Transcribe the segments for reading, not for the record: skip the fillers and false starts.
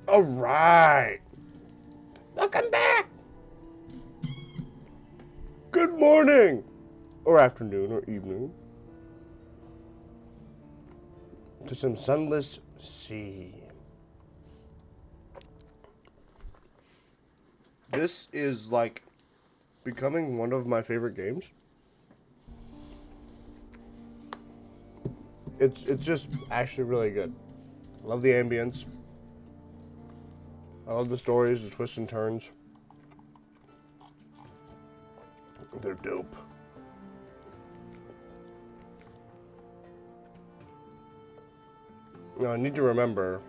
All right. Welcome back. Good morning, or afternoon, or evening, to some Sunless Sea. This is like becoming one of my favorite games. It's just actually really good. I love the ambience. I love the stories, the twists and turns. They're dope. Now I need to remember.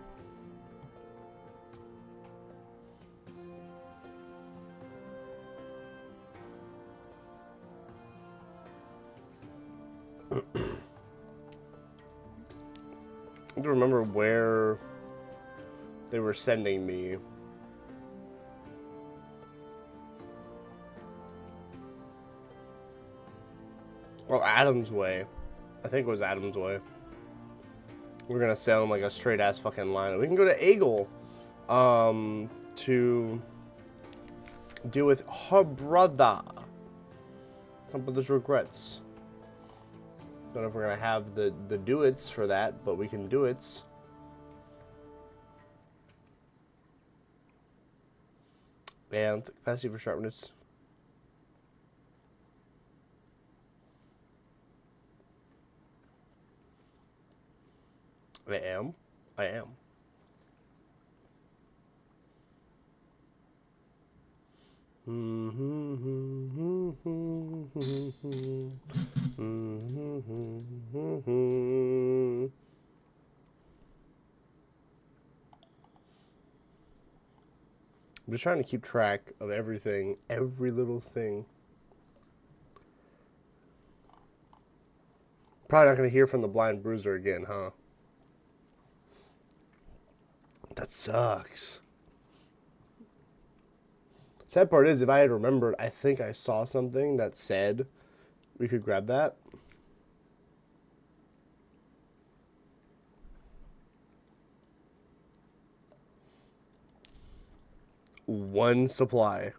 I need to remember where they were sending me. Oh, Adam's Way. I think it was Adam's Way. We're gonna sail in like a straight ass fucking line. We can go to Eagle, to deal with her brother. Her brother's regrets. Don't know if we're gonna have the do-its for that, but we can do it. And the capacity for sharpness. I am. I'm just trying to keep track of everything, every little thing. Probably not going to hear from the blind bruiser again, huh? That sucks. Sad part is, if I had remembered, I think I saw something that said we could grab that. One supply.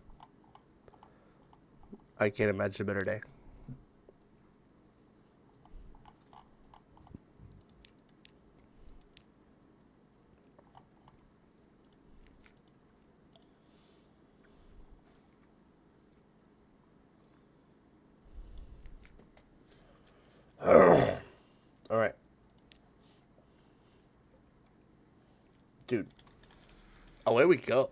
I can't imagine a better day. All right. Dude. Away we go.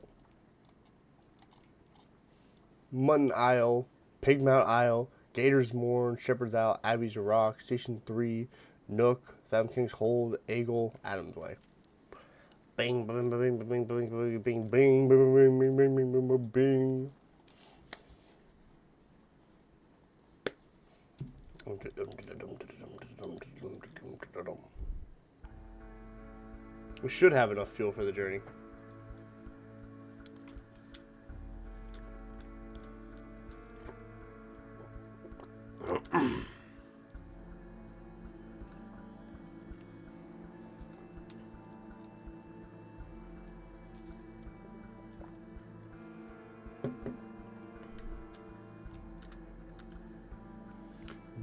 Mutton Isle, Pigmount Isle, Gator's Moor, Shepherd's Isle, Abbey's Rock, Station 3, Nook, Phantom King's Hold, Eagle, Adam's Way. Bing, bing, bing, bing, bing, bing, bing, bing, bing, bing, bing, bing, bing, bing, bing. We should have enough fuel for the journey.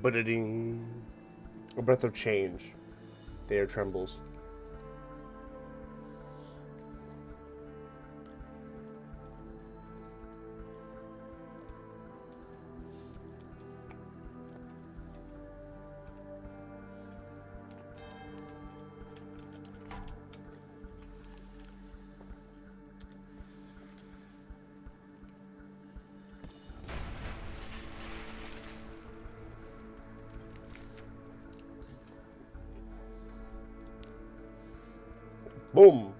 But-a-ding. A breath of change. The air trembles. Boom.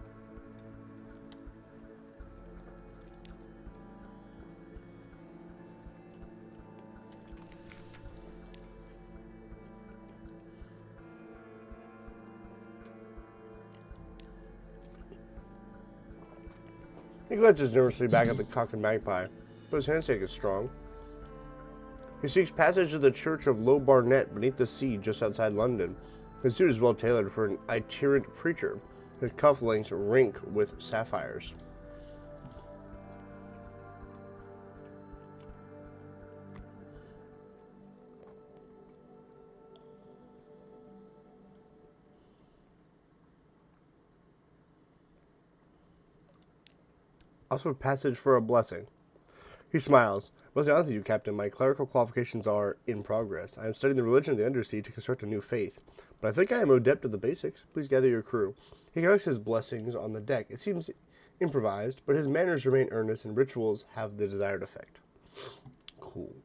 He glances nervously back at the cock and magpie, but his handshake is strong. He seeks passage to the church of Low Barnet beneath the sea just outside London. His suit is well tailored for an itinerant preacher. His cufflinks rink with sapphires. Also a passage for a blessing. He smiles. Most honest with you, Captain, my clerical qualifications are in progress. I am studying the religion of the undersea to construct a new faith. But I think I am adept at the basics. Please gather your crew. He conducts his blessings on the deck. It seems improvised, but his manners remain earnest and rituals have the desired effect. Cool.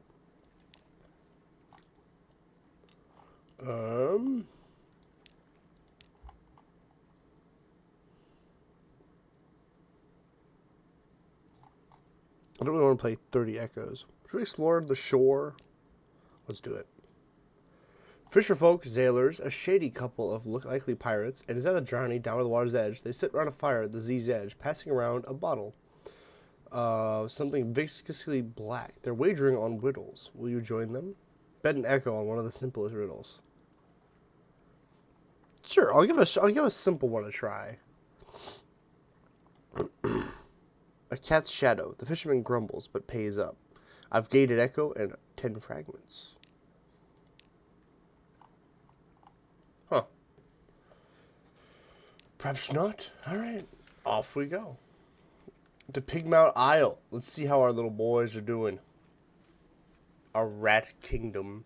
I don't really want to play 30 Echoes. Should we explore the shore? Let's do it. Fisherfolk, sailors, a shady couple of likely pirates, and is at a journey down to the water's edge. They sit around a fire at the Z's edge, passing around a bottle. Something viscously black. They're wagering on riddles. Will you join them? Bet an echo on one of the simplest riddles. Sure, I'll give a simple one a try. A cat's shadow. The fisherman grumbles, but pays up. I've gated echo and 10 fragments. Huh. Perhaps not. Alright. Off we go. To Pigmount Isle. Let's see how our little boys are doing. Our rat kingdom.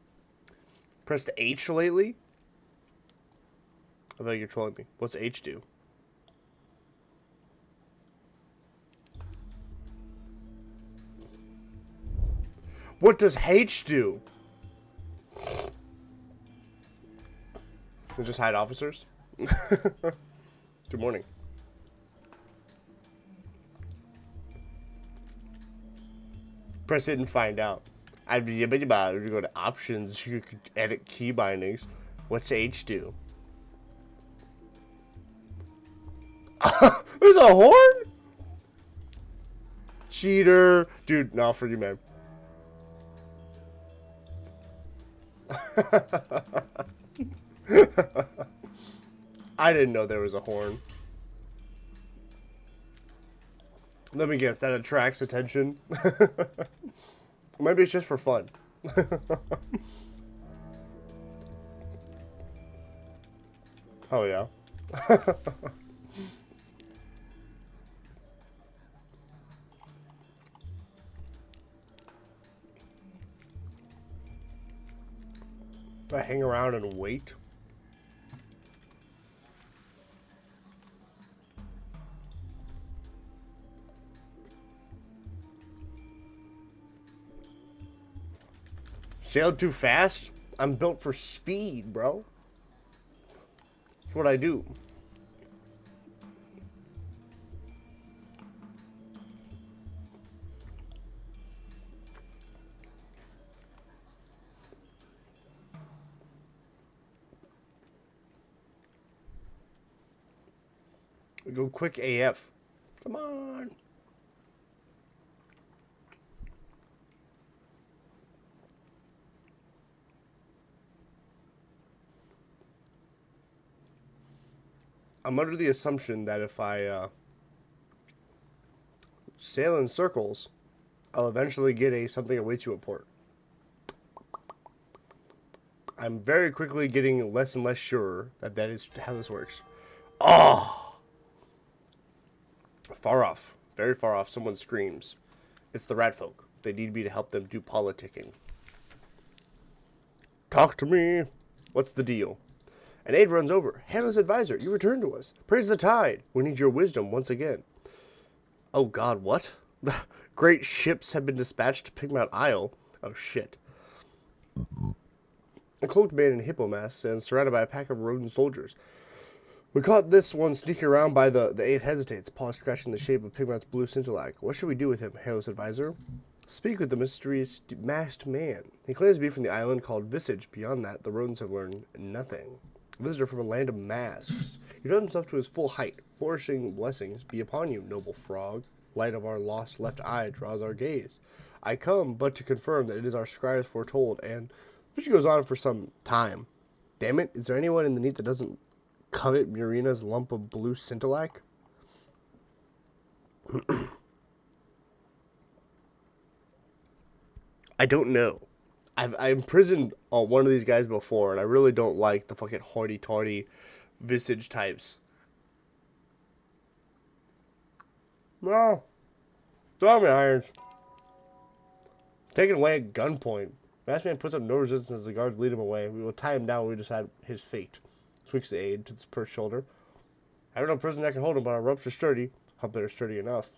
Pressed H lately? I feel like you're trolling me. What's H do? What does H do? We just hide officers? Good morning. Press it and find out. I'd be about to go to options. You could edit key bindings. What's H do? There's a horn? Cheater. Dude, not for you, man. I didn't know there was a horn. Let me guess, that attracts attention. Maybe it's just for fun. Oh yeah. Do I hang around and wait? Sailed too fast? I'm built for speed, bro. That's what I do. We go quick AF. Come on. I'm under the assumption that if I sail in circles, I'll eventually get something awaits you at port. I'm very quickly getting less and less sure that that is how this works. Oh! Far off. Very far off. Someone screams. It's the rat folk. They need me to help them do politicking. Talk to me. What's the deal? An aide runs over. Hairless advisor, you return to us. Praise the tide. We need your wisdom once again. Oh god, what? Great ships have been dispatched to Pigmount Isle. Oh shit. A cloaked man in hippo mask stands surrounded by a pack of rodent soldiers. We caught this one sneaking around by the aide hesitates, paw scratching the shape of Pigmount's blue scintillag. What should we do with him, hairless advisor? Speak with the mysterious masked man. He claims to be from the island called Visage. Beyond that, the rodents have learned nothing. A visitor from a land of masks. He draws himself to his full height. Flourishing blessings be upon you, noble frog. Light of our lost left eye draws our gaze. I come but to confirm that it is our scribes foretold, and which goes on for some time. Damn it, is there anyone in the neat that doesn't covet Murina's lump of blue scintillac? I don't know. I imprisoned one of these guys before, and I really don't like the fucking hoity-toity visage types. No. Throw me irons. Taken away at gunpoint. Masked man puts up no resistance as the guards lead him away. We will tie him down when we decide his fate. Tweaks the aid to the purse shoulder. I have no prison that can hold him, but our ropes are sturdy. Hope they're sturdy enough.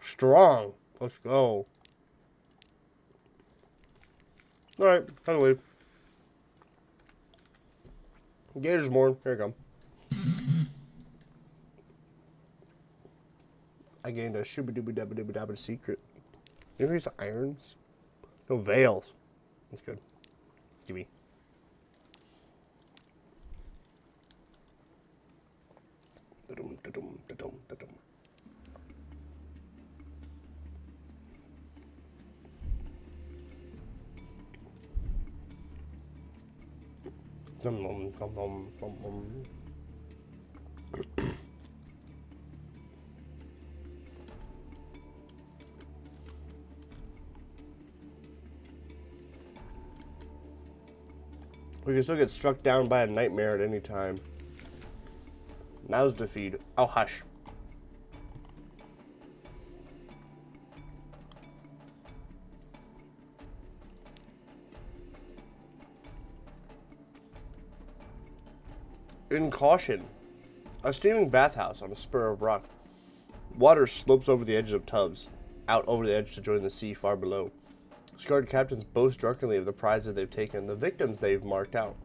Strong. Let's go. Alright, time to leave. Gators more. Here I come. I gained a shooba-dooba-dabba-dooba-dabba secret. You know, here's irons. No veils. That's good. Give me. Da-dum, da-dum, da-dum, da-dum. Dum, dum, dum, dum, dum, dum. We can still get struck down by a nightmare at any time. Now's the feed. Oh, hush. In caution, a steaming bathhouse on a spur of rock. Water slopes over the edges of tubs, out over the edge to join the sea far below. Scarred captains boast drunkenly of the prizes they've taken, the victims they've marked out.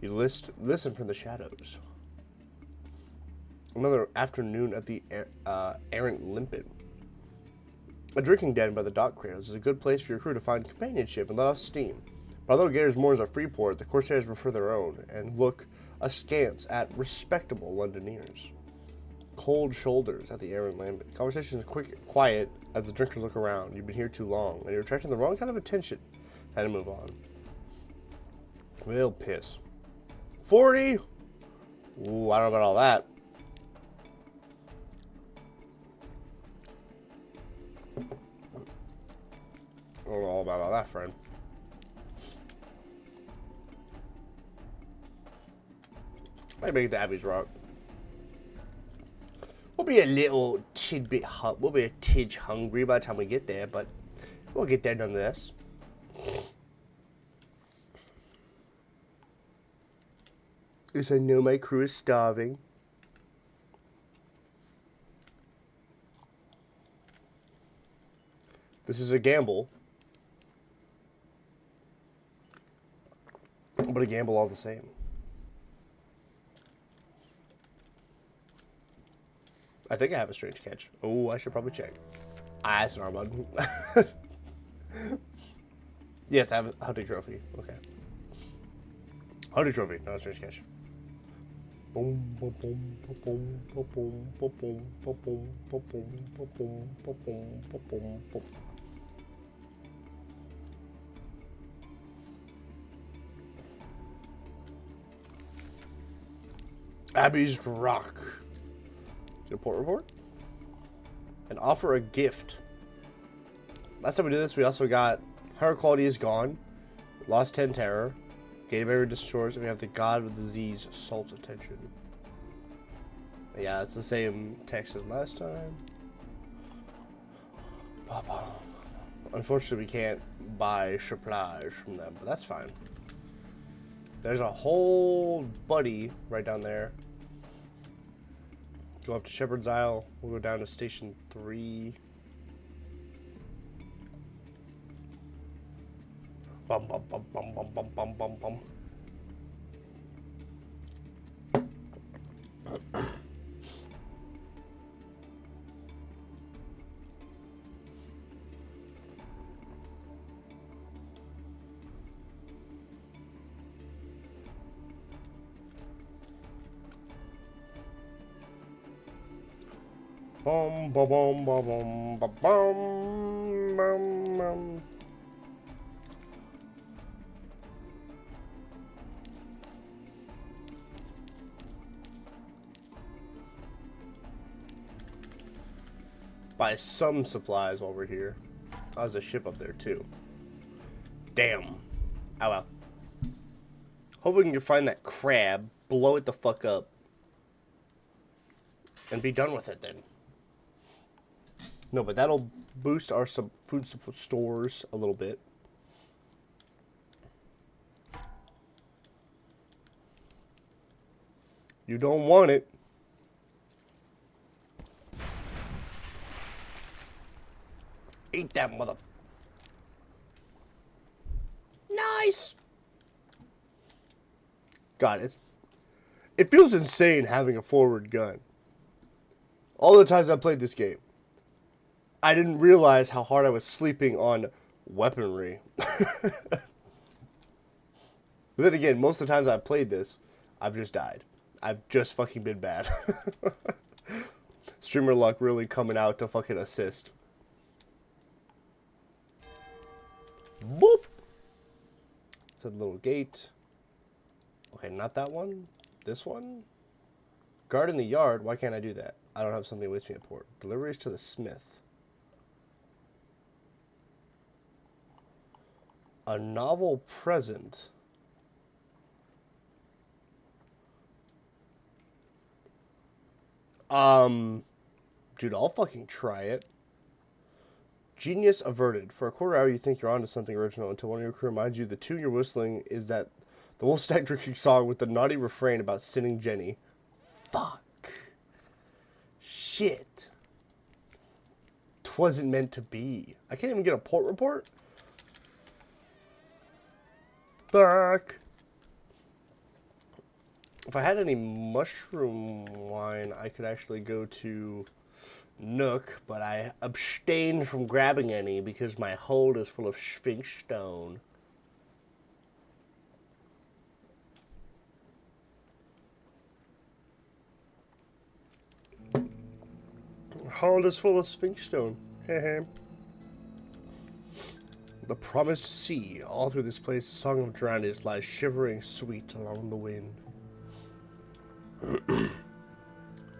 You listen from the shadows. Another afternoon at the errant limpet. A drinking den by the dock cradles is a good place for your crew to find companionship and let off steam. But although Gators Moor is a free port, the Corsairs prefer their own and look askance at respectable Londoners. Cold shoulders at the errant limpet. Conversation is quiet as the drinkers look around. You've been here too long, and you're attracting the wrong kind of attention. Time to move on. Real piss. 40? Ooh, I don't know about all that. I don't know all about all that, friend. I make it to Abby's Rock. We'll be a little tidbit we'll be a tidge hungry by the time we get there, but we'll get there nonetheless. Yes, I know my crew is starving. This is a gamble. But a gamble all the same. I think I have a strange catch. Oh, I should probably check. Ah, that's an armbud. Yes, I have a hunting trophy. Okay. Hunting trophy, not a strange catch. Boom, boom, boom, boom, boom, boom, boom, boom, boom, boom, boom, boom, boom, boom, boom. Abby's Rock. Get a port report. And offer a gift. Last time we did this, we also got Her Quality is Gone. Lost 10 Terror. Gated Barrier Destroys. And we have the God of Disease, Salt Attention. Yeah, it's the same text as last time. Unfortunately, we can't buy supplies from them, but that's fine. There's a whole buddy right down there. Go up to Shepherd's Isle. We'll go down to Station 3. Bum, bum, bum, bum, bum, bum, bum, bum, bum. Bum, bum, bum, bum, bum, bum, bum, bum. buy some supplies while we're here. Oh, there's a ship up there, too. Damn. Oh, well. Hopefully we can find that crab, blow it the fuck up, and be done with it then. No, but that'll boost our food stores a little bit. You don't want it. Eat that mother. Nice. God, it feels insane having a forward gun. All the times I played this game, I didn't realize how hard I was sleeping on weaponry. But then again, most of the times I've played this, I've just died. I've just fucking been bad. Streamer luck really coming out to fucking assist. Boop! It's a little gate. Okay, not that one. This one. Guard in the yard. Why can't I do that? I don't have something with me at port. Deliveries to the smith. A novel present. Dude, I'll fucking try it. Genius averted. For a quarter hour, you think you're onto something original until one of your crew reminds you the tune you're whistling is that the Wolfstack drinking song with the naughty refrain about sinning Jenny. Fuck. Shit. 'Twasn't meant to be. I can't even get a port report? Fuck. If I had any mushroom wine, I could actually go to Nook, but I abstained from grabbing any because my hold is full of Sphinx stone. Hold is full of Sphinx stone. The promised sea. All through this place, the song of drownies lies shivering sweet along the wind.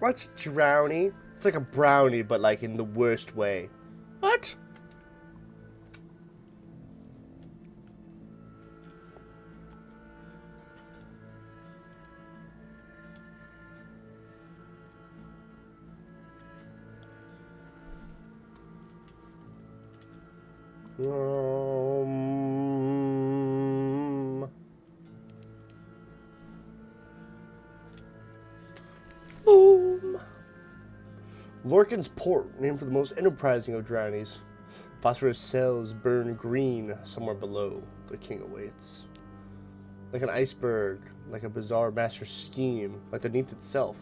What's drowny? It's like a brownie, but like in the worst way. What? Boom. Lorcan's Port, named for the most enterprising of drownies. Phosphorus cells burn green somewhere below. The king awaits. Like an iceberg, like a bizarre master scheme, like the Neath itself.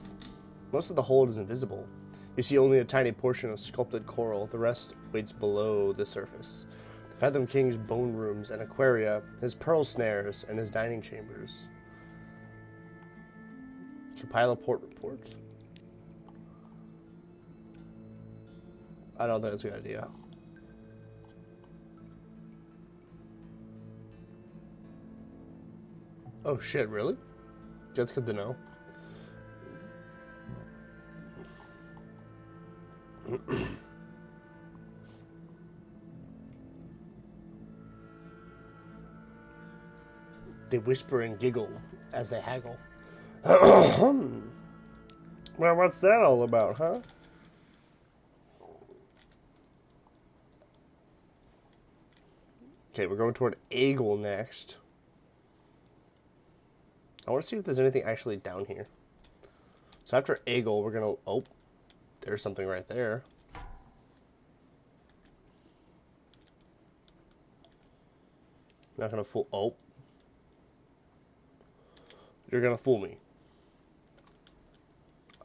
Most of the hold is invisible. You see only a tiny portion of sculpted coral. The rest waits below the surface. The Fathom King's bone rooms and aquaria, his pearl snares, and his dining chambers. Compile a port report. I don't think that's a good idea. Oh shit, really? That's good to know. They whisper and giggle as they haggle. Well, what's that all about, huh? Okay, we're going toward Eagle next. I want to see if there's anything actually down here. So after Eagle, we're going to... Oh, there's something right there. Not going to fool... Oh. You're going to fool me.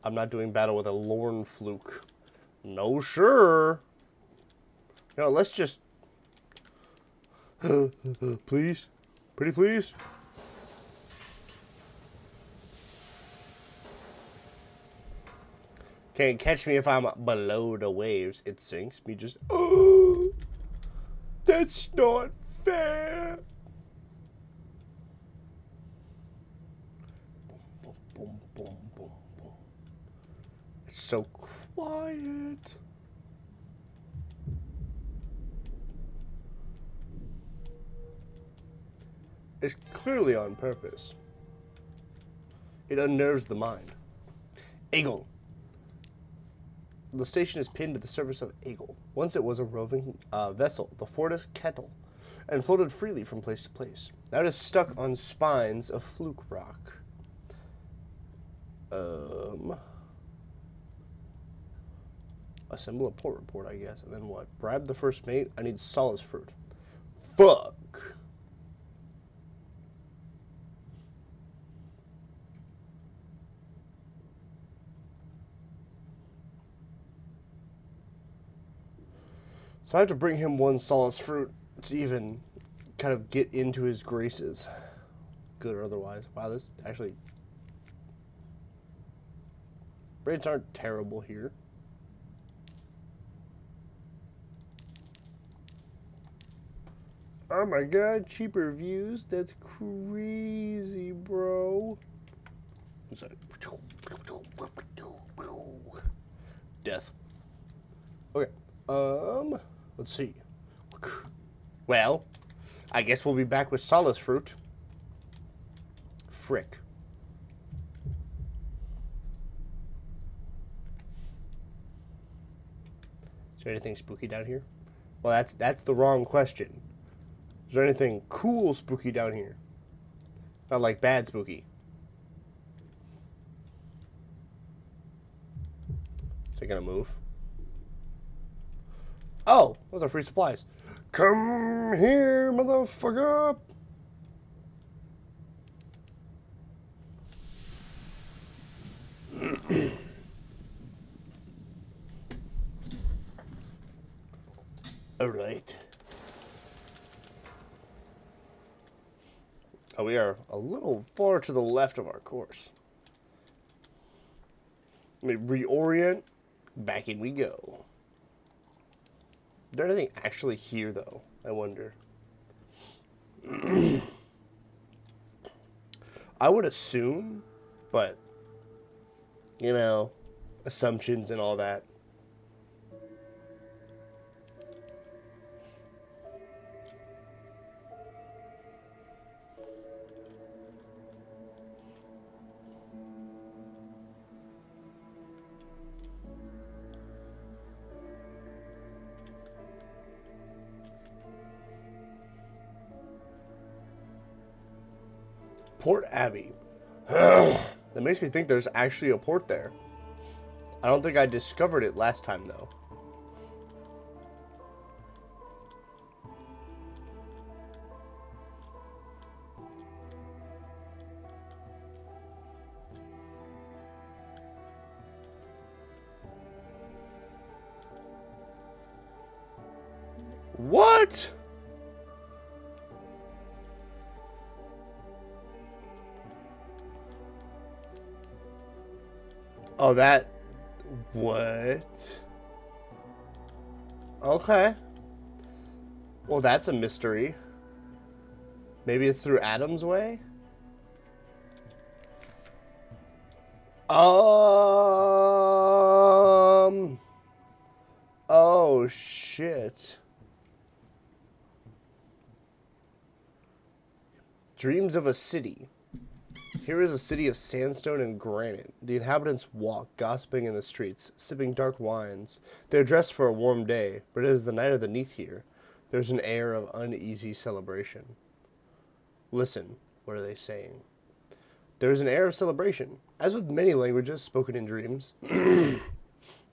I'm not doing battle with a Lorn fluke. No, sure. You know, let's just... Please? Pretty please? Can't catch me if I'm below the waves. It sinks me just... Oh! That's not fair! Boom, boom, boom, boom, boom, boom. It's so quiet. is clearly on purpose. It unnerves the mind. Eagle. The station is pinned to the surface of Eagle. Once it was a roving vessel, the Fortis Kettle, and floated freely from place to place. Now it is stuck on spines of fluke rock. Assemble a port report, I guess. And then what? Bribe the first mate? I need solace fruit. Fuck. So I have to bring him one solace fruit to even kind of get into his graces. Good or otherwise. Wow, this actually... rates aren't terrible here. Oh my god, cheaper views? That's crazy, bro. What's that? Death. Okay. Let's see. Well, I guess we'll be back with solace fruit. Frick. Is there anything spooky down here? Well, that's the wrong question. Is there anything cool spooky down here? Not like bad spooky. Is it gonna move? Oh, those are free supplies. Come here, motherfucker. All right. Oh, we are a little far to the left of our course. Let me reorient. Back in we go. Is there anything actually here, though? I wonder. I would assume, but, you know, assumptions and all that. Port Abbey. That makes me think there's actually a port there. I don't think I discovered it last time, though. What? Oh, that... What? Okay. Well, that's a mystery. Maybe it's through Adam's way? Oh, shit. Dreams of a city. Here is a city of sandstone and granite. The inhabitants walk, gossiping in the streets, sipping dark wines. They are dressed for a warm day, but it is the night of the Neath here. There's an air of uneasy celebration. Listen, what are they saying? There is an air of celebration. As with many languages spoken in dreams, you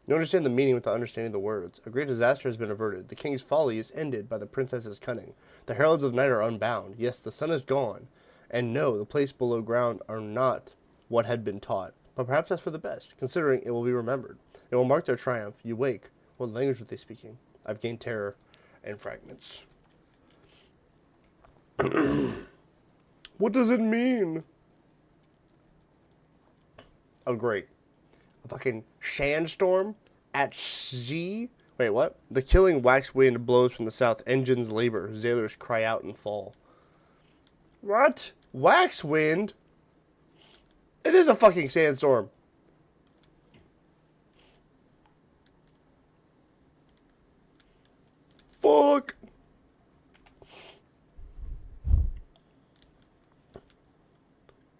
understand the meaning without understanding the words. A great disaster has been averted. The king's folly is ended by the princess's cunning. The heralds of night are unbound. Yes, the sun is gone. And no, the place below ground are not what had been taught. But perhaps that's for the best, considering it will be remembered. It will mark their triumph. You wake. What language were they speaking? I've gained terror and fragments. What does it mean? Oh, great. A fucking sandstorm at sea? Wait, what? The killing wax wind blows from the south. Engines labor. Sailors cry out and fall. What? Wax wind? It is a fucking sandstorm. Fuck.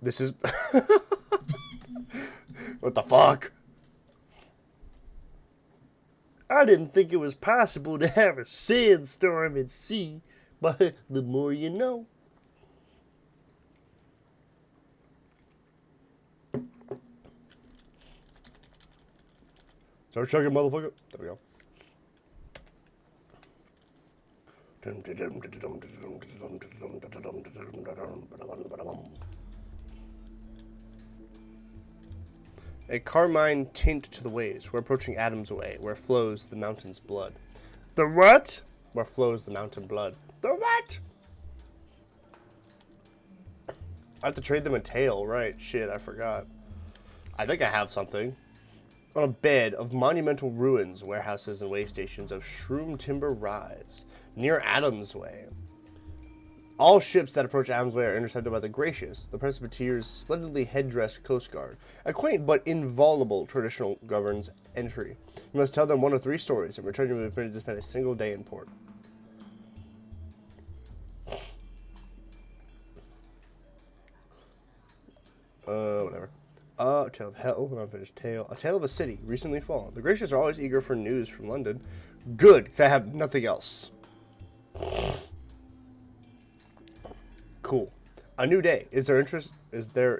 This is... What the fuck? I didn't think it was possible to have a sandstorm at sea, but the more you know. Start chugging, motherfucker. There we go. A carmine tint to the waves. We're approaching Adam's Way, where flows the mountain's blood. The what? Where flows the mountain blood. The what? I have to trade them a tail, right? Shit, I forgot. I think I have something. On a bed of monumental ruins, warehouses and way stations of shroom timber rise, near Adam's Way. All ships that approach Adam's Way are intercepted by the gracious, the Presbyterian's splendidly head-dressed Coast Guard. A quaint but inviolable traditional governs entry. You must tell them one of 3 stories, and return you will be permitted to spend a single day in port. Whatever. A tale of hell, an unfinished tale. A tale of a city, recently fallen. The gracious are always eager for news from London. Good, because I have nothing else. Cool. A new day. Is their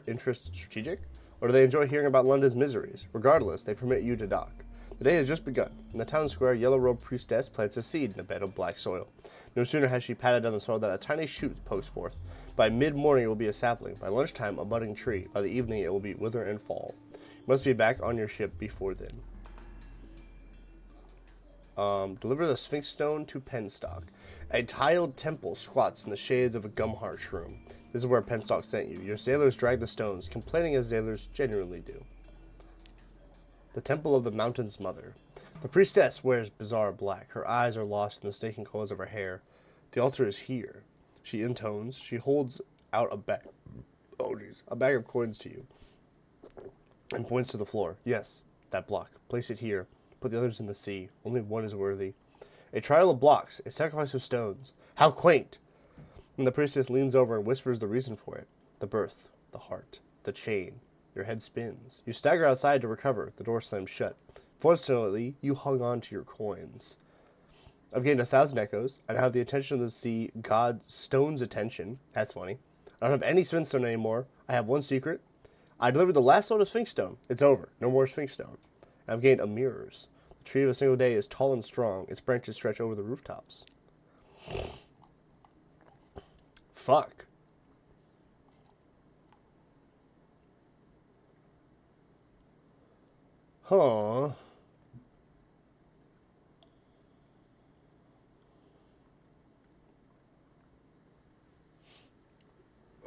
interest strategic? Or do they enjoy hearing about London's miseries? Regardless, they permit you to dock. The day has just begun. In the town square, a yellow-robed priestess plants a seed in a bed of black soil. No sooner has she patted down the soil than a tiny shoot pokes forth. By mid-morning, it will be a sapling. By lunchtime, a budding tree. By the evening, it will be wither and fall. You must be back on your ship before then. Deliver the Sphinx Stone to Penstock. A tiled temple squats in the shades of a gumheart shroom. This is where Penstock sent you. Your sailors drag the stones, complaining as sailors genuinely do. The Temple of the Mountain's Mother. The priestess wears bizarre black. Her eyes are lost in the snaking coils of her hair. The altar is here. She intones. She holds out a bag. Oh, jeez. A bag of coins to you. And points to the floor. Yes, that block. Place it here. Put the others in the sea. Only one is worthy. A trial of blocks. A sacrifice of stones. How quaint! And the priestess leans over and whispers the reason for it. The birth. The heart. The chain. Your head spins. You stagger outside to recover. The door slams shut. Fortunately, you hung on to your coins. I've gained 1,000 echoes. I have the attention of the sea god Stone's attention. That's funny. I don't have any Sphinx Stone anymore. I have one secret. I delivered the last load of Sphinx Stone. It's over. No more Sphinx Stone. I've gained a mirrors. The tree of a single day is tall and strong. Its branches stretch over the rooftops. Fuck. Huh.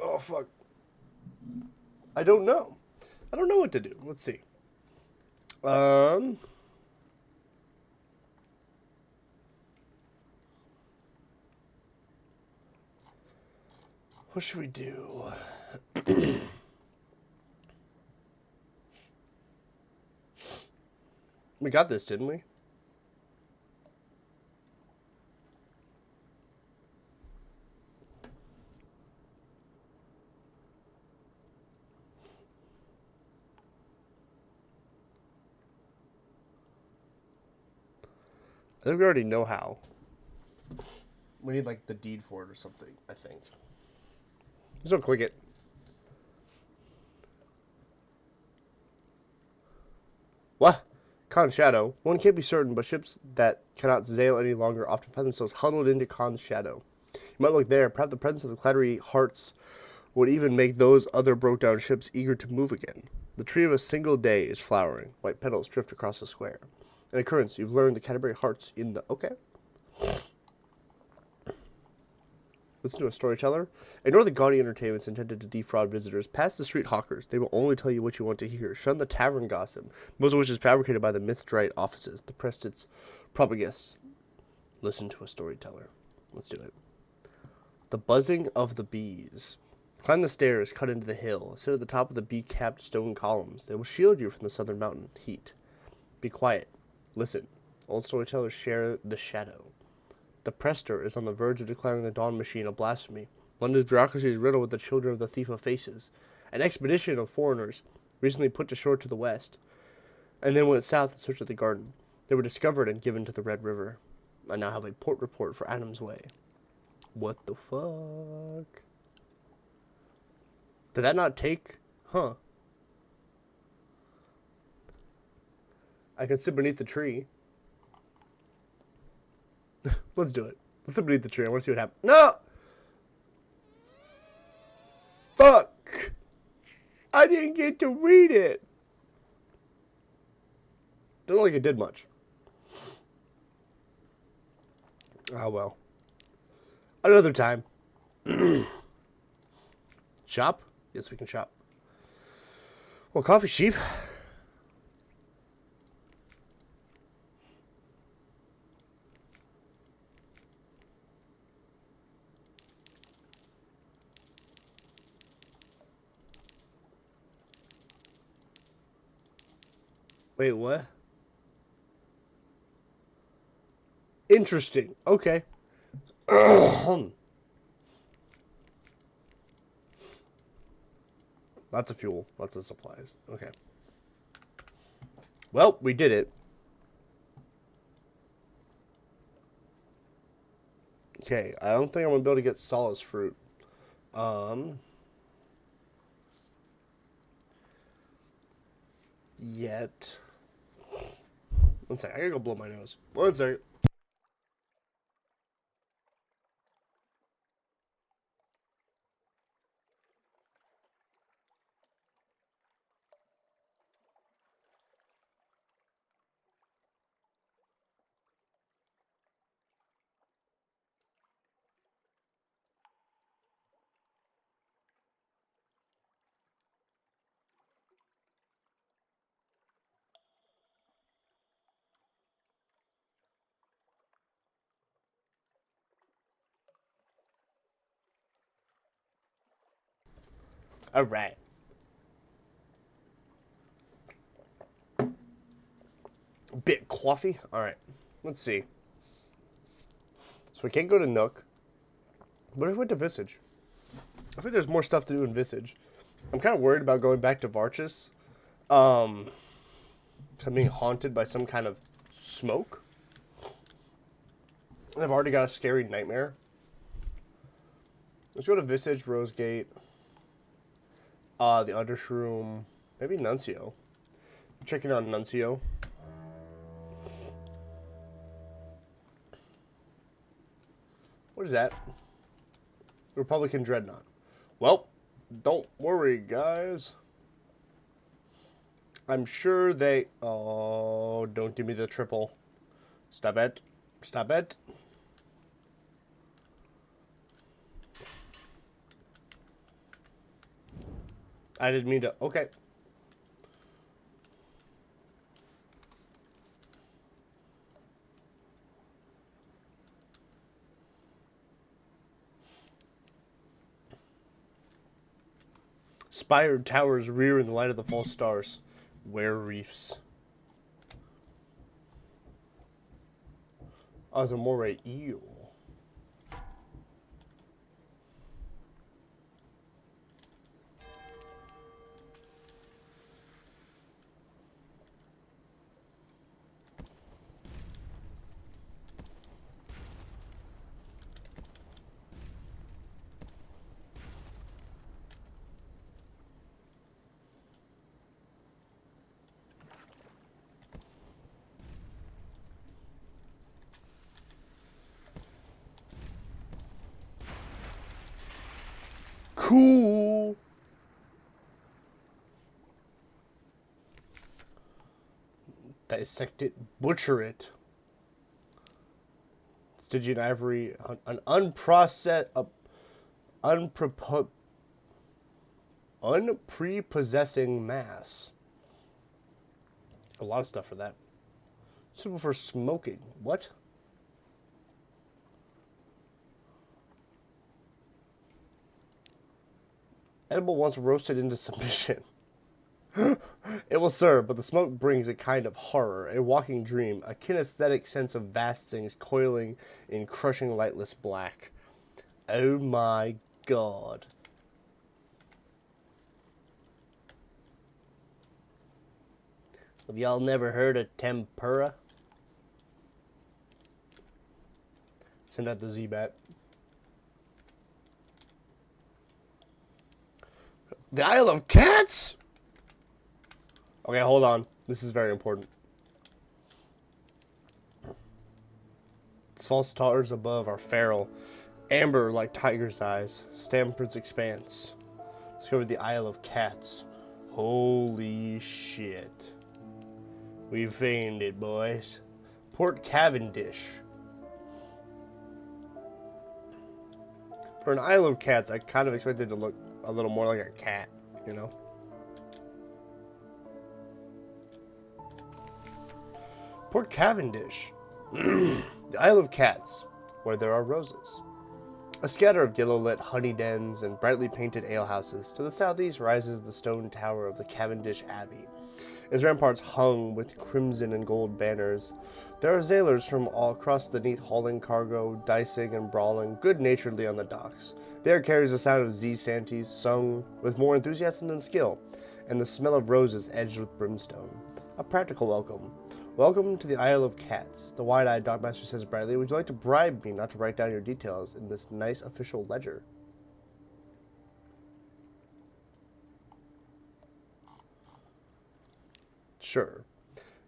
Oh, fuck. I don't know. I don't know what to do. Let's see. What should we do? We got this, didn't we? I think we already know how. We need, like, the deed for it or something, I think. Just don't click it. What? Khan's shadow. One can't be certain, but ships that cannot sail any longer often find themselves huddled into Khan's shadow. You might look there. Perhaps the presence of the clattery hearts would even make those other broke-down ships eager to move again. The tree of a single day is flowering. White petals drift across the square. An occurrence. You've learned the Canterbury hearts in the... Okay. Listen to a storyteller. Ignore the gaudy entertainments intended to defraud visitors. Pass the street hawkers. They will only tell you what you want to hear. Shun the tavern gossip, most of which is fabricated by the Mithrite offices, the Prestons, propagists. Listen to a storyteller. Let's do it. The buzzing of the bees. Climb the stairs, cut into the hill. Sit at the top of the bee-capped stone columns. They will shield you from the southern mountain heat. Be quiet. Listen. Old storytellers share the shadow. The Prester is on the verge of declaring the Dawn Machine a blasphemy. London's bureaucracy is riddled with the children of the Thief of Faces. An expedition of foreigners recently put to shore to the west, and then went south in search of the garden. They were discovered and given to the Red River. I now have a port report for Adams Way. What the fuck? Did that not take? Huh. I could sit beneath the tree. Let's do it. Let's sit beneath the tree. I want to see what happens. No! Fuck! I didn't get to read it. Doesn't look like it did much. Oh well. Another time. Shop? Yes, we can shop. Well, coffee sheep. Wait, what? Interesting. Okay. Lots of fuel. Lots of supplies. Okay. Well, we did it. Okay, I don't think I'm going to be able to get Solace fruit. Yet. One second. I gotta go blow my nose. One second. Alright. Bit coffee? Alright. Let's see. So we can't go to Nook. What if we went to Visage? I think there's more stuff to do in Visage. I'm kind of worried about going back to Varchis. I'm being haunted by some kind of smoke. And I've already got a scary nightmare. Let's go to Visage, Rosegate. The Undershroom. Maybe Nuncio. Checking on Nuncio. What is that? Republican Dreadnought. Well, don't worry, guys. I'm sure they... Oh, don't give me the triple. Stop it. Stop it. I didn't mean to... Okay. Spired towers rear in the light of the false stars. Where reefs? Azamore eel. Cool. Dissect it, butcher it. Stygian ivory, an unprocessed, unprepossessing mass. A lot of stuff for that. Suitable for smoking. What? Edible once roasted into submission. It will serve, but the smoke brings a kind of horror, a walking dream, a kinesthetic sense of vast things coiling in crushing lightless black. Oh my god. Have y'all never heard of tempura? Send out the Z-Bat. The Isle of Cats? Okay, hold on. This is very important. Its false stars above are feral, amber like tiger's eyes, Stamford's expanse. Discovered the Isle of Cats. Holy shit. We found it, boys. Port Cavendish. For an Isle of Cats, I kind of expected it to look a little more like a cat, you know? Port Cavendish. The Isle of Cats, where there are roses. A scatter of yellow-lit honey dens and brightly painted alehouses. To the southeast rises the stone tower of the Cavendish Abbey. Its ramparts hung with crimson and gold banners. There are sailors from all across the neath hauling cargo, dicing and brawling good-naturedly on the docks. There carries the sound of sea-shanties sung with more enthusiasm than skill, and the smell of roses edged with brimstone. A practical welcome. Welcome to the Isle of Cats. The wide-eyed dockmaster says brightly, would you like to bribe me not to write down your details in this nice official ledger? Sure.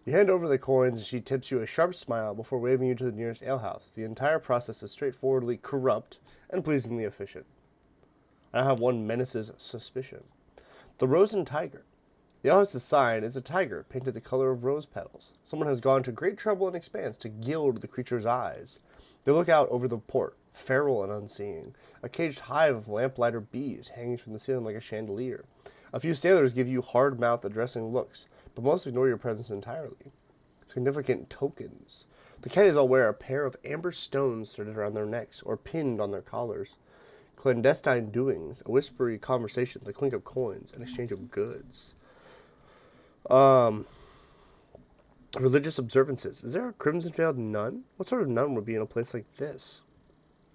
You hand over the coins and she tips you a sharp smile before waving you to the nearest alehouse. The entire process is straightforwardly corrupt and pleasingly efficient. I now have one menace's suspicion. The Rose and Tiger. The alehouse's sign is a tiger painted the color of rose petals. Someone has gone to great trouble and expense to gild the creature's eyes. They look out over the port, feral and unseeing. A caged hive of lamplighter bees hangs from the ceiling like a chandelier. A few sailors give you hard-mouthed, addressing looks, but most ignore your presence entirely. Significant tokens. The caddies all wear a pair of amber stones threaded around their necks or pinned on their collars. Clandestine doings, a whispery conversation, the clink of coins, an exchange of goods. Religious observances. Is there a crimson-veiled nun? What sort of nun would be in a place like this?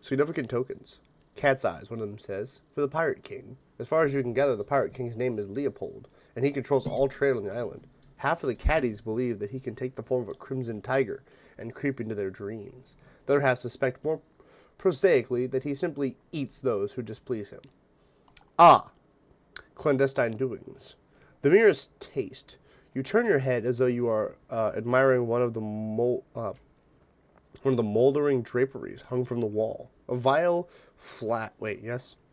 Significant tokens. Cat's eyes, one of them says, for the Pirate King. As far as you can gather, the Pirate King's name is Leopold, and he controls all trade on the island. Half of the caddies believe that he can take the form of a crimson tiger and creep into their dreams. The other half suspect more prosaically that he simply eats those who displease him. Clandestine doings. The merest taste. You turn your head as though you are admiring one of the moldering draperies hung from the wall. A vial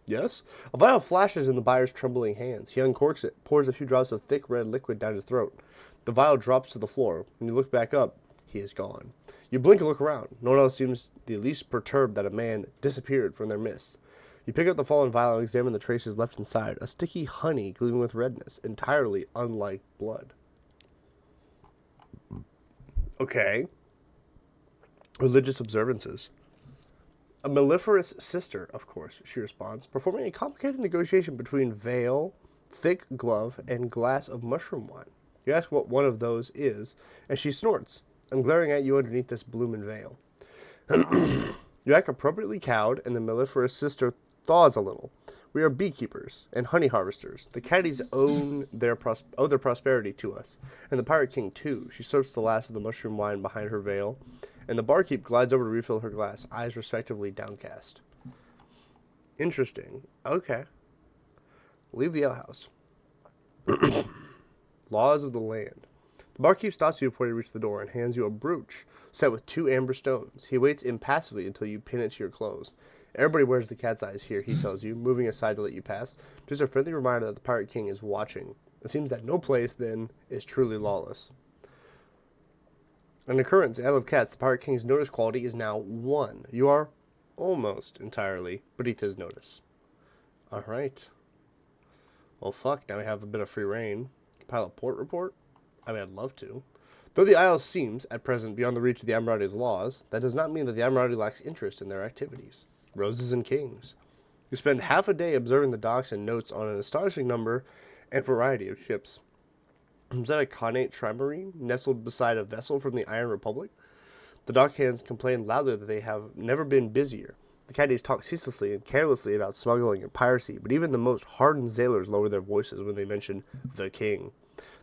Yes? A vial flashes in the buyer's trembling hands. He uncorks it, pours a few drops of thick red liquid down his throat. The vial drops to the floor. When you look back up, he is gone. You blink and look around. No one else seems the least perturbed that a man disappeared from their midst. You pick up the fallen vial and examine the traces left inside. A sticky honey gleaming with redness, entirely unlike blood. Okay. Religious observances. A mellifluous sister, of course, she responds, performing a complicated negotiation between veil, thick glove, and glass of mushroom wine. You ask what one of those is, and she snorts. I'm glaring at you underneath this bloomin' veil. You act appropriately cowed, and the mellifluous sister thaws a little. We are beekeepers and honey harvesters. The caddies owe their prosperity to us, and the Pirate King too. She slurps the last of the mushroom wine behind her veil, and the barkeep glides over to refill her glass, eyes respectively downcast. Interesting. Okay. Leave the alehouse. Laws of the land. The barkeep stops you before you reach the door and hands you a brooch set with 2 amber stones. He waits impassively until you pin it to your clothes. Everybody wears the cat's eyes here, he tells you, moving aside to let you pass. Just a friendly reminder that the Pirate King is watching. It seems that no place, then, is truly lawless. An occurrence, Isle of Cats, the Pirate King's notice quality is now 1. You are almost entirely beneath his notice. Alright. Well, fuck, now we have a bit of free reign. Compile a port report? I mean, I'd love to. Though the Isle seems, at present, beyond the reach of the Admiralty's laws, that does not mean that the Admiralty lacks interest in their activities. Roses and kings. You spend half a day observing the docks and notes on an astonishing number and variety of ships. Is that a connate trimarine nestled beside a vessel from the Iron Republic? The dockhands complain loudly that they have never been busier. The caddies talk ceaselessly and carelessly about smuggling and piracy, but even the most hardened sailors lower their voices when they mention the king.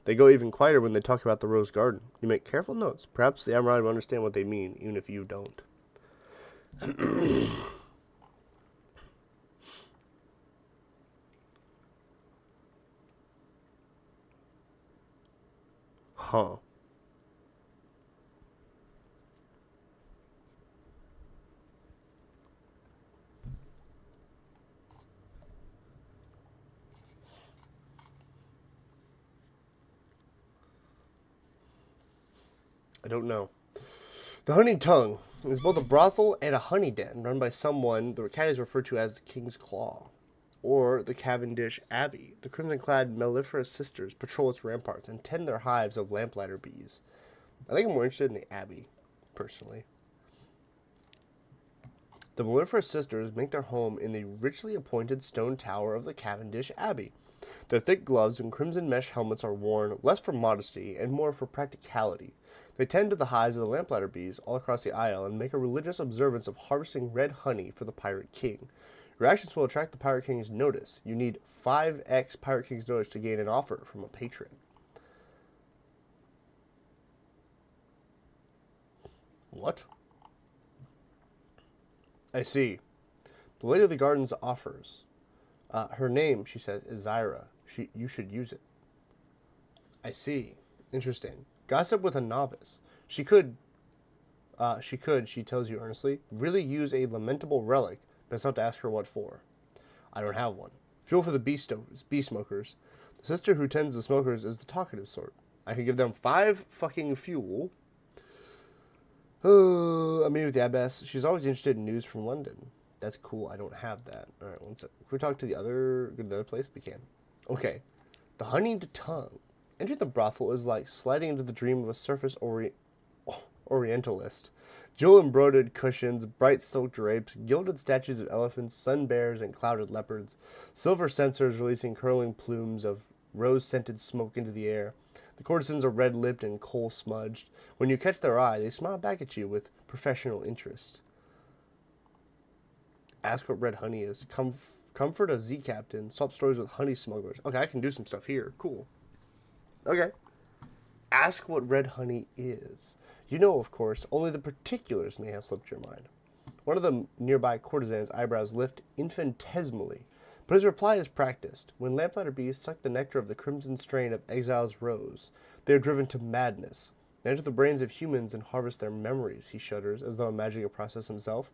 They go even quieter when they talk about the rose garden. You make careful notes. Perhaps the Amrod will understand what they mean, even if you don't. Huh. I don't know. The Honey Tongue is both a brothel and a honey den run by someone the cat is referred to as the King's Claw, or the Cavendish Abbey. The crimson-clad mellifluous sisters patrol its ramparts and tend their hives of lamplighter bees. I think I'm more interested in the Abbey, personally. The mellifluous sisters make their home in the richly appointed stone tower of the Cavendish Abbey. Their thick gloves and crimson mesh helmets are worn less for modesty and more for practicality. They tend to the hives of the lamplighter bees all across the isle and make a religious observance of harvesting red honey for the Pirate King. Your actions will attract the Pirate King's notice. You need 5x Pirate King's notice to gain an offer from a patron. What? I see. The Lady of the Gardens offers. Her name, she says, is Zyra. You should use it. I see. Interesting. Gossip with a novice. She could, she tells you earnestly, really use a lamentable relic, but it's not to ask her what for. I don't have one. Fuel for the bee smokers. The sister who tends the smokers is the talkative sort. I can give them 5 fucking fuel. Oh, I'm meeting with the abbess. She's always interested in news from London. That's cool. I don't have that. All right, one sec. Can we talk to the other place? We can. Okay. The honeyed tongue. Entering the brothel is like sliding into the dream of a surface orientalist. Jewel-embroidered cushions, bright silk drapes, gilded statues of elephants, sun bears, and clouded leopards, silver censers releasing curling plumes of rose-scented smoke into the air. The courtesans are red-lipped and coal-smudged. When you catch their eye, they smile back at you with professional interest. Ask what red honey is. Comfort a Z captain. Swap stories with honey smugglers. Okay, I can do some stuff here. Cool. Okay. Ask what red honey is. You know, of course, only the particulars may have slipped your mind. One of the nearby courtesan's eyebrows lift infinitesimally, but his reply is practiced. When lamplighter bees suck the nectar of the crimson strain of exile's rose, they are driven to madness. They enter the brains of humans and harvest their memories, he shudders, as though imagining a process himself.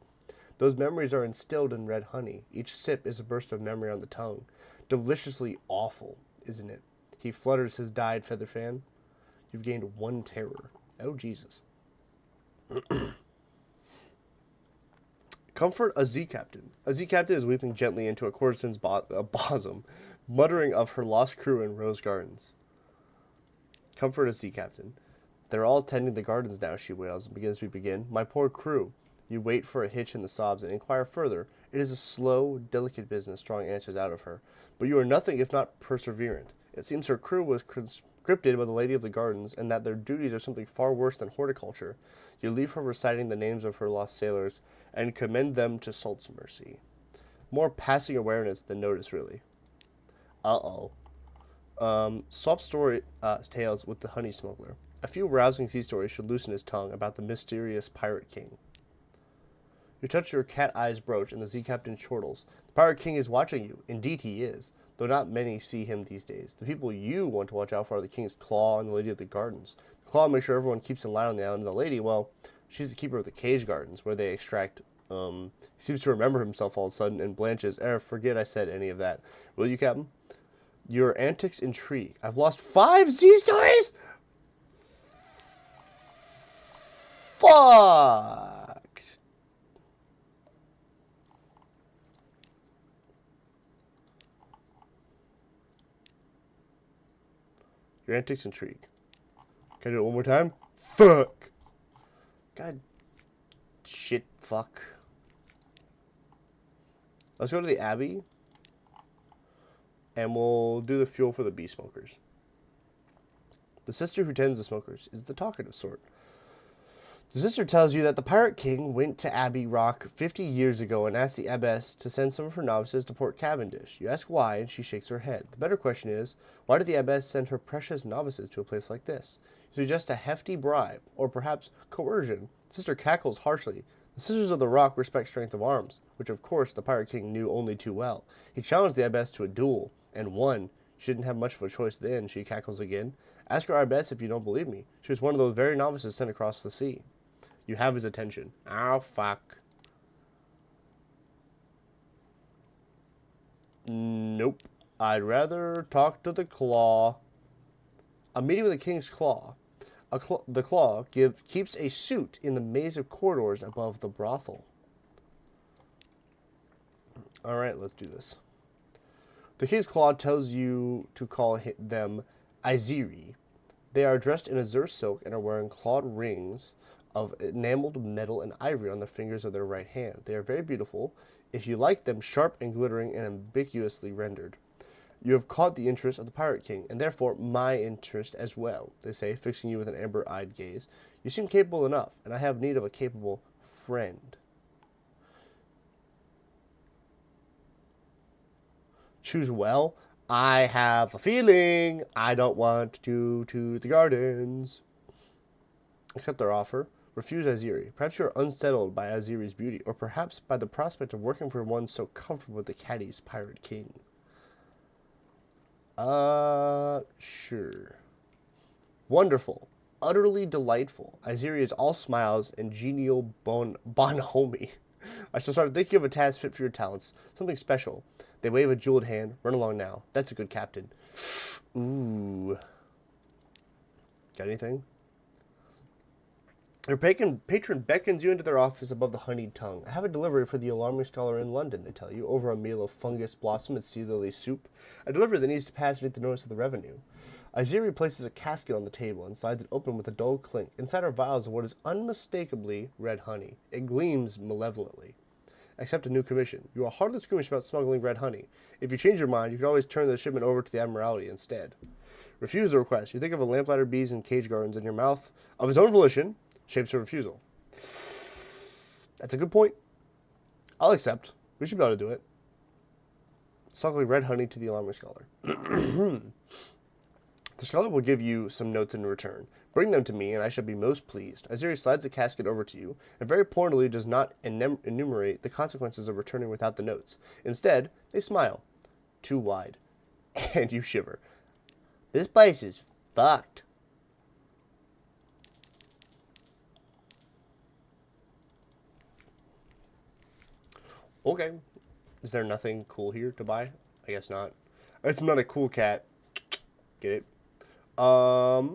Those memories are instilled in red honey. Each sip is a burst of memory on the tongue. Deliciously awful, isn't it? He flutters his dyed feather fan. You've gained 1 terror. Oh, Jesus. Comfort a Z captain. A Z captain is weeping gently into a courtesan's bosom, muttering of her lost crew in rose gardens. Comfort a Z captain. They're all tending the gardens now, she wails, and begins to begin. My poor crew. You wait for a hitch in the sobs and inquire further. It is a slow, delicate business drawing answers out of her. But you are nothing if not perseverant. It seems her crew was conscripted by the Lady of the Gardens, and that their duties are something far worse than horticulture. You leave her reciting the names of her lost sailors, and commend them to Salt's mercy. More passing awareness than notice, really. Swap story tales with the honey smuggler. A few rousing sea stories should loosen his tongue about the mysterious Pirate King. You touch your cat eyes brooch, and the Z captain chortles. The Pirate King is watching you. Indeed he is, though not many see him these days. The people you want to watch out for are the King's Claw and the Lady of the Gardens. The Claw makes sure everyone keeps in line on the island, and the Lady, well, she's the keeper of the cage gardens, where they extract, he seems to remember himself all of a sudden, and blanches. Forget I said any of that. Will you, Captain? Your antics intrigue. I've lost 5 Z stories? Fuck! Your antics intrigue. Can I do it one more time? Fuck! God. Shit, fuck. Let's go to the Abbey. And we'll do the fuel for the bee smokers. The sister who tends the smokers is the talkative sort. The sister tells you that the Pirate King went to Abbey Rock 50 years ago and asked the abbess to send some of her novices to Port Cavendish. You ask why, and she shakes her head. The better question is, why did the abbess send her precious novices to a place like this? You suggest a hefty bribe, or perhaps coercion. The sister cackles harshly. The Sisters of the Rock respect strength of arms, which of course the Pirate King knew only too well. He challenged the abbess to a duel, and won. She didn't have much of a choice then, she cackles again. Ask her abbess if you don't believe me. She was one of those very novices sent across the sea. You have his attention. Oh, fuck. Nope. I'd rather talk to the Claw. A meeting with the King's Claw. The Claw keeps a suit in the maze of corridors above the brothel. Alright, let's do this. The King's Claw tells you to call them Iziri. They are dressed in azure silk and are wearing clawed rings of enameled metal and ivory on the fingers of their right hand. They are very beautiful, if you like them, sharp and glittering and ambiguously rendered. You have caught the interest of the Pirate King, and therefore my interest as well, they say, fixing you with an amber-eyed gaze. You seem capable enough, and I have need of a capable friend. Choose well. I have a feeling I don't want to the gardens. Accept their offer. Refuse Aziri. Perhaps you are unsettled by Aziri's beauty, or perhaps by the prospect of working for one so comfortable with the caddy's Pirate King. Sure. Wonderful. Utterly delightful. Iziri is all smiles and genial bonhomie. I shall start thinking of a task fit for your talents. Something special. They wave a jeweled hand. Run along now. That's a good captain. Ooh. Got anything? Your patron beckons you into their office above the honeyed tongue. I have a delivery for the alarming scholar in London, they tell you, over a meal of fungus blossom and sea lily soup. A delivery that needs to pass beneath the notice of the revenue. Iziri places a casket on the table and slides it open with a dull clink. Inside are vials of what is unmistakably red honey. It gleams malevolently. Accept a new commission. You are hardly squeamish about smuggling red honey. If you change your mind, you can always turn the shipment over to the Admiralty instead. Refuse the request. You think of a lamplighter, bees, and cage gardens in your mouth. Of his own volition, shapes a refusal. That's a good point. I'll accept. We should be able to do it. Smuggling red honey to the alarming scholar. The scholar will give you some notes in return. Bring them to me, and I shall be most pleased. Aziri slides the casket over to you, and very pointedly does not enumerate the consequences of returning without the notes. Instead, they smile. Too wide. And you shiver. This place is fucked. Okay. Is there nothing cool here to buy? I guess not. It's not a cool cat. Get it? Fuck.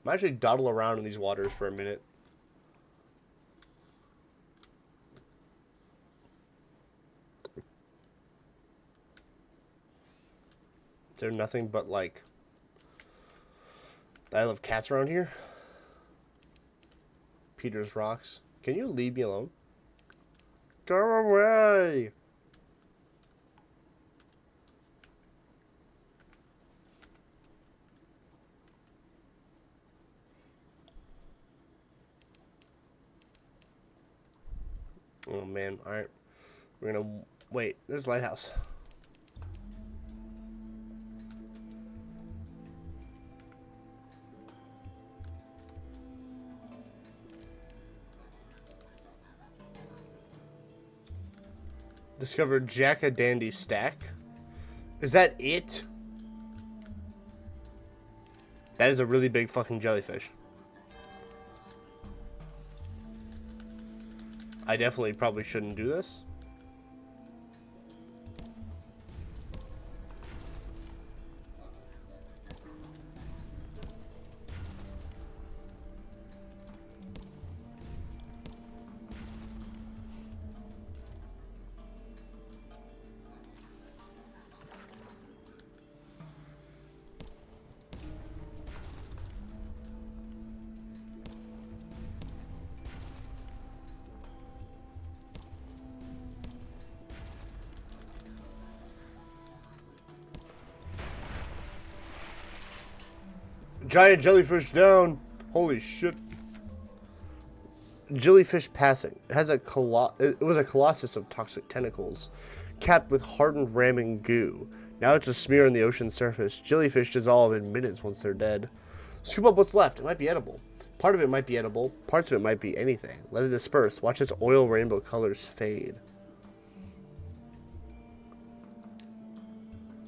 I'm actually dawdle around in these waters for a minute. Is there nothing but, like, I love cats around here? Peter's Rocks. Can you leave me alone? Go away! Oh man, alright. We're gonna wait. There's a lighthouse. Discovered Jack-a-Dandy stack. Is that it? That is a really big fucking jellyfish. I definitely probably shouldn't do this. Giant jellyfish down. Holy shit. Jellyfish passing. It has it was a colossus of toxic tentacles, capped with hardened ramming goo. Now it's a smear on the ocean surface. Jellyfish dissolve in minutes once they're dead. Scoop up what's left. It might be edible. Part of it might be edible. Parts of it might be anything. Let it disperse. Watch its oil rainbow colors fade.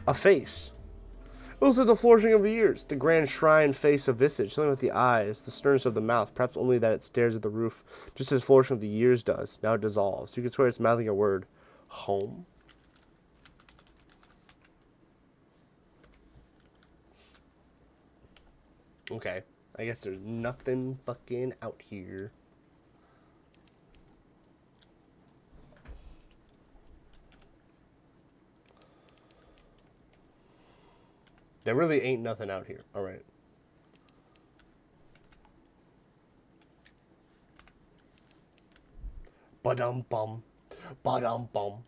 A face. It looks like the flourishing of the ears, the grand shrine face of visage, something with the eyes, the sternness of the mouth, perhaps only that it stares at the roof, just as flourishing of the ears does. Now it dissolves. You can swear it's mouthing a word. Home? Okay. I guess there's nothing fucking out here. There really ain't nothing out here. All right. Ba-dum-bum. Ba-dum-bum.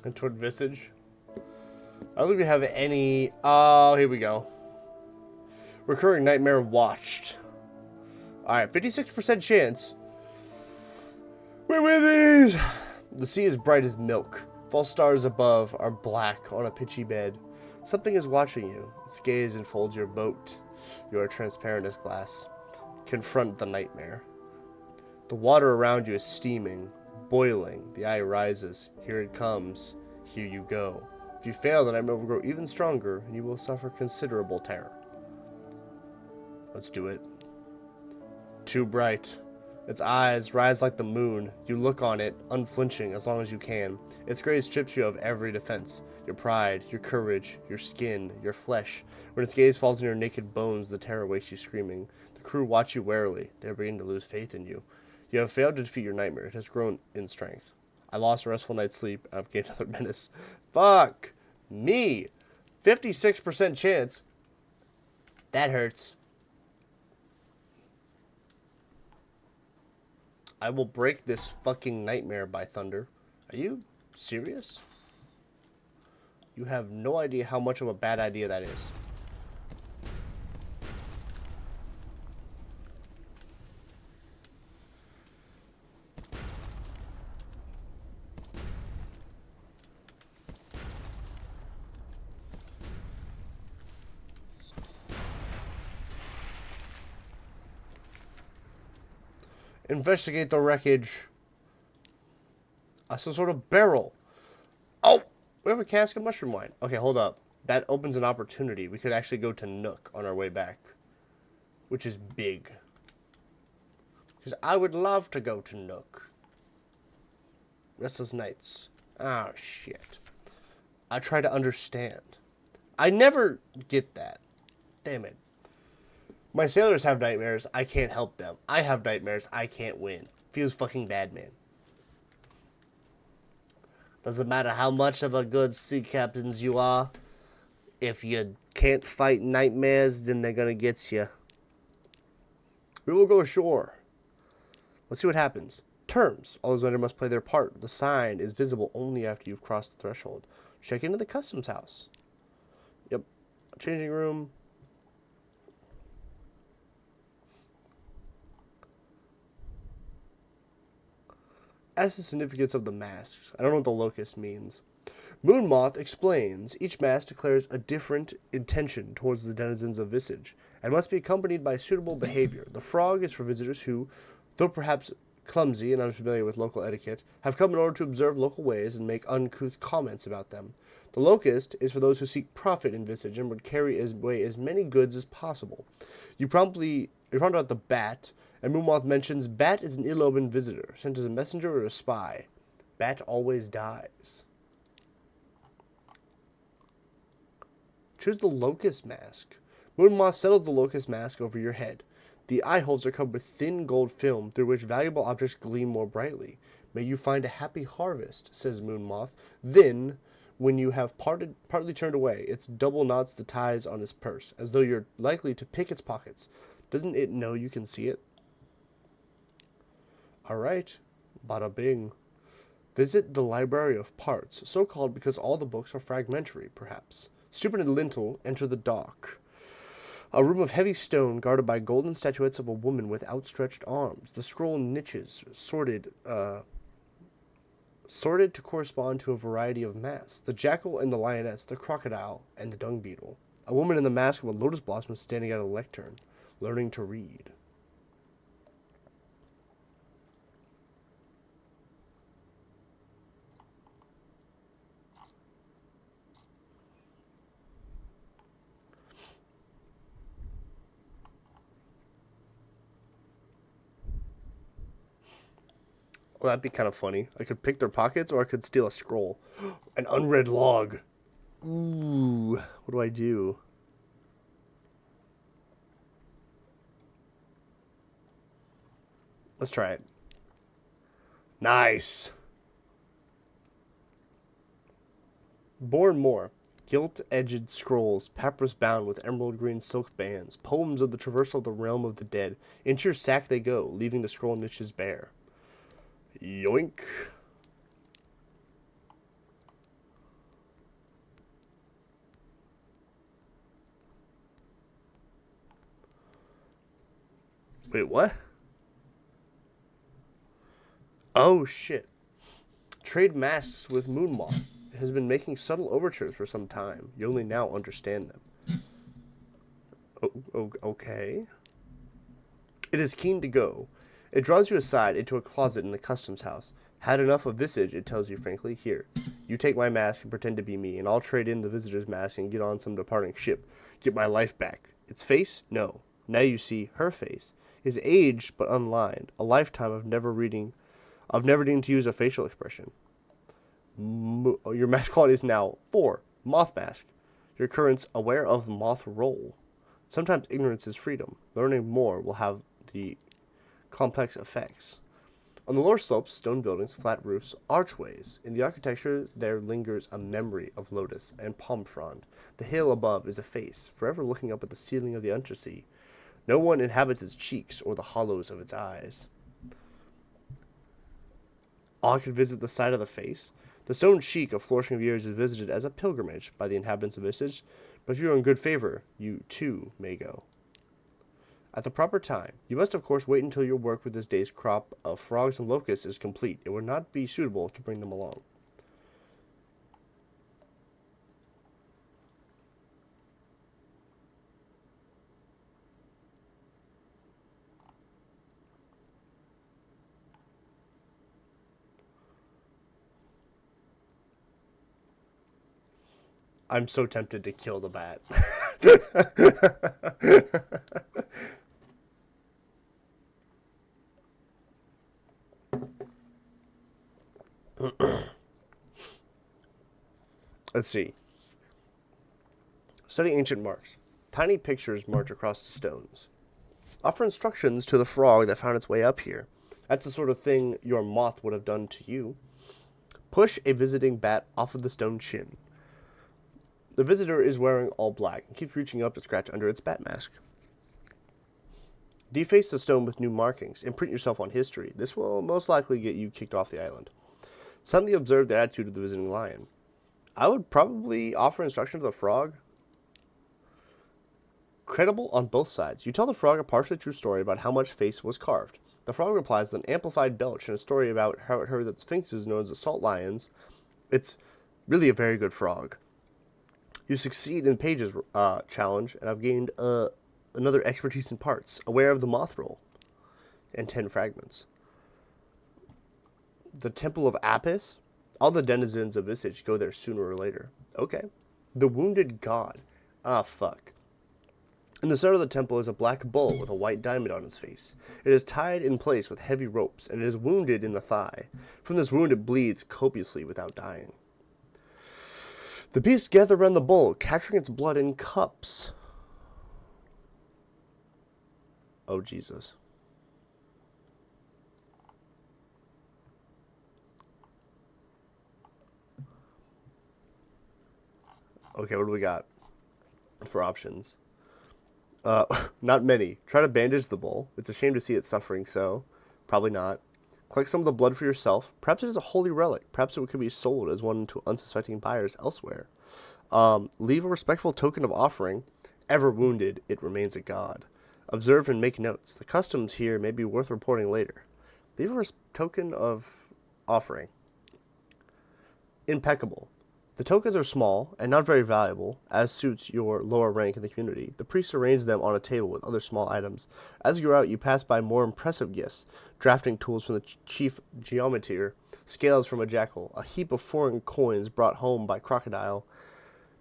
And toward visage. I don't think we have any. Oh, here we go. Recurring nightmare watched. Alright, 56% chance. We're with these! The sea is bright as milk. False stars above are black on a pitchy bed. Something is watching you. Its gaze enfolds your boat. You are transparent as glass. Confront the nightmare. The water around you is steaming, boiling. The eye rises. Here it comes. Here you go. If you fail, the nightmare will grow even stronger, and you will suffer considerable terror. Let's do it. Too bright. Its eyes rise like the moon. You look on it, unflinching as long as you can. Its gaze strips you of every defense. Your pride, your courage, your skin, your flesh. When its gaze falls on your naked bones, the terror wakes you screaming. The crew watch you warily. They are beginning to lose faith in you. You have failed to defeat your nightmare. It has grown in strength. I lost a restful night's sleep, and I've gained another menace. Fuck me. 56% chance. That hurts. I will break this fucking nightmare by thunder. Are you serious? You have no idea how much of a bad idea that is. Investigate the wreckage. Some sort of barrel. Oh! We have a cask of mushroom wine. Okay, hold up. That opens an opportunity. We could actually go to Nook on our way back. Which is big. Because I would love to go to Nook. Restless Nights. Oh, shit. I try to understand. I never get that. Damn it. My sailors have nightmares. I can't help them. I have nightmares. I can't win. Feels fucking bad, man. Doesn't matter how much of a good sea captains you are. If you can't fight nightmares, then they're gonna get you. We will go ashore. Let's see what happens. Terms. All those vendors must play their part. The sign is visible only after you've crossed the threshold. Check into the customs house. Yep. Changing room. As the significance of the masks. I don't know what the locust means. Moonmoth explains, each mask declares a different intention towards the denizens of Visage, and must be accompanied by suitable behavior. The frog is for visitors who, though perhaps clumsy and unfamiliar with local etiquette, have come in order to observe local ways and make uncouth comments about them. The locust is for those who seek profit in Visage and would carry away as many goods as possible. You're prompted about the bat, and Moonmoth mentions Bat is an ill-omened visitor, sent as a messenger or a spy. Bat always dies. Choose the locust mask. Moonmoth settles the locust mask over your head. The eye holes are covered with thin gold film through which valuable objects gleam more brightly. May you find a happy harvest, says Moonmoth. Then, when you have partly turned away, its double knots the ties on his purse, as though you're likely to pick its pockets. Doesn't it know you can see it? All right, bada bing. Visit the Library of Parts, so called because all the books are fragmentary, perhaps. Stupid lintel, enter the dock. A room of heavy stone guarded by golden statuettes of a woman with outstretched arms. The scroll niches sorted to correspond to a variety of masks. The jackal and the lioness, the crocodile and the dung beetle. A woman in the mask of a lotus blossom is standing at a lectern, learning to read. Well, that'd be kind of funny. I could pick their pockets or I could steal a scroll. An unread log. Ooh, what do I do? Let's try it. Nice. Born more. Gilt-edged scrolls, papyrus-bound with emerald-green silk bands. Poems of the traversal of the realm of the dead. Into your sack they go, leaving the scroll niches bare. Yoink. Wait, what? Oh, shit. Trade masks with Moonmoth. It has been making subtle overtures for some time. You only now understand them. Okay. It is keen to go. It draws you aside into a closet in the customs house. Had enough of visage, it tells you frankly. Here, you take my mask and pretend to be me, and I'll trade in the visitor's mask and get on some departing ship. Get my life back. Its face? No. Now you see her face. Is aged but unlined. A lifetime of never needing to use a facial expression. Your mask quality is now 4. Moth mask. Your currents aware of moth roll. Sometimes ignorance is freedom. Learning more will have the complex effects. On the lower slopes, stone buildings, flat roofs, archways. In the architecture, there lingers a memory of lotus and palm frond. The hill above is a face, forever looking up at the ceiling of the undersea. No one inhabits its cheeks or the hollows of its eyes. All could visit the side of the face. The stone cheek of flourishing of years is visited as a pilgrimage by the inhabitants of Visage, but if you are in good favor, you too may go. At the proper time, you must of course wait until your work with this day's crop of frogs and locusts is complete. It would not be suitable to bring them along. I'm so tempted to kill the bat. Let's see. Study ancient marks. Tiny pictures march across the stones. Offer instructions to the frog that found its way up here. That's the sort of thing your moth would have done to you. Push a visiting bat off of the stone chin. The visitor is wearing all black and keeps reaching up to scratch under its bat mask. Deface the stone with new markings. Imprint yourself on history. This will most likely get you kicked off the island. Suddenly observe the attitude of the visiting lion. I would probably offer instruction to the frog. Credible on both sides. You tell the frog a partially true story about how much face was carved. The frog replies with an amplified belch and a story about how it heard that sphinxes known as the salt lions. It's really a very good frog. You succeed in the pages challenge, and I've gained another expertise in parts. Aware of the moth roll. And 10 fragments. The Temple of Apis. All the denizens of Visage go there sooner or later. Okay. The Wounded God. Ah, fuck. In the center of the temple is a black bull with a white diamond on his face. It is tied in place with heavy ropes, and it is wounded in the thigh. From this wound it bleeds copiously without dying. The beasts gather around the bull, capturing its blood in cups. Oh, Jesus. Okay, what do we got for options? Uh, Not many. Try to bandage the bull. It's a shame to see it suffering, so probably not. Collect some of the blood for yourself. Perhaps it is a holy relic. Perhaps it could be sold as one to unsuspecting buyers elsewhere. Leave a respectful token of offering. Ever wounded, it remains a god. Observe and make notes. The customs here may be worth reporting later. Leave a token of offering. Impeccable. The tokens are small and not very valuable, as suits your lower rank in the community. The priests arrange them on a table with other small items. As you go out, you pass by more impressive gifts: drafting tools from the chief geometer, scales from a jackal, a heap of foreign coins brought home by crocodile.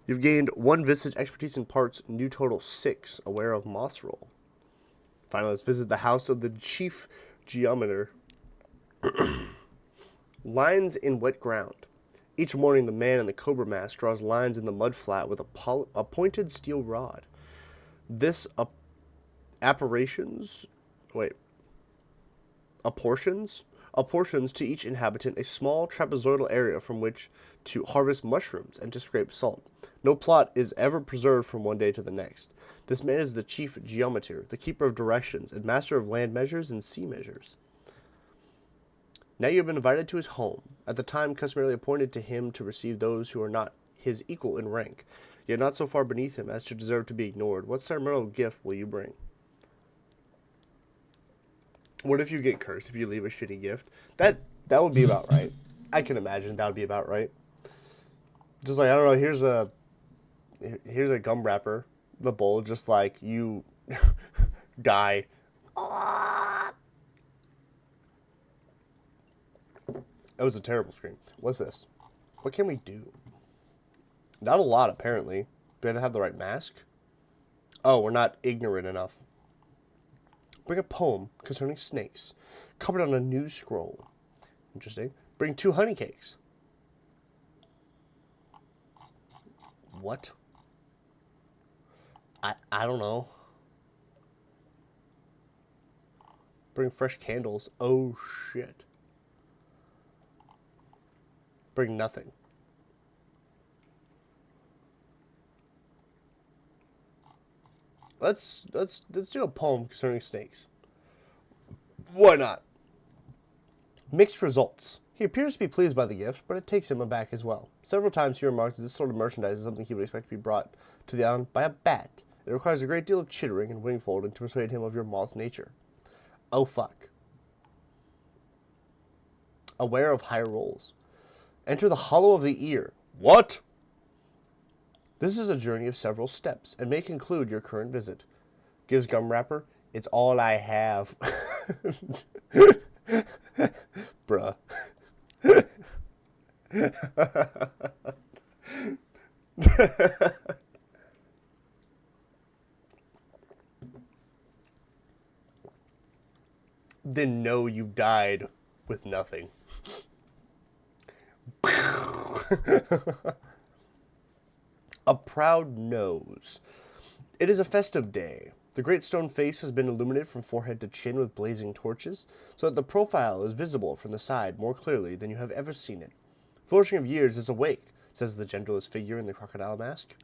You've gained 1 visage expertise in parts, new total 6, aware of moss roll. Finally, let's visit the house of the chief geometer. Lines in wet ground. Each morning, the man in the cobra mask draws lines in the mud flat with a pointed steel rod. This apparitions, wait, apportions to each inhabitant a small trapezoidal area from which to harvest mushrooms and to scrape salt. No plot is ever preserved from one day to the next. This man is the chief geometer, the keeper of directions, and master of land measures and sea measures. Now you have been invited to his home, at the time customarily appointed to him to receive those who are not his equal in rank, yet not so far beneath him as to deserve to be ignored. What ceremonial gift will you bring? What if you get cursed if you leave a shitty gift? That would be about right. I can imagine that would be about right. Just like, I don't know, here's a gum wrapper, the bowl, just like you die. That was a terrible scream. What's this? What can we do? Not a lot, apparently. Do I have the right mask? Oh, we're not ignorant enough. Bring a poem concerning snakes, covered on a new scroll. Interesting. Bring 2 honey cakes. What? I don't know. Bring fresh candles. Oh, shit. Bring nothing. Let's do a poem concerning snakes. Why not? Mixed results. He appears to be pleased by the gift, but it takes him aback as well. Several times he remarked that this sort of merchandise is something he would expect to be brought to the island by a bat. It requires a great deal of chittering and wing-folding to persuade him of your moth nature. Oh fuck. Aware of higher rolls. Enter the hollow of the ear. What? This is a journey of several steps, and may conclude your current visit. Gives gum wrapper. It's all I have. Bruh. Then know you died with nothing. A proud nose. It is a festive day. The great stone face has been illuminated from forehead to chin with blazing torches, so that the profile is visible from the side more clearly than you have ever seen it. Flourishing of years is awake, says the gentlest figure in the crocodile mask.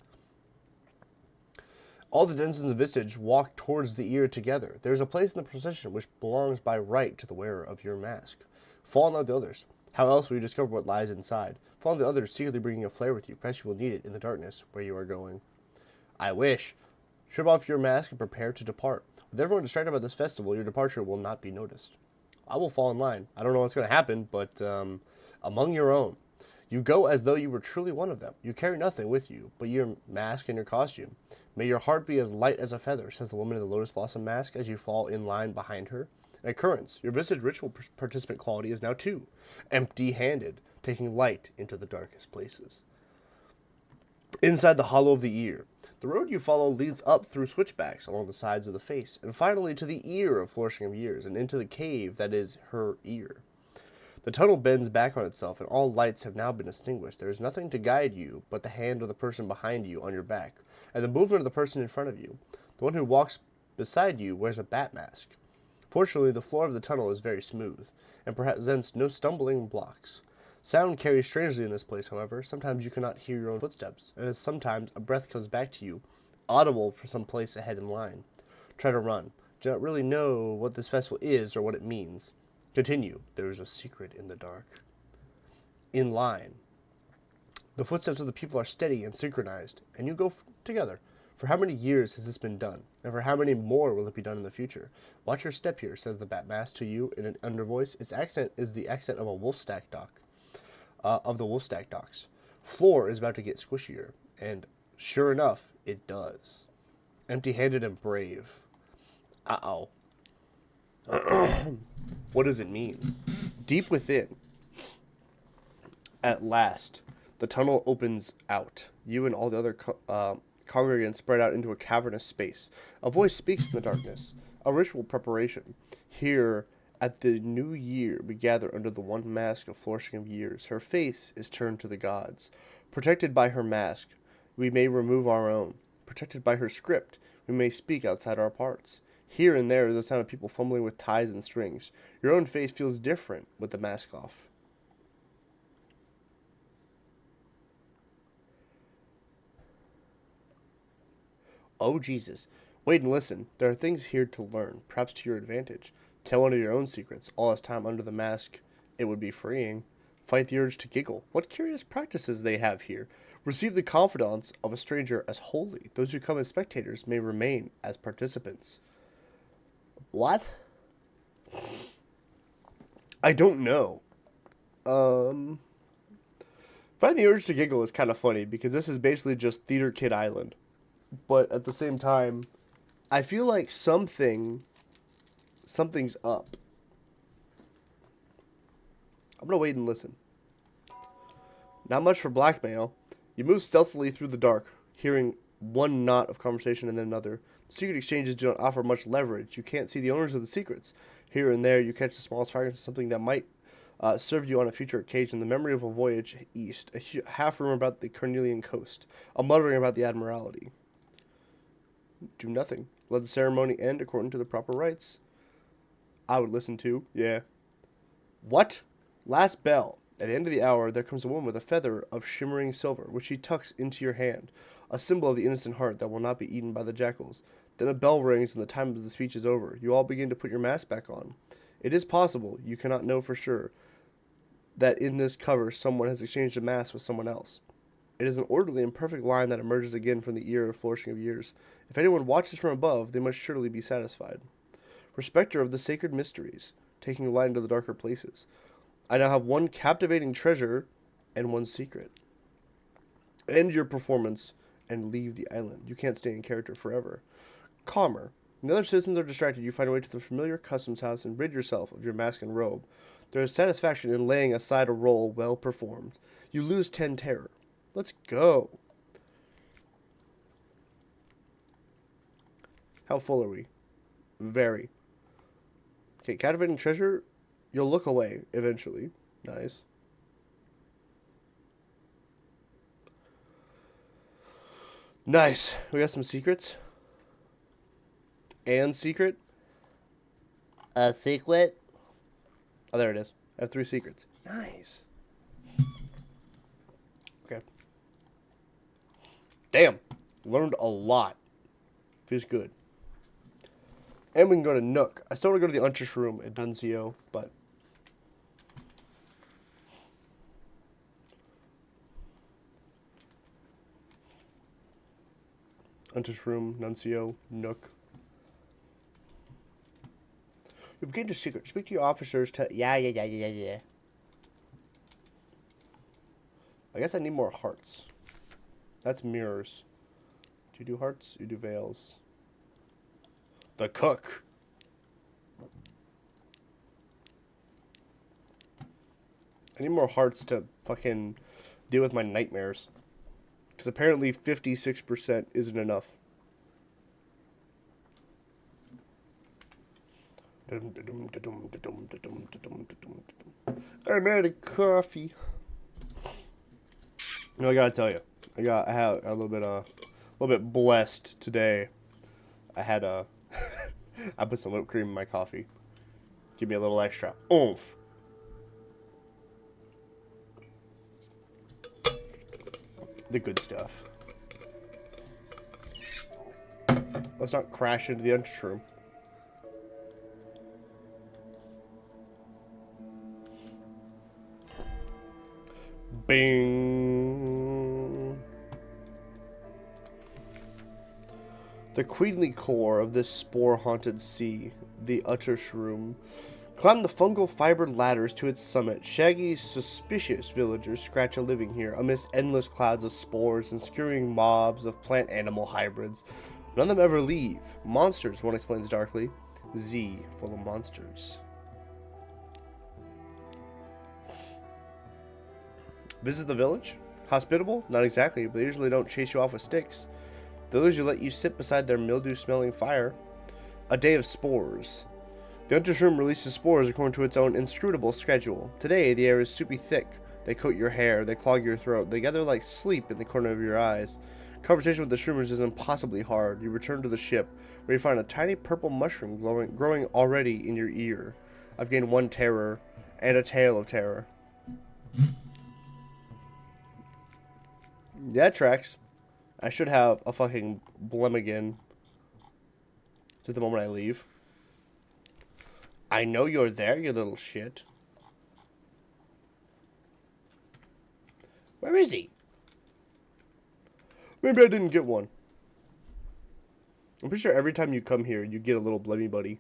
All the denizens of visage walk towards the ear together. There is a place in the procession which belongs by right to the wearer of your mask. Fall in love with the others. How else will you discover what lies inside? Follow the others, secretly bringing a flare with you. Perhaps you will need it in the darkness where you are going. I wish. Strip off your mask and prepare to depart. With everyone distracted by this festival, your departure will not be noticed. I will fall in line. I don't know what's going to happen, but among your own. You go as though you were truly one of them. You carry nothing with you but your mask and your costume. May your heart be as light as a feather, says the woman in the lotus blossom mask as you fall in line behind her. An occurrence. Your visage ritual participant quality is now 2. Empty-handed, taking light into the darkest places. Inside the hollow of the ear. The road you follow leads up through switchbacks along the sides of the face, and finally to the ear of Flourishing of Years, and into the cave that is her ear. The tunnel bends back on itself, and all lights have now been extinguished. There is nothing to guide you but the hand of the person behind you on your back, and the movement of the person in front of you. The one who walks beside you wears a bat mask. Fortunately, the floor of the tunnel is very smooth, and presents no stumbling blocks. Sound carries strangely in this place, however. Sometimes you cannot hear your own footsteps, and sometimes a breath comes back to you, audible from some place ahead in line. Try to run. Do not really know what this festival is or what it means. Continue. There is a secret in the dark. In line. The footsteps of the people are steady and synchronized, and you go together. For how many years has this been done, and for how many more will it be done in the future? Watch your step here, says the Batmask to you in an undervoice. Its accent is the accent of a wolfstack dock. Of the wolfstack docks. Floor is about to get squishier, and sure enough, it does. Empty-handed and brave. Uh-oh. What does it mean? Deep within, at last, the tunnel opens out. You and all the other congregants spread out into a cavernous space. A voice speaks in the darkness. A ritual preparation. Here, at the new year, we gather under the one mask of flourishing of years. Her face is turned to the gods. Protected by her mask, we may remove our own. Protected by her script, we may speak outside our parts. Here and there is the sound of people fumbling with ties and strings. Your own face feels different with the mask off. Oh, Jesus. Wait and listen. There are things here to learn, perhaps to your advantage. Tell one of your own secrets. All this time under the mask, it would be freeing. Fight the urge to giggle. What curious practices they have here. Receive the confidence of a stranger as holy. Those who come as spectators may remain as participants. What? I don't know. Find the urge to giggle is kind of funny because this is basically just Theater Kid Island. But at the same time, I feel like something's up. I'm gonna wait and listen. Not much for blackmail. You move stealthily through the dark, hearing one knot of conversation and then another. The secret exchanges do not offer much leverage. You can't see the owners of the secrets. Here and there, you catch the smallest fragments of something that might serve you on a future occasion. The memory of a voyage east, a half rumor about the Cornelian coast, a muttering about the Admiralty. Do nothing. Let the ceremony end according to the proper rites. I would listen to, yeah. What? Last bell. At the end of the hour, there comes a woman with a feather of shimmering silver, which she tucks into your hand, a symbol of the innocent heart that will not be eaten by the jackals. Then a bell rings and the time of the speech is over. You all begin to put your masks back on. It is possible, you cannot know for sure, that in this cover someone has exchanged a mask with someone else. It is an orderly and perfect line that emerges again from the ear of flourishing of years. If anyone watches from above, they must surely be satisfied. Respecter of the sacred mysteries, taking the light into the darker places. I now have one captivating treasure and one secret. End your performance and leave the island. You can't stay in character forever. Calmer. When the other citizens are distracted, you find a way to the familiar customs house and rid yourself of your mask and robe. There is satisfaction in laying aside a role well performed. You lose 10 terror. Let's go. How full are we? Very. Okay, captivating treasure. You'll look away eventually. Nice. Nice. We got some secrets. And secret. A secret. Oh, there it is. I have 3 secrets. Nice. Okay. Damn. Learned a lot. Feels good. And we can go to Nook. I still want to go to the Untouched Room at Nuncio, but... Untouched Room, Nuncio, Nook. You've gained a secret. Speak to your officers to... Yeah. I guess I need more hearts. That's mirrors. Do you do hearts? You do veils. The cook. I need more hearts to fucking deal with my nightmares. Because apparently 56% isn't enough. I'm out of coffee. No, I gotta tell you, I had a little bit blessed today. I had I put some whipped cream in my coffee. Give me a little extra oomph. the good stuff. Let's not crash into the entrance room. Bing. The queenly core of this spore-haunted sea, the Uttershroom. Climb the fungal fibered ladders to its summit. Shaggy, suspicious villagers scratch a living here amidst endless clouds of spores and scurrying mobs of plant-animal hybrids. None of them ever leave. Monsters, one explains darkly. Z, full of monsters. Visit the village? Hospitable? Not exactly, but they usually don't chase you off with sticks. They'll usually let you sit beside their mildew-smelling fire. A day of spores. The Untershroom releases spores according to its own inscrutable schedule. Today, the air is soupy thick. They coat your hair, they clog your throat, they gather like sleep in the corner of your eyes. Conversation with the shroomers is impossibly hard. You return to the ship, where you find a tiny purple mushroom growing already in your ear. I've gained one terror, and a tale of terror. Yeah, it tracks. I should have a fucking Blemigan to the moment I leave. I know you're there, you little shit. Where is he? Maybe I didn't get one. I'm pretty sure every time you come here, you get a little Blemmy buddy.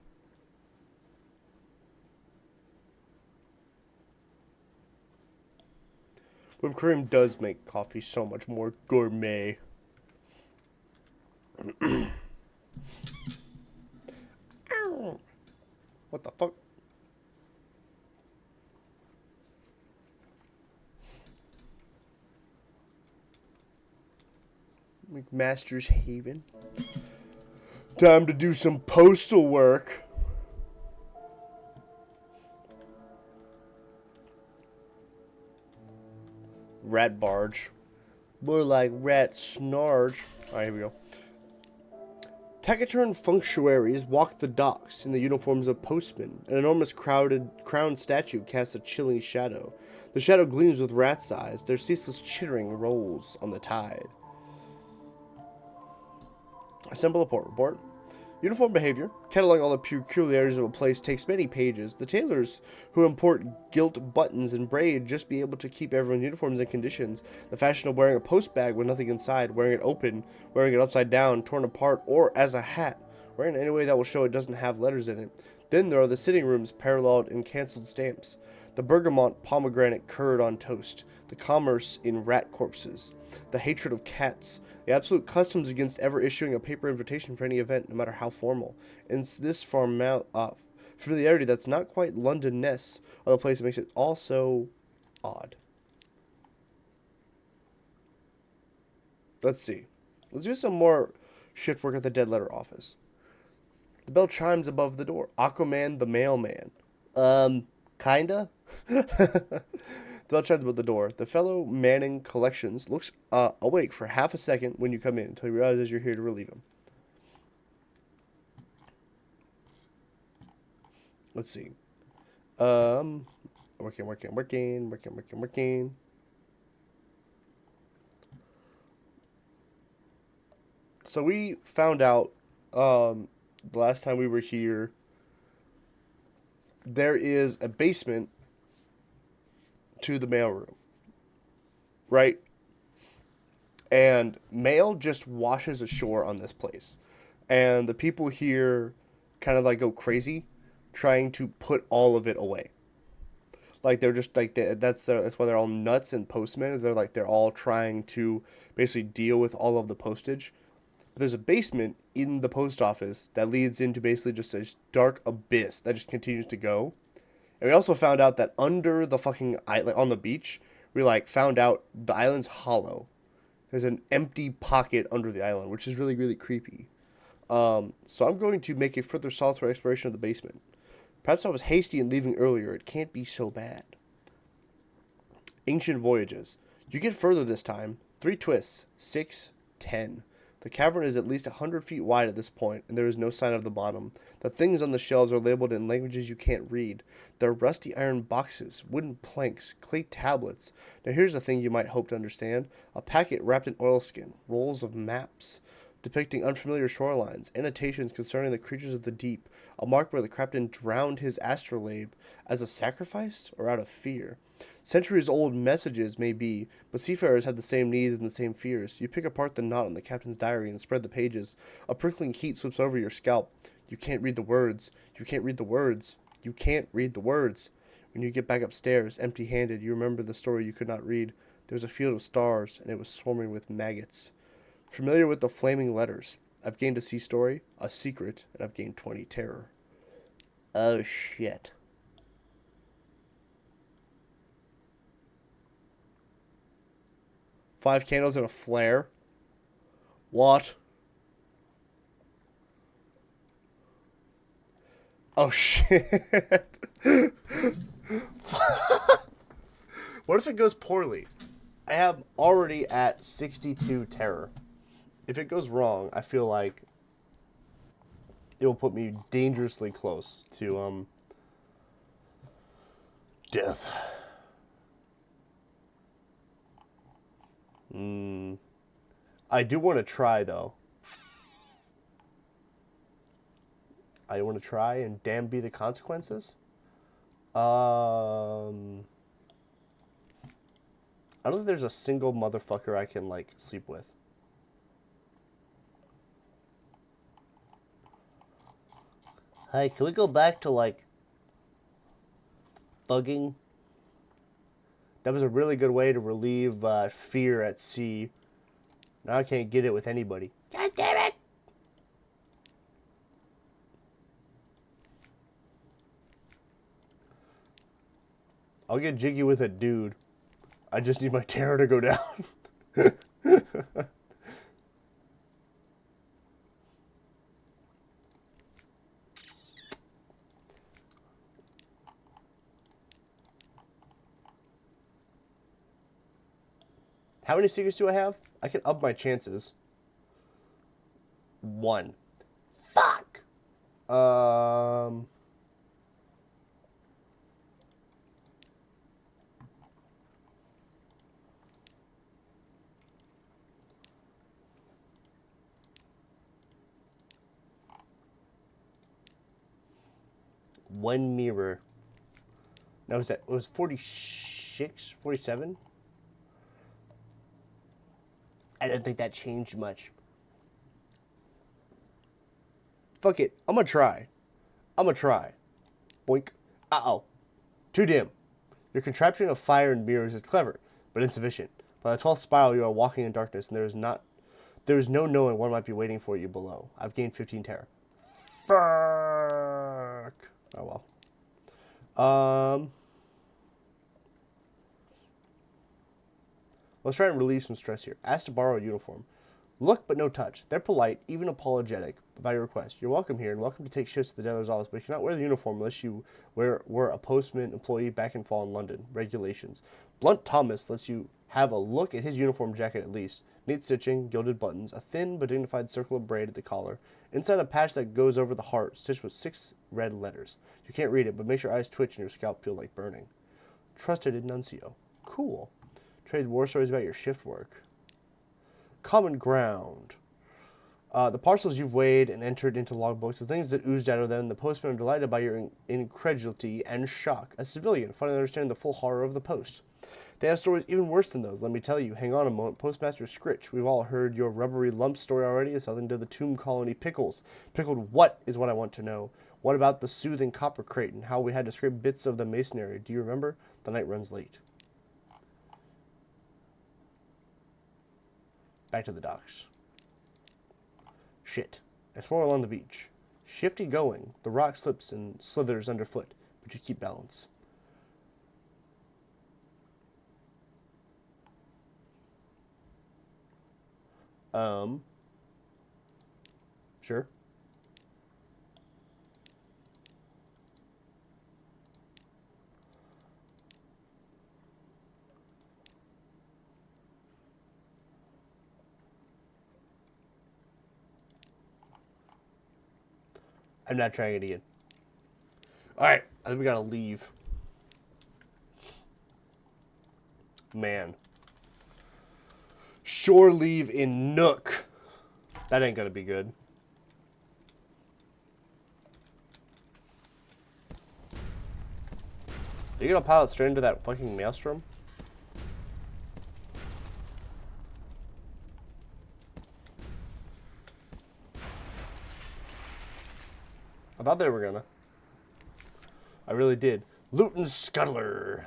Whipped cream does make coffee so much more gourmet. What the fuck? McMaster's Haven. Time to do some postal work. Rat barge. More like rat snarge. Alright, here we go. Taciturn functionaries walk the docks in the uniforms of postmen. An enormous crowned statue casts a chilling shadow. The shadow gleams with rat's eyes. Their ceaseless chittering rolls on the tide. Assemble a report. Uniform behavior. Cataloging all the peculiarities of a place takes many pages. The tailors who import gilt buttons and braid just be able to keep everyone's uniforms and conditions. The fashion of wearing a post bag with nothing inside, wearing it open, wearing it upside down, torn apart, or as a hat, wearing it in any way that will show it doesn't have letters in it. Then there are the sitting rooms paralleled in cancelled stamps. The bergamot pomegranate curd on toast. The commerce in rat corpses. The hatred of cats. The absolute customs against ever issuing a paper invitation for any event, no matter how formal. And it's this familiarity that's not quite London-ness of the place that makes it all so odd. Let's see. Let's do some more shift work at the dead letter office. The bell chimes above the door. Aquaman the mailman. Kinda? The bell chimes above the door. The fellow manning collections looks awake for half a second when you come in until he realizes you're here to relieve him. Let's see. Working. So we found out the last time we were here, there is a basement to the mailroom, right? And mail just washes ashore on this place. And the people here kind of like go crazy trying to put all of it away. Like they're just like that's why they're all nuts and postmen, is they're all trying to basically deal with all of the postage. But there's a basement in the post office that leads into basically just a dark abyss that just continues to go. And we also found out that under the fucking island, on the beach, we found out the island's hollow. There's an empty pocket under the island, which is really, really creepy. So I'm going to make a further solitary exploration of the basement. Perhaps I was hasty in leaving earlier. It can't be so bad. Ancient voyages. You get further this time. 3 twists. 6, 10. The cavern is at least 100 feet wide at this point, and there is no sign of the bottom. The things on the shelves are labeled in languages you can't read. There are rusty iron boxes, wooden planks, clay tablets. Now here's a thing you might hope to understand. A packet wrapped in oilskin, rolls of maps depicting unfamiliar shorelines, annotations concerning the creatures of the deep, a mark where the captain drowned his astrolabe as a sacrifice or out of fear. Centuries-old messages may be, but seafarers have the same needs and the same fears. You pick apart the knot on the captain's diary and spread the pages. A prickling heat sweeps over your scalp. You can't read the words. You can't read the words. You can't read the words. When you get back upstairs, empty-handed, you remember the story you could not read. There was a field of stars, and it was swarming with maggots. Familiar with the flaming letters. I've gained a sea story, a secret, and I've gained 20 terror. Oh, shit. Five candles and a flare. What? Oh, shit. What if it goes poorly? I am already at 62 terror. If it goes wrong, I feel like it will put me dangerously close to death. I do want to try, though. I want to try, and damn be the consequences. I don't think there's a single motherfucker I can, like, sleep with. Hey, can we go back to, like, thugging? That was a really good way to relieve fear at sea. Now I can't get it with anybody. God damn it! I'll get jiggy with a dude. I just need my terror to go down. How many secrets do I have? I can up my chances. 1. Fuck! One mirror. Now was that? It was 46? 47? I don't think that changed much. Fuck it. I'm gonna try. Boink. Uh-oh. Too dim. Your contraption of fire and mirrors is clever, but insufficient. By the 12th spiral, you are walking in darkness, and there is no knowing what might be waiting for you below. I've gained 15 terror. Fuck. Oh well. Let's try and relieve some stress here. Ask to borrow a uniform. Look, but no touch. They're polite, even apologetic, by your request. You're welcome here and welcome to take shifts at the jailer's office, but you cannot wear the uniform unless you were a postman employee back in fall in London. Regulations. Blunt Thomas lets you have a look at his uniform jacket at least. Neat stitching, gilded buttons, a thin but dignified circle of braid at the collar. Inside a patch that goes over the heart, stitched with 6 red letters. You can't read it, but makes your eyes twitch and your scalp feel like burning. Trusted Annuncio. Cool. Trade war stories about your shift work. Common ground. The parcels you've weighed and entered into logbooks, the things that oozed out of them, the postmen are delighted by your incredulity and shock. A civilian, finally understanding the full horror of the post. They have stories even worse than those, let me tell you. Hang on a moment. Postmaster Scritch, we've all heard your rubbery lump story already. It's nothing to the tomb colony pickles. Pickled what is what I want to know. What about the soothing copper crate and how we had to scrape bits of the masonry? Do you remember? The night runs late. Back to the docks. Shit. Explore along the beach. Shifty going. The rock slips and slithers underfoot, but you keep balance. Sure. I'm not trying it again. Alright, I think we gotta leave. Man. Shore leave in Nook. That ain't gonna be good. Are you gonna pilot straight into that fucking maelstrom? I thought they were gonna. I really did. Luton Scuttler.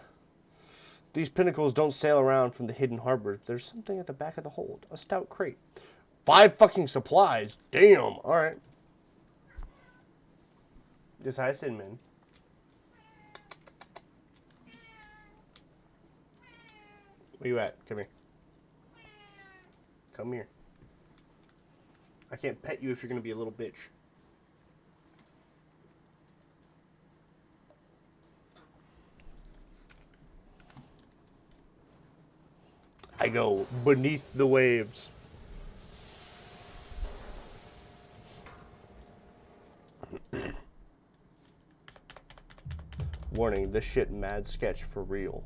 These pinnacles don't sail around from the hidden harbor. There's something at the back of the hold. A stout crate. 5 fucking supplies. Damn. Alright. Just hi, Cinnamon. Where you at? Come here. Come here. I can't pet you if you're gonna be a little bitch. I go beneath the waves. Warning, this shit mad sketch for real.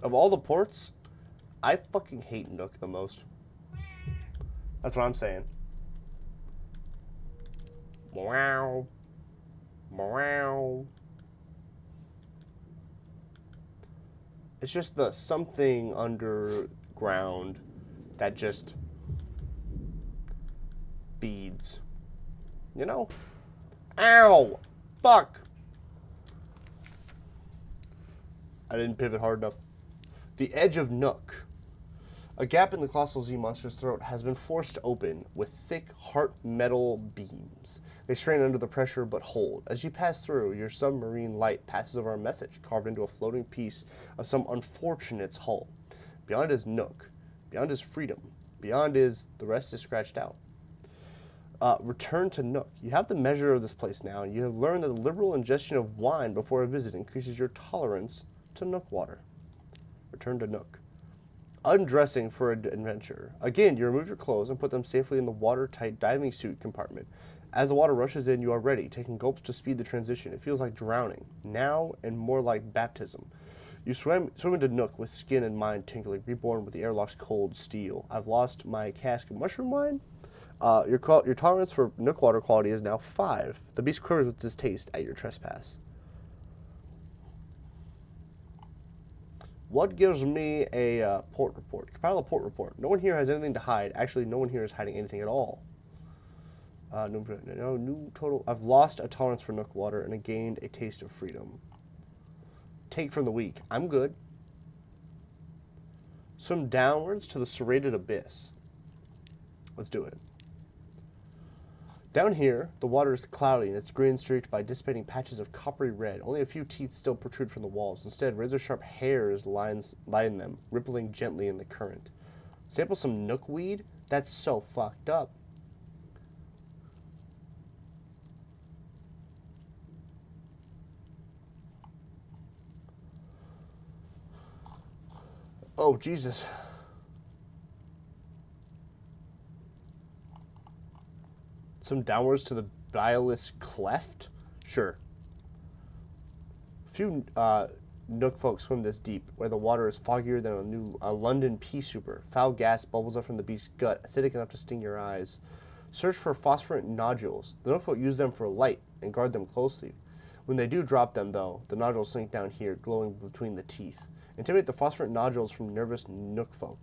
Of all the ports, I fucking hate Nook the most. That's what I'm saying. Wow. Wow. It's just the something underground that just feeds. You know? Ow! Fuck! I didn't pivot hard enough. The edge of Nook. A gap in the colossal Z monster's throat has been forced open with thick heart metal beams. They strain under the pressure but hold. As you pass through, your submarine light passes over a message carved into a floating piece of some unfortunate's hull. Beyond is Nook. Beyond is freedom. Beyond is the rest is scratched out. Return to Nook. You have the measure of this place now, and you have learned that the liberal ingestion of wine before a visit increases your tolerance to Nook water. Return to Nook. Undressing for an adventure. Again, you remove your clothes and put them safely in the watertight diving suit compartment. As the water rushes in, you are ready, taking gulps to speed the transition. It feels like drowning, now and more like baptism. You swim into Nook with skin and mind tingling, reborn with the airlock's cold steel. I've lost my cask of mushroom wine. Your tolerance for Nook water quality is now 5. The beast quivers with distaste at your trespass. What gives me a port report? Compile a port report. No one here has anything to hide. Actually, no one here is hiding anything at all. No new total. I've lost a tolerance for Nook water and I gained a taste of freedom. Take from the weak. I'm good. Swim downwards to the serrated abyss. Let's do it. Down here, the water is cloudy and its green streaked by dissipating patches of coppery red. Only a few teeth still protrude from the walls. Instead, razor-sharp hairs line them, rippling gently in the current. Sample some Nook weed? That's so fucked up. Oh, Jesus. Some downwards to the bileless cleft? Sure. Few Nook folks swim this deep, where the water is foggier than a London pea souper. Foul gas bubbles up from the beast's gut, acidic enough to sting your eyes. Search for phosphorescent nodules. The Nook folk use them for light and guard them closely. When they do drop them, though, the nodules sink down here, glowing between the teeth. Intimidate the phosphorescent nodules from nervous Nook folk.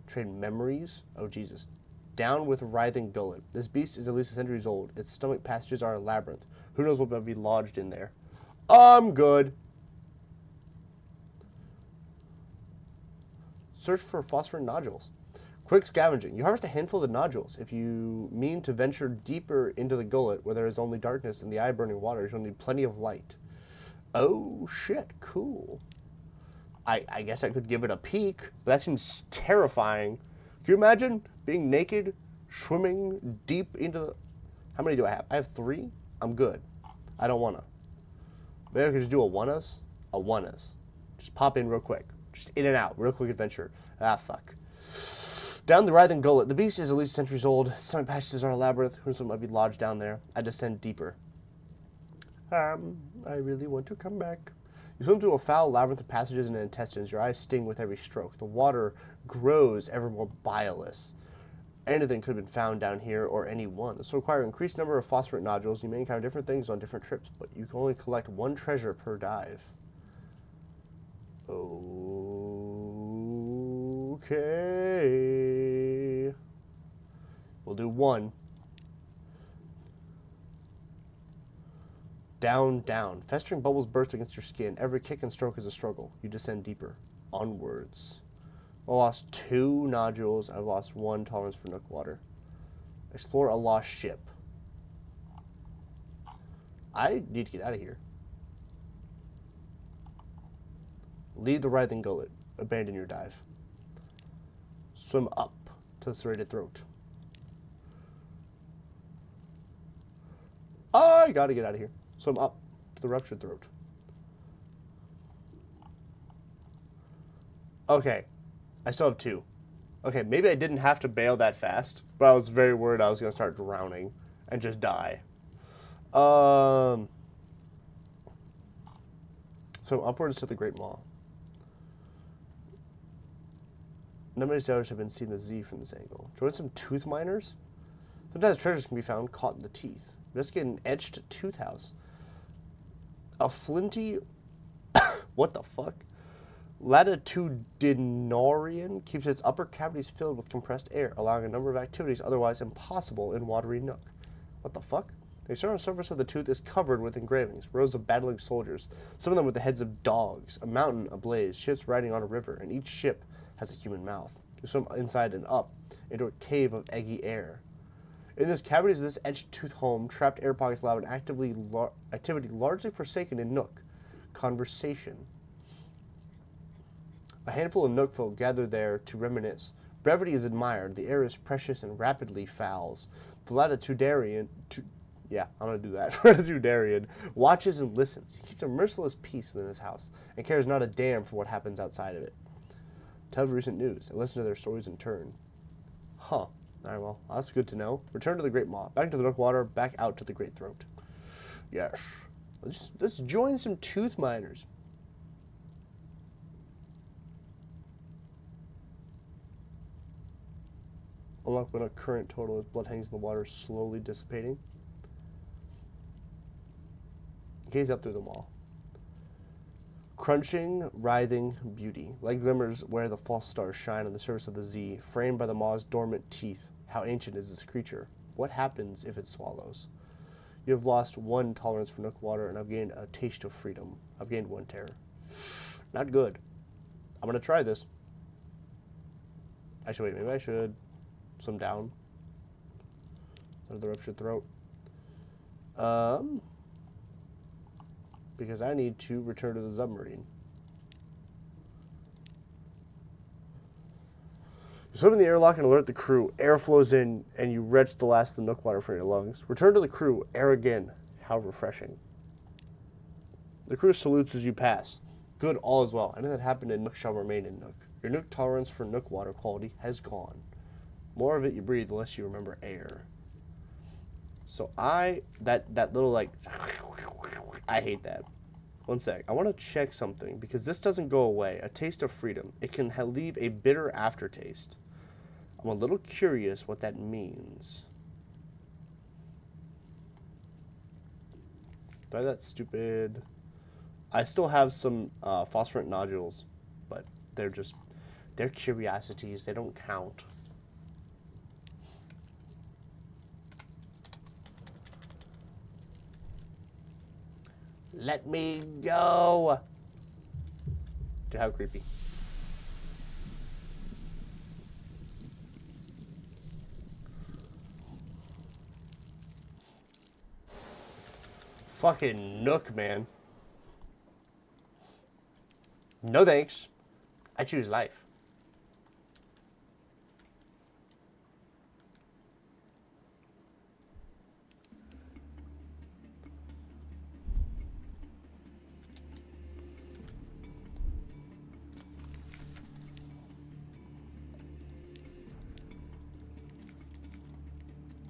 Trade memories? Oh, Jesus. Down with writhing gullet. This beast is at least a centuries old. Its stomach passages are a labyrinth. Who knows what might be lodged in there? I'm good. Search for phosphorescent nodules. Quick scavenging. You harvest a handful of the nodules. If you mean to venture deeper into the gullet, where there is only darkness and the eye-burning waters, you'll need plenty of light. Oh, shit. Cool. I guess I could give it a peek, but that seems terrifying. Can you imagine being naked, swimming deep into the... How many do I have? I have 3? I'm good. I don't want to. Maybe I could just do a one-us? A one-us. Just pop in real quick. Just in and out. Real quick adventure. Ah, fuck. Down the writhing gullet. The beast is at least centuries old. Some passages are a labyrinth. Who knows what might be lodged down there? I descend deeper. I really want to come back. You swim through a foul labyrinth of passages and intestines. Your eyes sting with every stroke. The water grows ever more bilious. Anything could have been found down here, or anyone. This will require an increased number of phosphorant nodules. You may encounter different things on different trips, but you can only collect one treasure per dive. Okay. We'll do one. Down, down. Festering bubbles burst against your skin. Every kick and stroke is a struggle. You descend deeper. Onwards. I lost 2 nodules. I've lost 1 tolerance for nook water. Explore a lost ship. I need to get out of here. Leave the writhing gullet. Abandon your dive. Swim up to the serrated throat. I gotta get out of here. Swim up to the ruptured throat. Okay. I still have 2. Okay, maybe I didn't have to bail that fast, but I was very worried I was going to start drowning and just die. So upwards to the Great Maw. Not many sailors have been seeing the Z from this angle. Join some tooth miners? Sometimes treasures can be found caught in the teeth. Investigate an etched tooth house. A flinty... what the fuck? Latitudinarian keeps its upper cavities filled with compressed air, allowing a number of activities otherwise impossible in watery nook. What the fuck? The external surface of the tooth is covered with engravings, rows of battling soldiers, some of them with the heads of dogs, a mountain ablaze, ships riding on a river, and each ship has a human mouth. You swim inside and up into a cave of eggy air. In this cavities of this etched tooth home, trapped air pockets allow an activity largely forsaken in nook. Conversation. A handful of nook folk gather there to reminisce. Brevity is admired. The air is precious and rapidly fouls. The latitudinarian... I'm going to do that. Latitudinarian watches and listens. He keeps a merciless peace within his house and cares not a damn for what happens outside of it. Tell recent news and listen to their stories in turn. Huh. All right, well, that's good to know. Return to the Great Maw. Back to the nook water. Back out to the Great Throat. Yes. Let's join some tooth miners. Unlock when a current total as blood hangs in the water, slowly dissipating. Gaze up through the maw. Crunching, writhing beauty. Like glimmers where the false stars shine on the surface of the Z, framed by the maw's dormant teeth. How ancient is this creature? What happens if it swallows? You have lost 1 tolerance for nook water, and I've gained a taste of freedom. I've gained 1 terror. Not good. I'm going to try this. Actually, wait, maybe I should... swim down under the ruptured throat. Because I need to return to the submarine. You swim in the airlock and alert the crew. Air flows in, and you retch the last of the nook water from your lungs. Return to the crew. Air again. How refreshing. The crew salutes as you pass. Good, all is well. Anything that happened in nook shall remain in nook. Your nook tolerance for nook water quality has gone. More of it you breathe, the less you remember air. So that little like, I hate that. One sec, I want to check something because this doesn't go away. A taste of freedom. It can leave a bitter aftertaste. I'm a little curious what that means. Do I have that stupid? I still have some phosphorant nodules, but they're curiosities. They don't count. Let me go. Dude, how creepy. Fucking nook, man. No thanks. I choose life.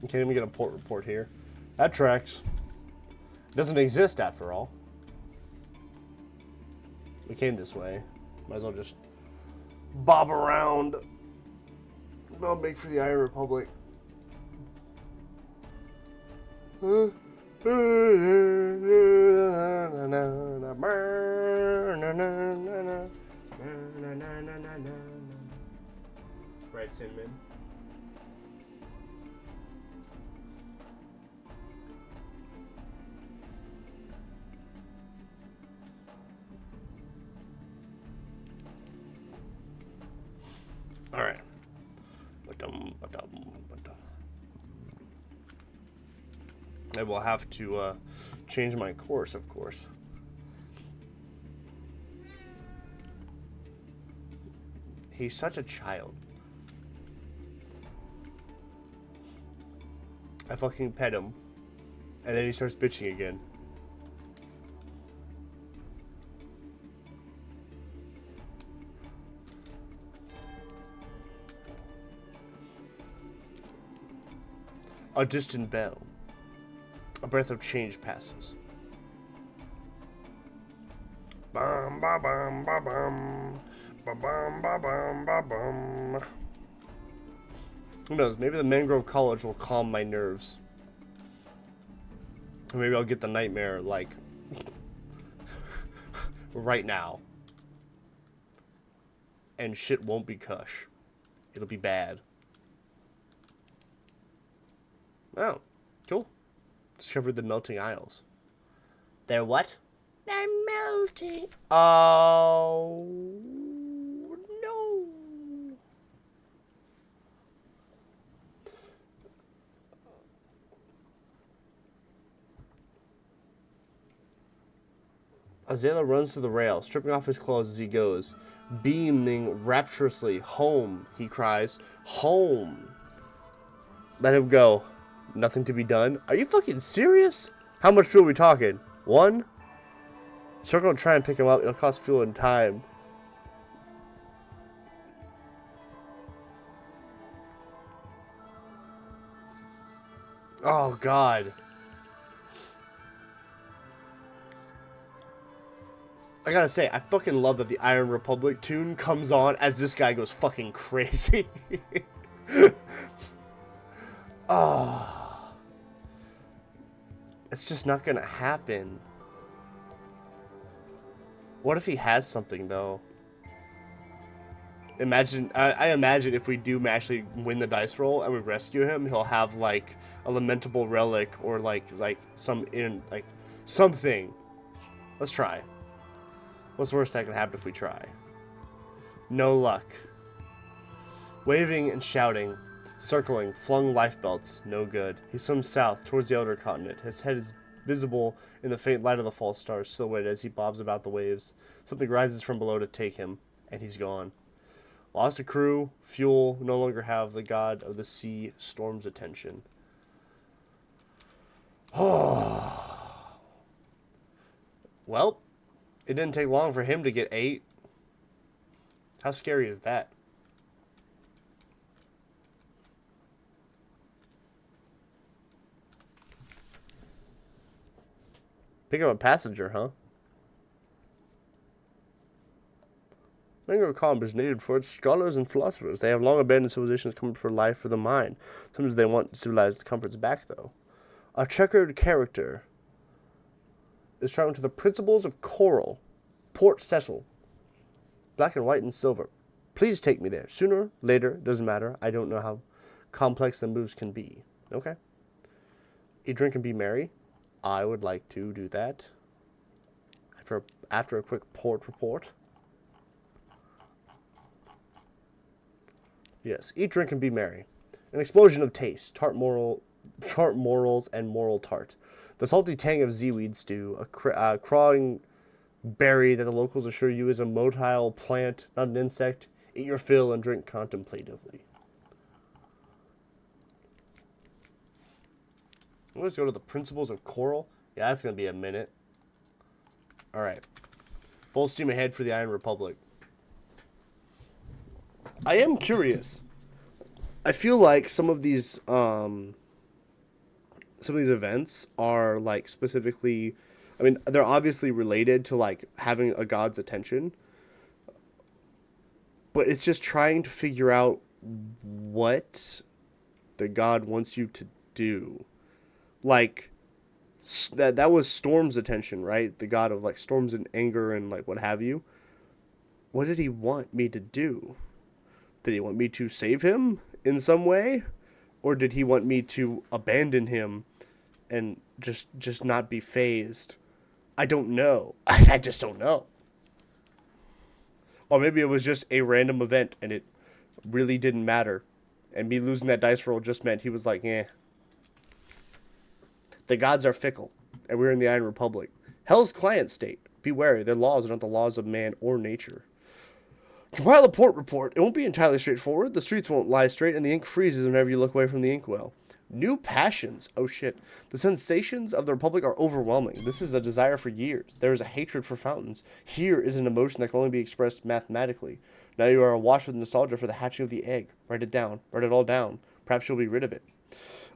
Can't even get a port report here. That tracks. It doesn't exist after all. We came this way. Might as well just bob around. I'll make for the Iron Republic. Right, Cinnamon. All right. I will have to change my course, of course. He's such a child. I fucking pet him, and then he starts bitching again. A distant bell. A breath of change passes. Bum ba bum ba bum. Ba bum ba bum ba bum. Who knows? Maybe the Mangrove College will calm my nerves. Or maybe I'll get the nightmare, like, right now. And shit won't be cush. It'll be bad. Oh, cool. Discovered the melting isles. They're what? They're melting. Oh, no. Azela runs to the rail, stripping off his clothes as he goes, beaming rapturously. Home, he cries. Home. Let him go. Nothing to be done. Are you fucking serious? How much fuel are we talking? 1? Circle and try and pick him up. It'll cost fuel and time. Oh, God. I gotta say, I fucking love that the Iron Republic tune comes on as this guy goes fucking crazy. Oh. It's just not gonna happen. What if he has something, though? Imagine, I imagine if we do actually win the dice roll and we rescue him, he'll have, like, a lamentable relic or, like something. Let's try. What's the worst that can happen if we try? No luck. Waving and shouting, circling, flung lifebelts, no good. He swims south towards the outer continent. His head is visible in the faint light of the false stars, silhouetted as he bobs about the waves. Something rises from below to take him, and he's gone. Lost a crew, fuel, no longer have the god of the sea storm's attention. Well, it didn't take long for him to get 8. How scary is that? Pick up a passenger, huh? Mangrove Column is named for its scholars and philosophers. They have long abandoned civilization's comfort for life for the mind. Sometimes they want civilized comforts back, though. A checkered character is traveling to the principles of coral. Port Cecil. Black and white and silver. Please take me there. Sooner, later, doesn't matter. I don't know how complex the moves can be. Okay. Eat, drink, and be merry. I would like to do that. After a quick port report. Yes. Eat, drink, and be merry. An explosion of taste. Tart morals, and moral tart. The salty tang of seaweed stew. A crawling berry that the locals assure you is a motile plant, not an insect. Eat your fill and drink contemplatively. Let's go to the principles of coral. Yeah, that's going to be a minute. Alright. Full steam ahead for the Iron Republic. I am curious. I feel like some of these some of these events are like specifically, I mean, they're obviously related to like having a god's attention, but it's just trying to figure out what the god wants you to do. Like that was Storm's attention, right? The god of like storms and anger and like what have you. What did he want me to do? Did he want me to save him in some way? Or did he want me to abandon him and just not be phased? I don't know. I just don't know. Or maybe it was just a random event and it really didn't matter. And me losing that dice roll just meant he was like, eh. The gods are fickle, and we're in the Iron Republic. Hell's client state. Be wary, their laws are not the laws of man or nature. Compile a port report. It won't be entirely straightforward. The streets won't lie straight, and the ink freezes whenever you look away from the inkwell. New passions. Oh shit. The sensations of the Republic are overwhelming. This is a desire for years. There is a hatred for fountains. Here is an emotion that can only be expressed mathematically. Now you are awash with nostalgia for the hatching of the egg. Write it down. Write it all down. Perhaps you'll be rid of it.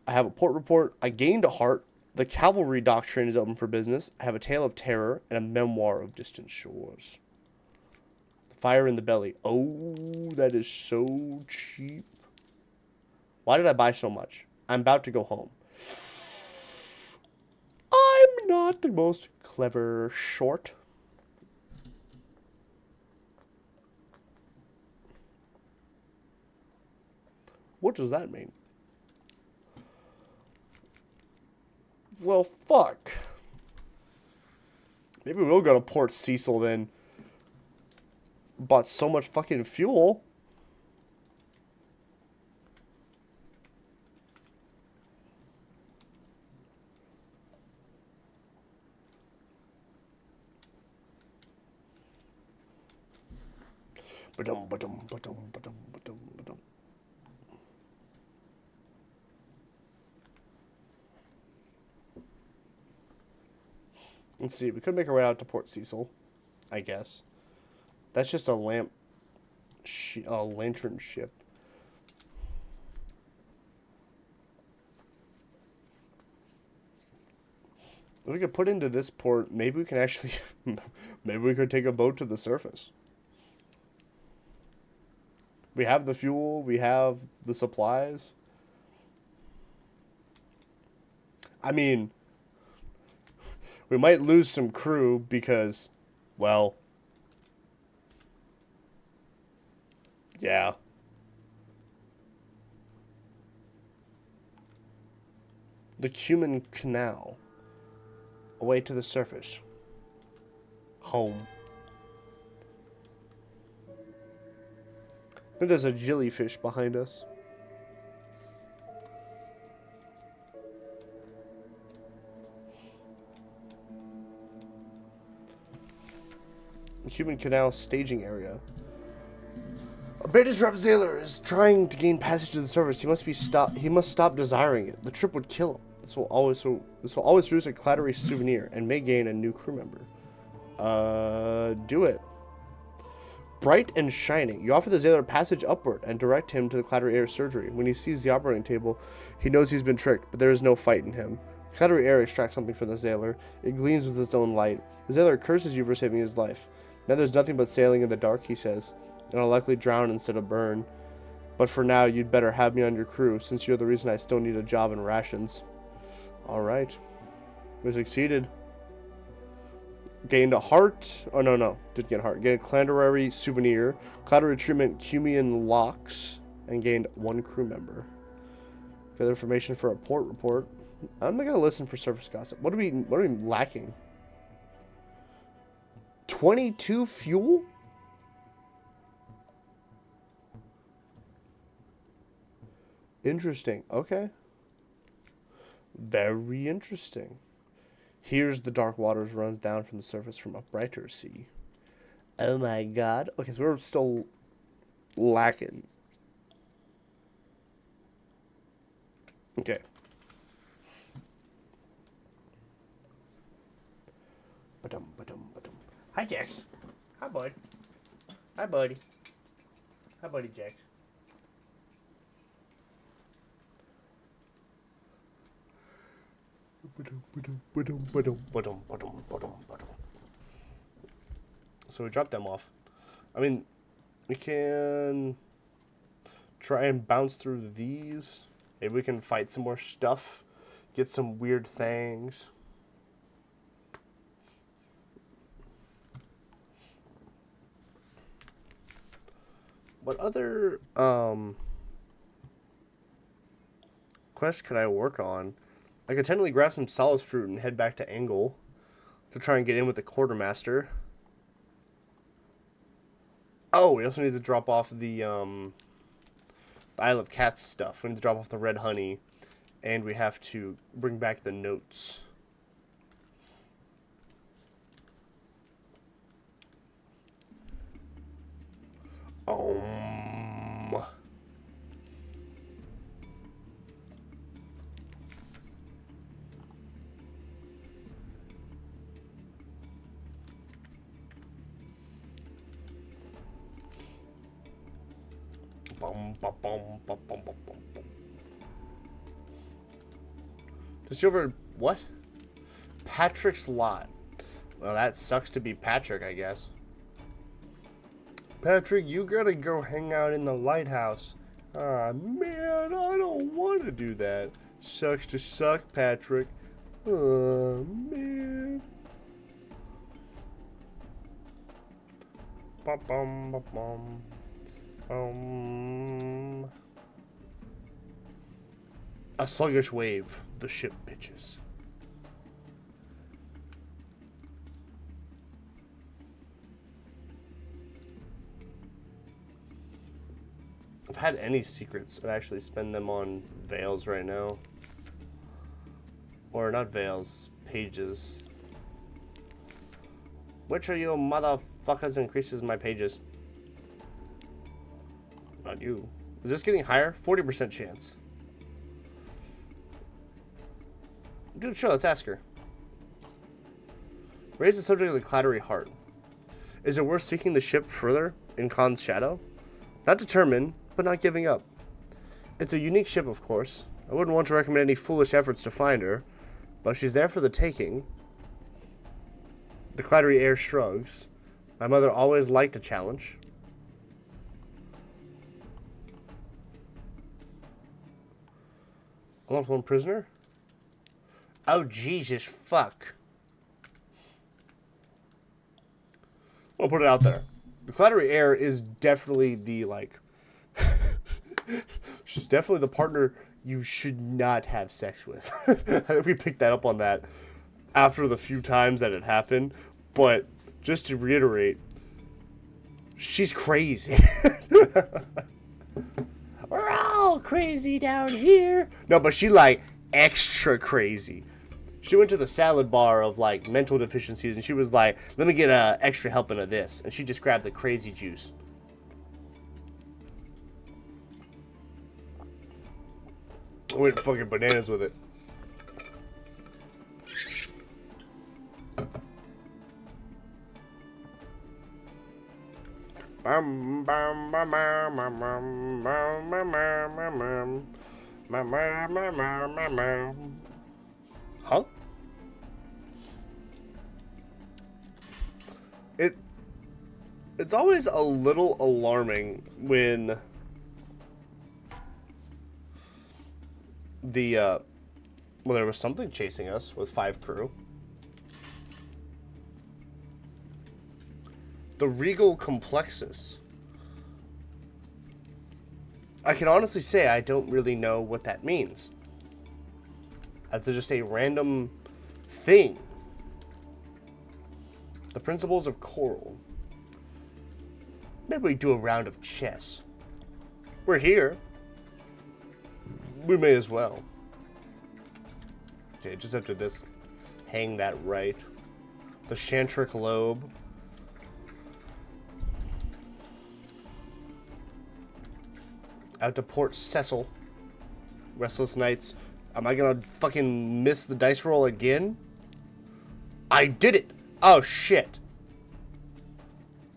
I have a port report. I gained a heart. The cavalry doctrine is open for business. I have a tale of terror and a memoir of distant shores. Fire in the belly. Oh, that is so cheap. Why did I buy so much? I'm about to go home. I'm not the most clever short. What does that mean? Well, fuck. Maybe we'll go to Port Cecil then. Bought so much fucking fuel. Ba-dum, ba-dum, ba-dum, ba-dum, ba-dum, ba-dum. Let's see. We could make our way out to Port Cecil, I guess. That's just a lantern ship. If we could put into this port, maybe we can actually, maybe we could take a boat to the surface. We have the fuel, we have the supplies. I mean, we might lose some crew because, well, yeah. The Cuman Canal. Away to the surface. Home. I think there's a jellyfish behind us. The Cuman Canal staging area. A British Repsailor is trying to gain passage to the surface. He must stop desiring it. The trip would kill him. This will always produce a clattery souvenir and may gain a new crew member. Do it. Bright and shining. You offer the Sailor passage upward and direct him to the clattery air surgery. When he sees the operating table, he knows he's been tricked, but there is no fight in him. Clattery air extracts something from the Sailor. It gleams with its own light. The Sailor curses you for saving his life. Now there's nothing but sailing in the dark, he says, and I'll likely drown instead of burn. But for now, you'd better have me on your crew, since you're the reason I still need a job and rations. Alright. We succeeded. Gained a heart. Oh, no. Didn't get a heart. Gained a clattery souvenir. Clattery treatment Cumian locks. And gained one crew member. Got information for a port report. I'm not going to listen for surface gossip. What are we lacking? 22 fuel? Interesting. Okay. Very interesting. Here's the dark waters runs down from the surface from a brighter sea. Oh my god. Okay, so we're still lacking. Okay. Hi, Jax. Hi, bud. Hi, buddy. Hi, buddy, Jax. So we drop them off. I mean, we can try and bounce through these. Maybe we can fight some more stuff. Get some weird things. What other quest could I work on? I could technically grab some solace fruit and head back to Angle to try and get in with the quartermaster. Oh, we also need to drop off the Isle of Cats stuff. We need to drop off the red honey, and we have to bring back the notes. Discovered what? Patrick's lot. Well, that sucks to be Patrick, I guess. Patrick, you gotta go hang out in the lighthouse. Ah, man, I don't want to do that. Sucks to suck, Patrick. Oh, man. Bum, bum, bum, bum. A sluggish wave. The ship pitches. If I had any secrets, I'd actually spend them on veils right now. Or not veils, pages. Which of you motherfuckers increases my pages? Not you. Is this getting higher? 40% chance. Dude, sure, let's ask her. Raise the subject of the clattery heart. Is it worth seeking the ship further in Khan's shadow? Not determined, but not giving up. It's a unique ship, of course. I wouldn't want to recommend any foolish efforts to find her, but she's there for the taking. The clattery heir shrugs. My mother always liked a challenge. A lone prisoner? Oh, Jesus, fuck. I'll put it out there. The clattery heir is definitely the, like... she's definitely the partner you should not have sex with. I think we picked that up on that after the few times that it happened. But, just to reiterate, she's crazy. We're all crazy down here. No, but she, like, extra crazy. She went to the salad bar of, like, mental deficiencies, and she was like, let me get a extra helping of this. And she just grabbed the crazy juice. I went fucking bananas with it. Huh? It's always a little alarming when well, there was something chasing us with 5 crew. The Regal Complexus. I can honestly say I don't really know what that means. That's just a random thing. The Principles of Coral. Maybe we do a round of chess. We're here. We may as well. Okay, just after this, hang that right. The Shantric Lobe. Out to Port Cecil. Restless Nights. Am I gonna fucking miss the dice roll again? I did it! Oh, shit.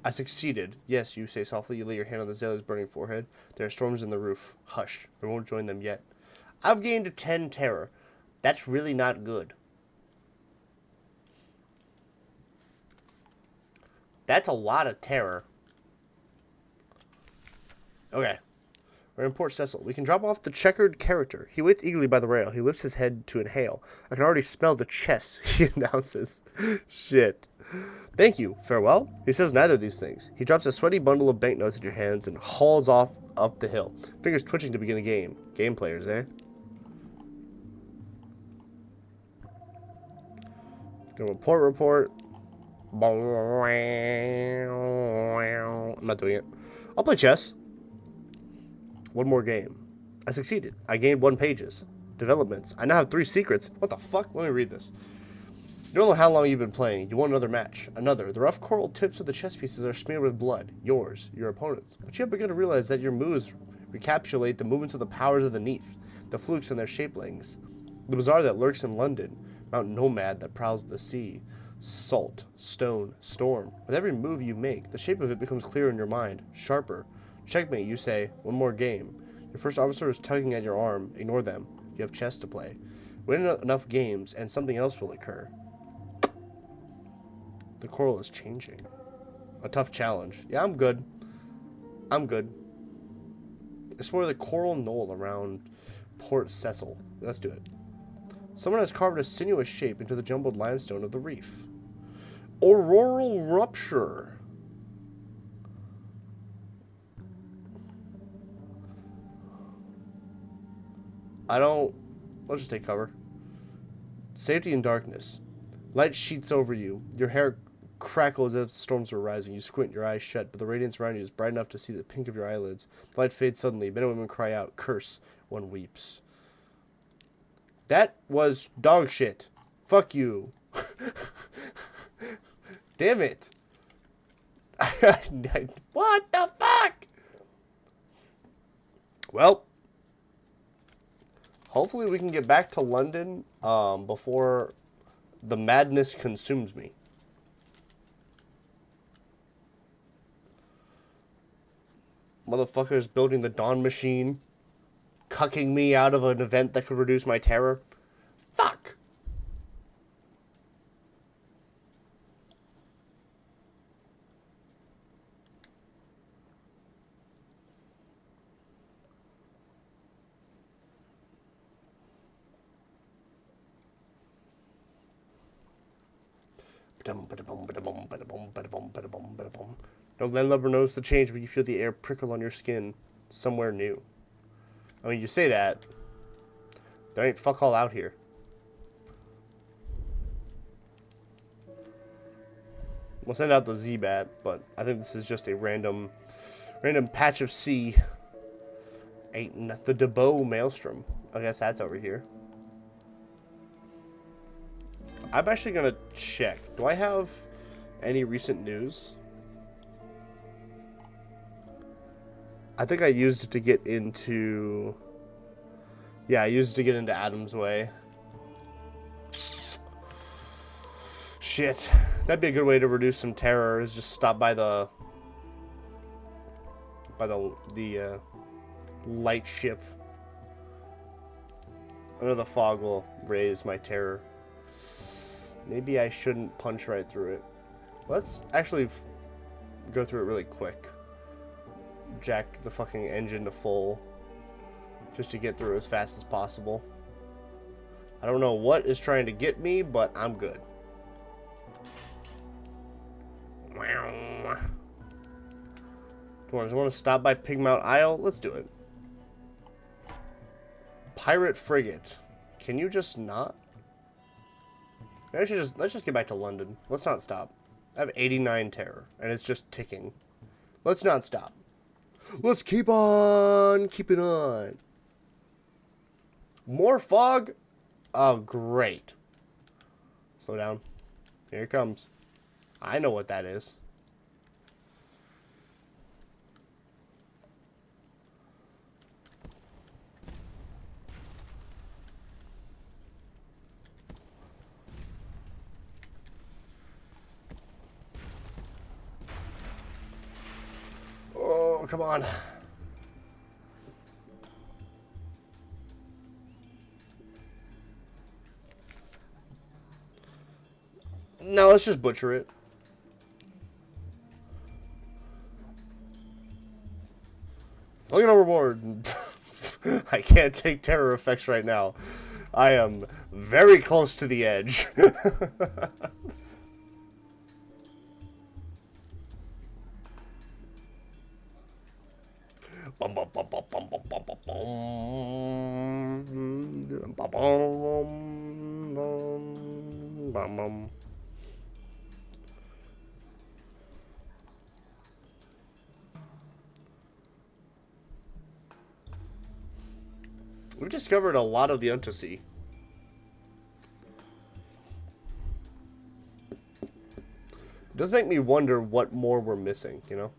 I succeeded. Yes, you say softly. You lay your hand on the sailor's burning forehead. There are storms in the roof. Hush. We won't join them yet. I've gained 10 terror. That's really not good. That's a lot of terror. Okay. We're in Port Cecil. We can drop off the checkered character. He waits eagerly by the rail. He lifts his head to inhale. I can already smell the chest, he announces. Shit. Thank you. Farewell? He says neither of these things. He drops a sweaty bundle of banknotes in your hands and hauls off up the hill. Fingers twitching to begin the game. Game players, eh? Go report. I'm not doing it. I'll play chess. One more game. I succeeded. I gained 1 pages. Developments. I now have 3 secrets. What the fuck? Let me read this. You don't know how long you've been playing. You want another match. Another. The rough coral tips of the chess pieces are smeared with blood. Yours. Your opponent's. But you have begun to realize that your moves recapitulate the movements of the powers of the Neath. The flukes and their shapelings. The bazaar that lurks in London. Mountain nomad that prowls the sea. Salt. Stone. Storm. With every move you make, the shape of it becomes clearer in your mind. Sharper. Checkmate, you say. One more game. Your first officer is tugging at your arm. Ignore them. You have chess to play. Win enough games, and something else will occur. The coral is changing. A tough challenge. Yeah, I'm good. Explore the coral knoll around Port Cecil. Let's do it. Someone has carved a sinuous shape into the jumbled limestone of the reef. Auroral rupture. Let's just take cover. Safety in darkness. Light sheets over you. Your hair crackles as if the storms were rising. You squint, your eyes shut, but the radiance around you is bright enough to see the pink of your eyelids. The light fades suddenly. Men and women cry out, curse. One weeps. That was dog shit. Fuck you. Damn it. What the fuck? Well, hopefully we can get back to London before the madness consumes me. Motherfuckers building the Dawn Machine, cucking me out of an event that could reduce my terror. Fuck. No landlubber knows the change when you feel the air prickle on your skin somewhere new. I mean, you say that. There ain't fuck all out here. We'll send out the Z-Bat, but I think this is just a random patch of sea. Ain't the DeBow Maelstrom. I guess that's over here. I'm actually going to check. Do I have any recent news? I think I used it to get into... Yeah, I used it to get into Adam's Way. Shit. That'd be a good way to reduce some terror, is just stop by the light ship. I know the fog will raise my terror. Maybe I shouldn't punch right through it. Let's actually go through it really quick. Jack the fucking engine to full. Just to get through as fast as possible. I don't know what is trying to get me, but I'm good. Do I want to stop by Pigmount Isle? Let's do it. Pirate frigate. Can you just not? Let's just get back to London. Let's not stop. I have 89 terror, and it's just ticking. Let's not stop. Let's keep on keeping on. More fog? Oh, great. Slow down. Here it comes. I know what that is. Oh, come on. No, let's just butcher it. Looking overboard. I can't take terror effects right now. I am very close to the edge. Bum, bum, bum, bum, bum, bum, bum, bum, bum. Bum, bum, bum, bum. We've discovered a lot of the Untersea. It does make me wonder what more we're missing, you know?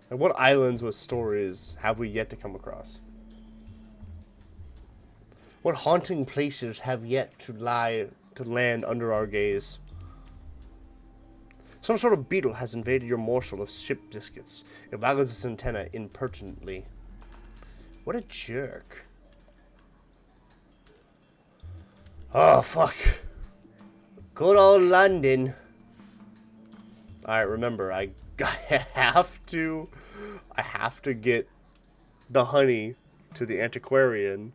And what islands with stories have we yet to come across? What haunting places have yet to land under our gaze? Some sort of beetle has invaded your morsel of ship biscuits. It waggles its antenna impertinently. What a jerk. Oh, fuck. Good old London. Alright, remember, I have to get the honey to the antiquarian,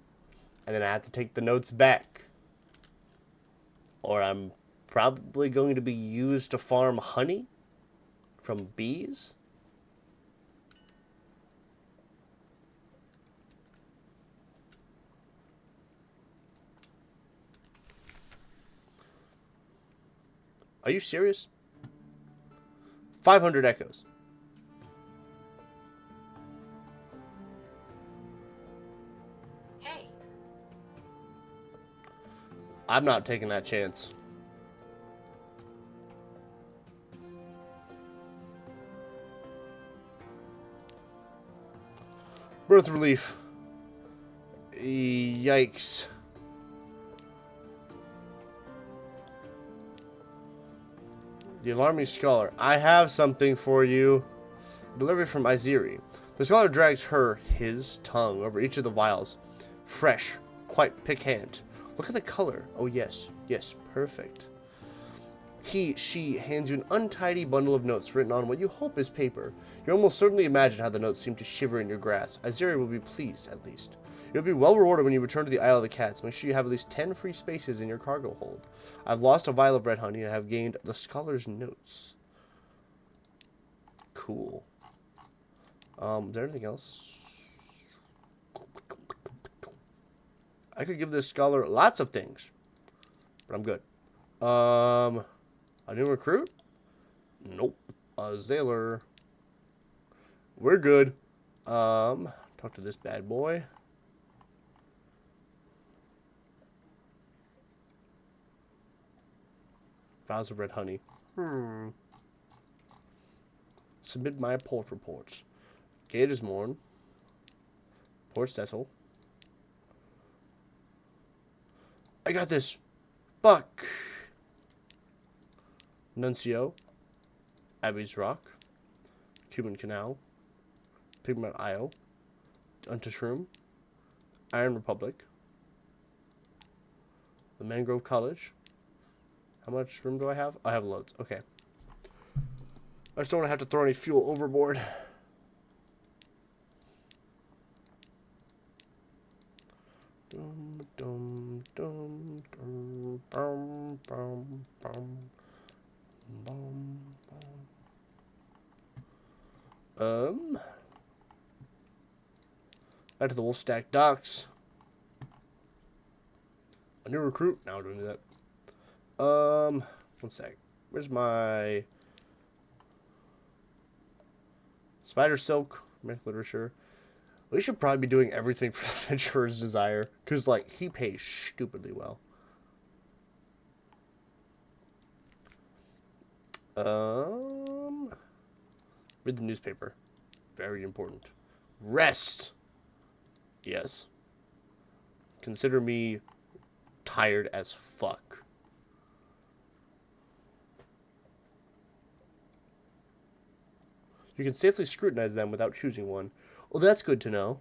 and then I have to take the notes back. Or I'm probably going to be used to farm honey from bees. Are you serious? 500 echoes. Hey. I'm not taking that chance. Birth relief. Yikes. The alarming scholar. I have something for you. Delivery from Iziri. The scholar drags his tongue over each of the vials. Fresh, quite piquant. Look at the color. Oh yes, yes, perfect. She hands you an untidy bundle of notes written on what you hope is paper. You almost certainly imagine how the notes seem to shiver in your grasp. Iziri will be pleased, at least. You'll be well rewarded when you return to the Isle of the Cats. Make sure you have at least 10 free spaces in your cargo hold. I've lost a vial of red honey and I have gained the scholar's notes. Cool. Is there anything else? I could give this scholar lots of things, but I'm good. A new recruit? Nope. A sailor. We're good. Talk to this bad boy. Vials of red honey. Submit my port reports. Gatorsmorn. Port Cecil. I got this. Buck. Nuncio. Abbey's Rock. Cuban Canal. Pigment Isle. Untershroom. Iron Republic. The Mangrove College. How much room do I have? I have loads. Okay. I just don't want to have to throw any fuel overboard. Back to the Wolfstack docks. A new recruit? Now we're doing that. One sec. Where's my Spider Silk, Mythic Literature? We should probably be doing everything for the Adventurer's Desire, because, like, he pays stupidly well. Read the newspaper. Very important. Rest! Yes. Consider me tired as fuck. You can safely scrutinize them without choosing one. Well, that's good to know.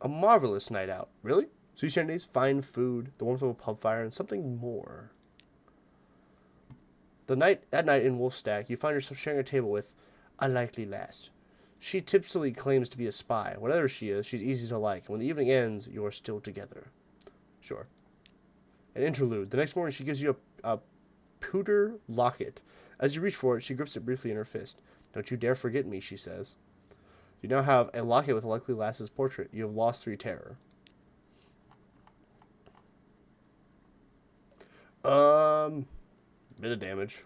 A marvelous night out. Really? Sea shanties, fine food, the warmth of a pub fire, and something more. That night in Wolfstack, you find yourself sharing a table with Unlikely lass. She tipsily claims to be a spy. Whatever she is, she's easy to like. When the evening ends, you are still together. Sure. An interlude. The next morning, she gives you a pewter locket. As you reach for it, she grips it briefly in her fist. Don't you dare forget me, she says. You now have a locket with a likely lass's portrait. You have lost 3 terror. Bit of damage.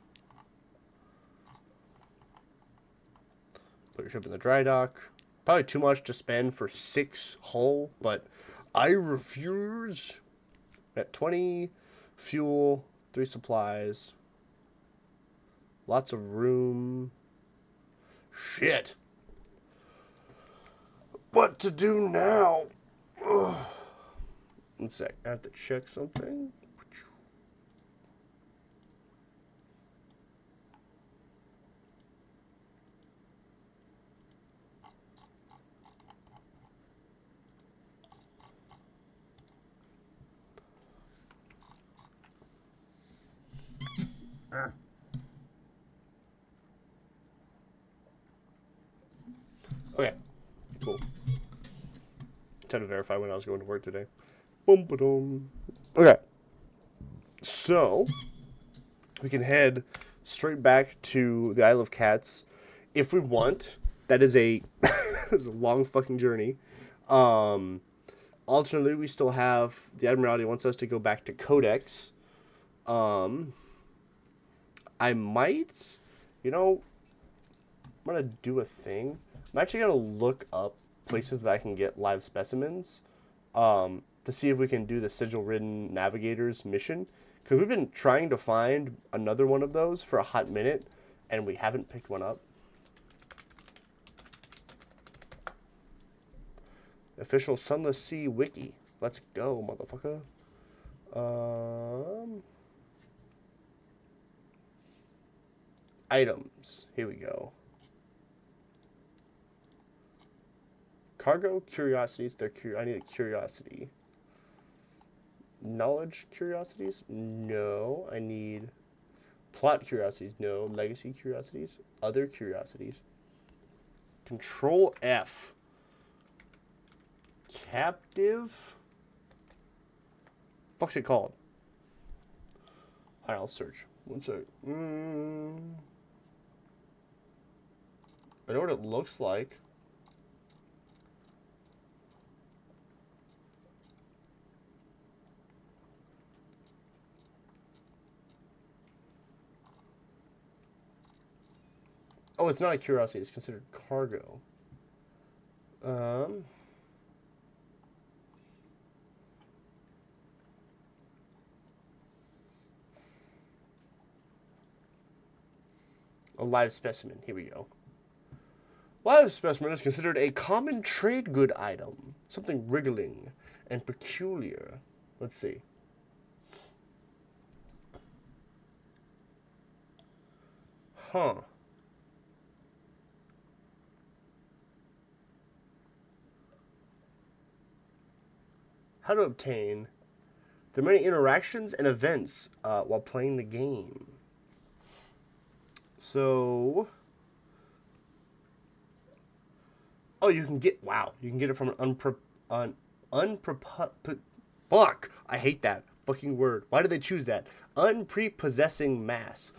Put your ship in the dry dock. Probably too much to spend for 6 hull, but I refuse. At 20 fuel, 3 supplies. Lots of room. Shit. What to do now? Ugh. One sec. I have to check something. Okay. Cool. Time to verify when I was going to work today. Boom, ba-dum. Okay. So, we can head straight back to the Isle of Cats if we want. That is a, is a long fucking journey. Alternately, we still have the Admiralty wants us to go back to Codex. I might, I'm gonna do a thing. I'm actually gonna look up places that I can get live specimens, to see if we can do the sigil-ridden navigators mission. Because we've been trying to find another one of those for a hot minute, and we haven't picked one up. Official Sunless Sea wiki. Let's go, motherfucker. Items. Here we go. Cargo curiosities. I need a curiosity. Knowledge curiosities? No. I need plot curiosities. No. Legacy curiosities. Other curiosities. Control F. Captive? What's it called? Alright, I'll search. One sec. I know what it looks like. Oh, it's not a curiosity. It's considered cargo. A live specimen. Here we go. Live specimen is considered a common trade good item. Something wriggling and peculiar. Let's see. Huh. How to obtain. There are many interactions and events while playing the game. So, oh, you can get, wow, you can get it from an fuck, I hate that fucking word. Why did they choose that? Unprepossessing mass.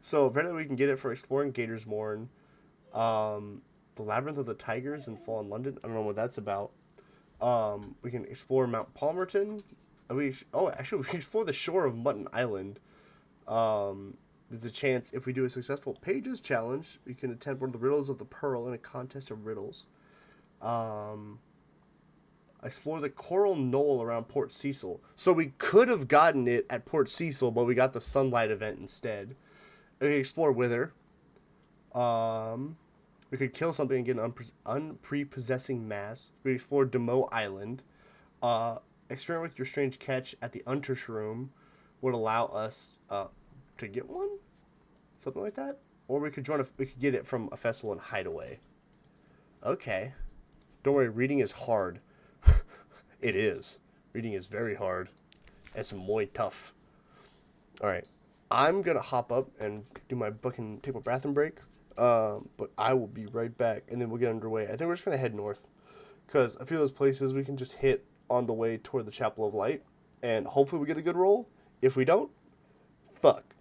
So apparently we can get it for exploring Gator's Morn, the Labyrinth of the Tigers in Fallen London. I don't know what that's about. We can explore Mount Palmerton. We can explore the shore of Mutton Island. There's a chance if we do a successful Pages challenge, we can attempt one of the riddles of the Pearl in a contest of riddles. Explore the Coral Knoll around Port Cecil. So we could have gotten it at Port Cecil, but we got the Sunlight event instead. We can explore Wither. We could kill something and get an unprepossessing mass. We could explore Demo Island. Experiment with your strange catch at the Untershroom would allow us to get one, something like that. Or we could we could get it from a festival in Hideaway. Okay, don't worry. Reading is hard. It is. Reading is very hard. It's muy tough. All right. I'm gonna hop up and do my fucking take my bathroom break. But I will be right back, and then we'll get underway. I think we're just gonna head north, cause a few of those places we can just hit on the way toward the Chapel of Light, and hopefully we get a good roll. If we don't, fuck.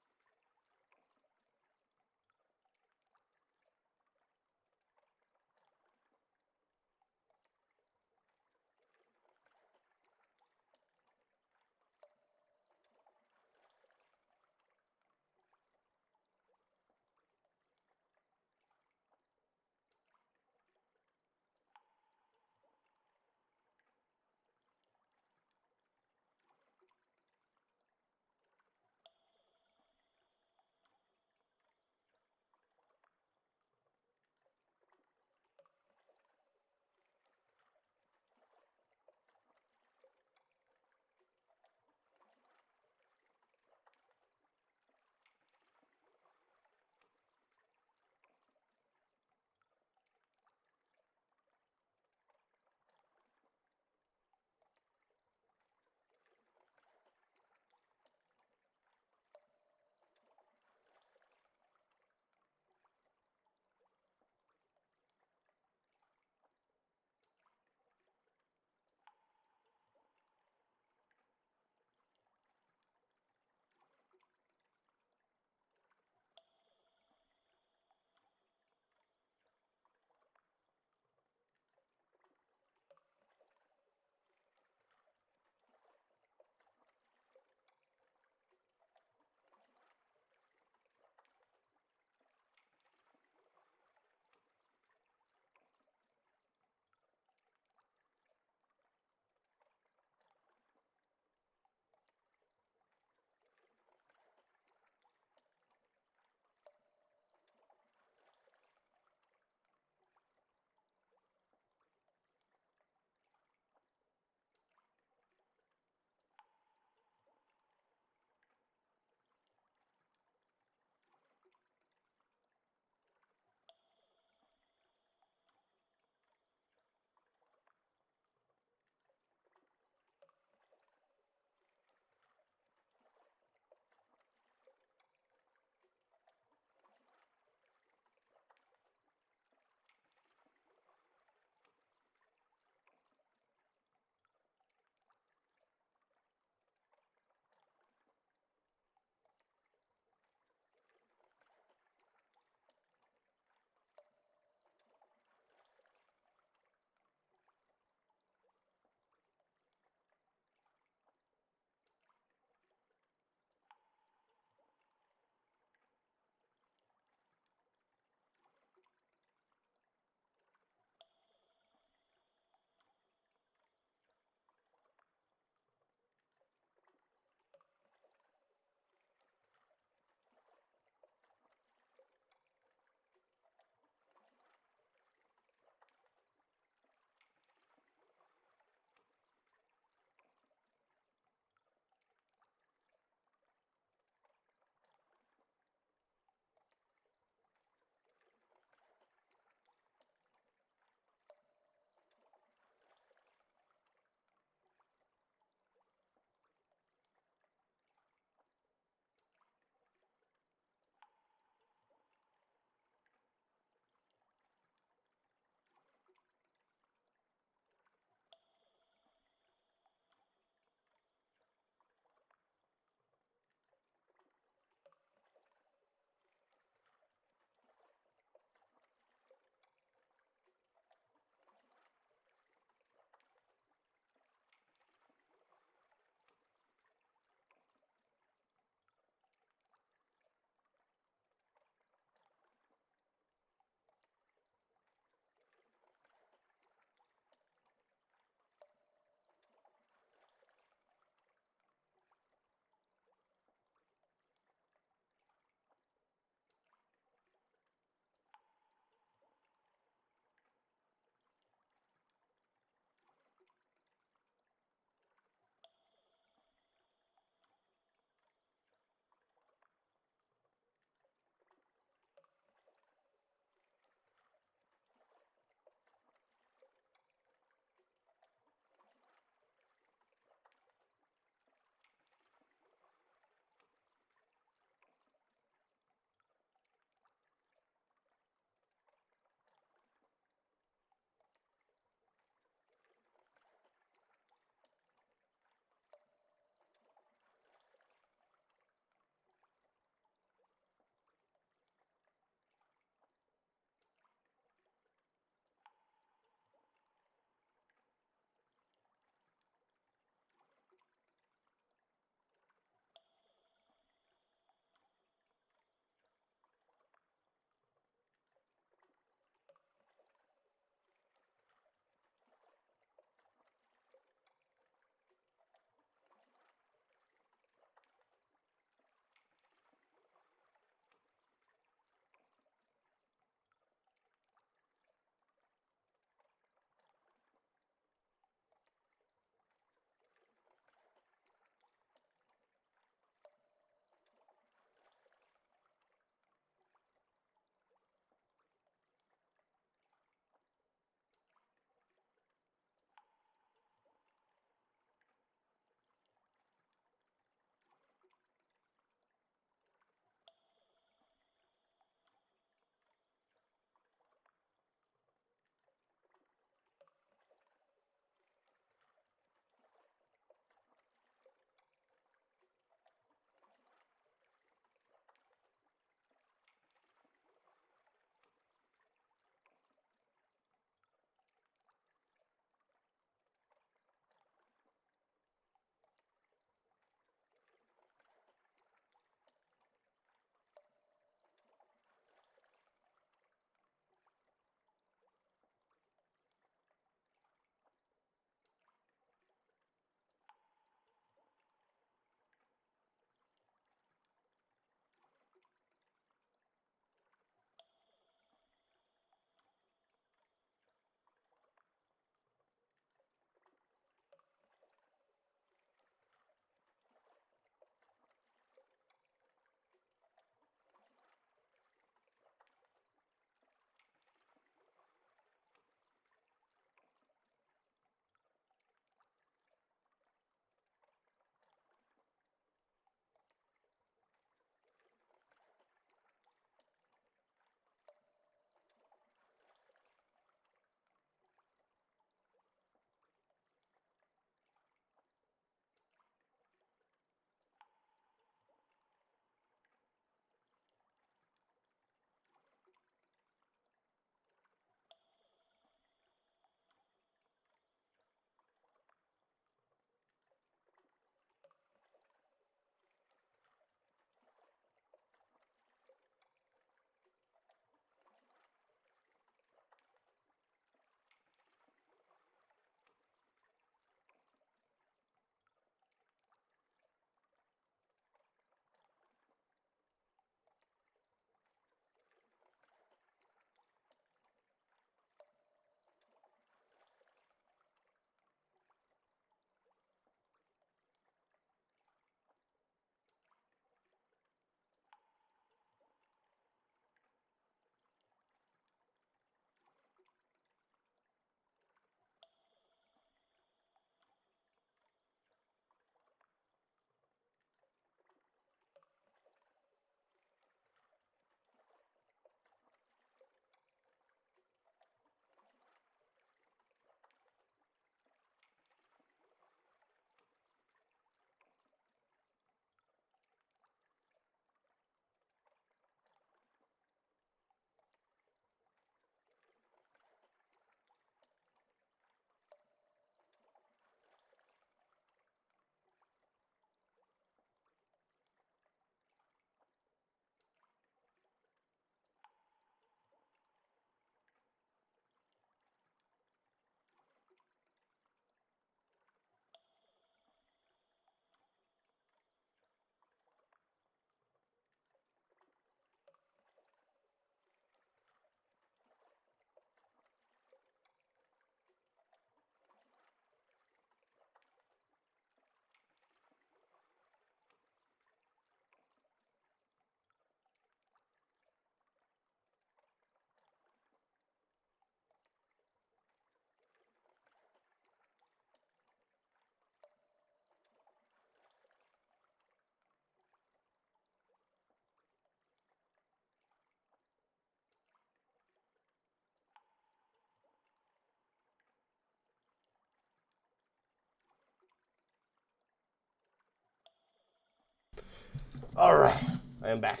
Alright, I am back.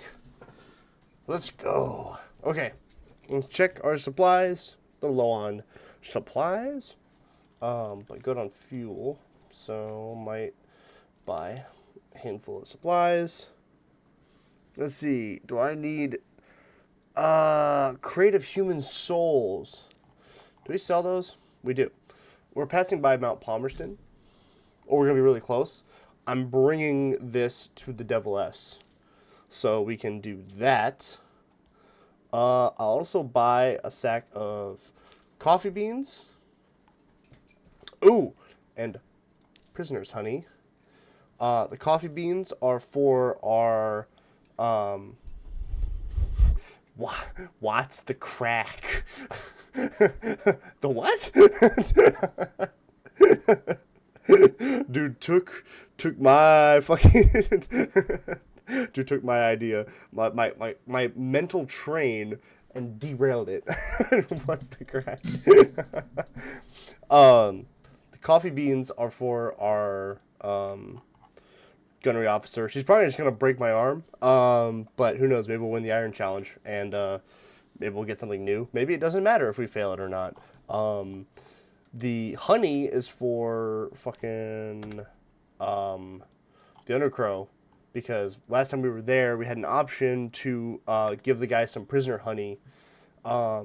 Let's go. Okay, let's check our supplies. A little low on supplies, but good on fuel. So might buy a handful of supplies. Let's see. Do I need creative human souls? Do we sell those? We do. We're passing by Mount Palmerston, or we're gonna be really close. I'm bringing this to the Devil S, so we can do that. I'll also buy a sack of coffee beans. Ooh, and prisoner's honey. The coffee beans are for our what's the crack? The what? Dude took my fucking dude took my idea, my mental train, and derailed it. What's the crack? The coffee beans are for our gunnery officer. She's probably just gonna break my arm. But who knows? Maybe we'll win the Iron Challenge, and maybe we'll get something new. Maybe it doesn't matter if we fail it or not. The honey is for fucking the Undercrow, because last time we were there, we had an option to give the guy some prisoner honey. I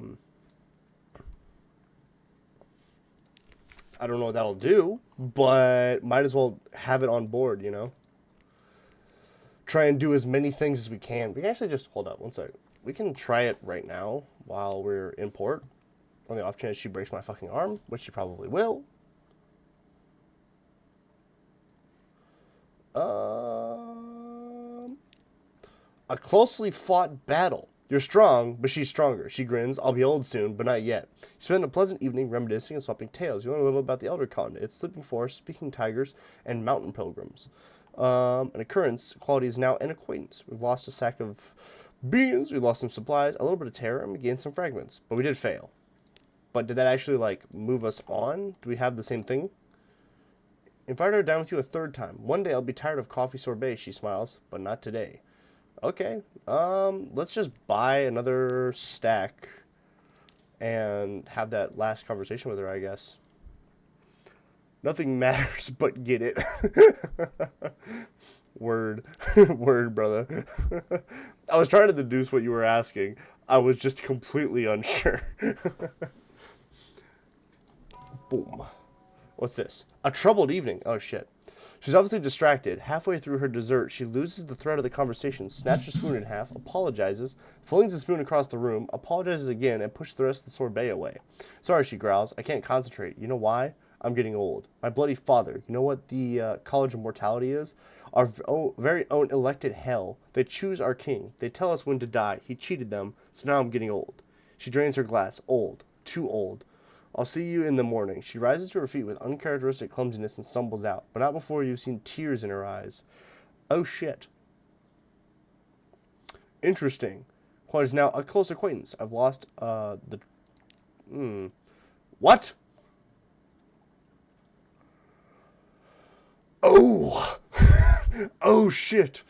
don't know what that'll do, but might as well have it on board, you know? Try and do as many things as we can. We can actually just, hold up one sec. We can try it right now while we're in port. On the off chance she breaks my fucking arm, which she probably will. A closely fought battle. You're strong, but she's stronger. She grins. I'll be old soon, but not yet. You spend a pleasant evening reminiscing and swapping tales. You learn a little about the Elder Continent, its sleeping forests, speaking tigers, and mountain pilgrims. An occurrence, quality is now an acquaintance. We've lost a sack of beans, we lost some supplies, a little bit of terror, and we gained some fragments. But we did fail. But did that actually, like, move us on? Do we have the same thing? Invite her down with you a third time. One day I'll be tired of coffee sorbet, she smiles, but not today. Okay, let's just buy another stack and have that last conversation with her, I guess. Nothing matters but get it. Word. Word, brother. I was trying to deduce what you were asking. I was just completely unsure. Boom. What's this? A troubled evening. Oh, shit. She's obviously distracted. Halfway through her dessert, she loses the thread of the conversation, snaps her spoon in half, apologizes, flings the spoon across the room, apologizes again, and pushes the rest of the sorbet away. Sorry, she growls. I can't concentrate. You know why? I'm getting old. My bloody father. You know what the College of Mortality is? Our very own elected hell. They choose our king. They tell us when to die. He cheated them, so now I'm getting old. She drains her glass. Old. Too old. I'll see you in the morning. She rises to her feet with uncharacteristic clumsiness and stumbles out, but not before you've seen tears in her eyes. Oh, shit. Interesting. Quite is now a close acquaintance. I've lost, What? Oh! Oh, shit.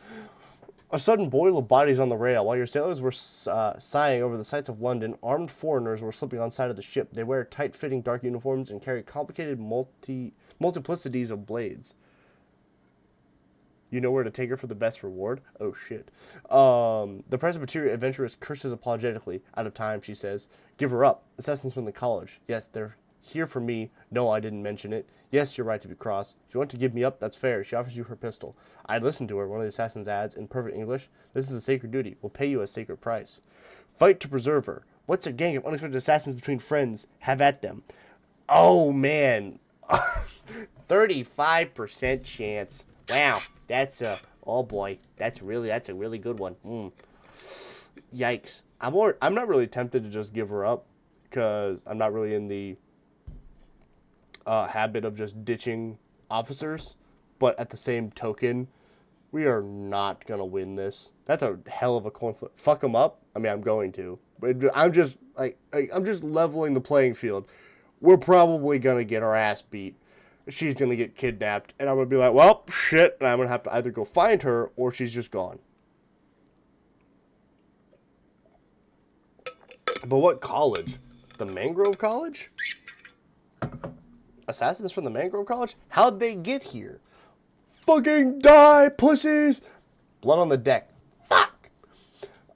A sudden boil of bodies on the rail. While your sailors were sighing over the sights of London, armed foreigners were slipping on side of the ship. They wear tight-fitting dark uniforms and carry complicated multiplicities of blades. You know where to take her for the best reward? Oh, shit. The Presbyterian adventuress curses apologetically. Out of time, she says. Give her up. Assassins from the college. Yes, they're here for me. No, I didn't mention it. Yes, you're right to be cross. If you want to give me up, that's fair. She offers you her pistol. I'd listen to her, one of the assassins adds, in perfect English. This is a sacred duty. We'll pay you a sacred price. Fight to preserve her. What's a gang of unexpected assassins between friends? Have at them. Oh, man. 35% chance. Wow. That's oh boy. That's a really good one. Yikes. I'm not really tempted to just give her up, because I'm not really in the habit of just ditching officers, but at the same token, we are not gonna win this. That's a hell of a coin flip. Fuck them up. I mean, I'm going to, but I'm just I'm just leveling the playing field. We're probably gonna get our ass beat. She's gonna get kidnapped, and I'm gonna be like, well, shit, and I'm gonna have to either go find her or she's just gone. But what college? The Mangrove College? Assassins from the Mangrove College? How'd they get here? Fucking die, pussies! Blood on the deck. Fuck!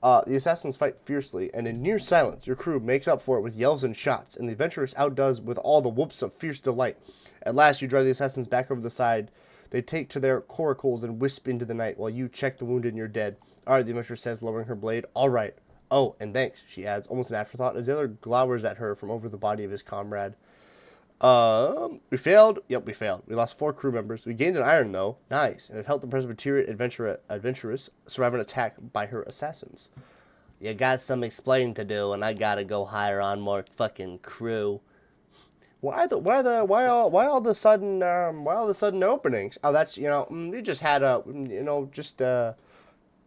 The assassins fight fiercely, and in near silence, your crew makes up for it with yells and shots, and the adventurous outdoes with all the whoops of fierce delight. At last, you drive the assassins back over the side. They take to their coracles and wisp into the night, while you check the wounded and you're dead. Alright, the adventuress says, lowering her blade. Alright. Oh, and thanks, she adds, almost an afterthought, as the other glowers at her from over the body of his comrade. We failed. Yep, we failed. We lost 4 crew members. We gained an iron, though. Nice. And it helped the Presbyterian adventuress survive an attack by her assassins. You got some explaining to do, and I gotta go hire on more fucking crew. Why all the sudden openings? Oh, that's, we just had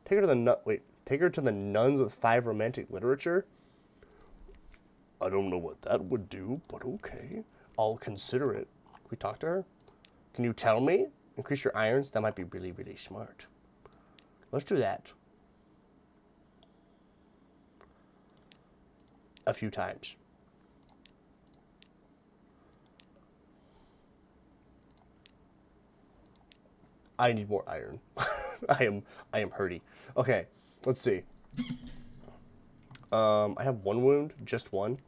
take her to the nuns with 5 romantic literature. I don't know what that would do, but okay. I'll consider it. Can we talk to her? Can you tell me? Increase your irons? That might be really, really smart. Let's do that. A few times. I need more iron. I am hurty. Okay, let's see. I have 1 wound, just 1.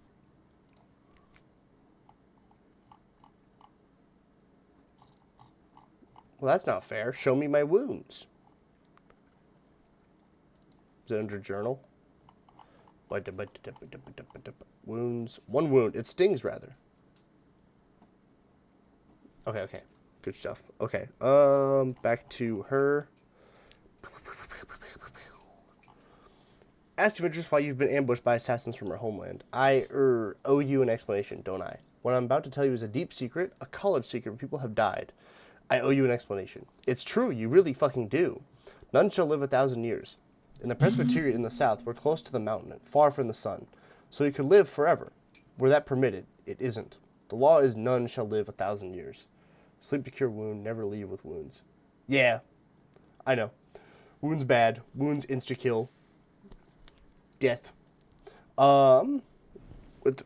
Well, that's not fair. Show me my wounds. Is it under journal? Wounds. 1 wound. It stings, rather. Okay. Good stuff. Okay. Back to her. Ask Adventures why you've been ambushed by assassins from her homeland. I owe you an explanation, don't I? What I'm about to tell you is a deep secret, a college secret where people have died. I owe you an explanation. It's true, you really fucking do. None shall live 1,000 years. In the Presbyterian in the south, we're close to the mountain, far from the sun. So you could live forever. Were that permitted, it isn't. The law is none shall live 1,000 years. Sleep to cure wound, never leave with wounds. Yeah, I know. Wounds bad. Wounds insta-kill. Death.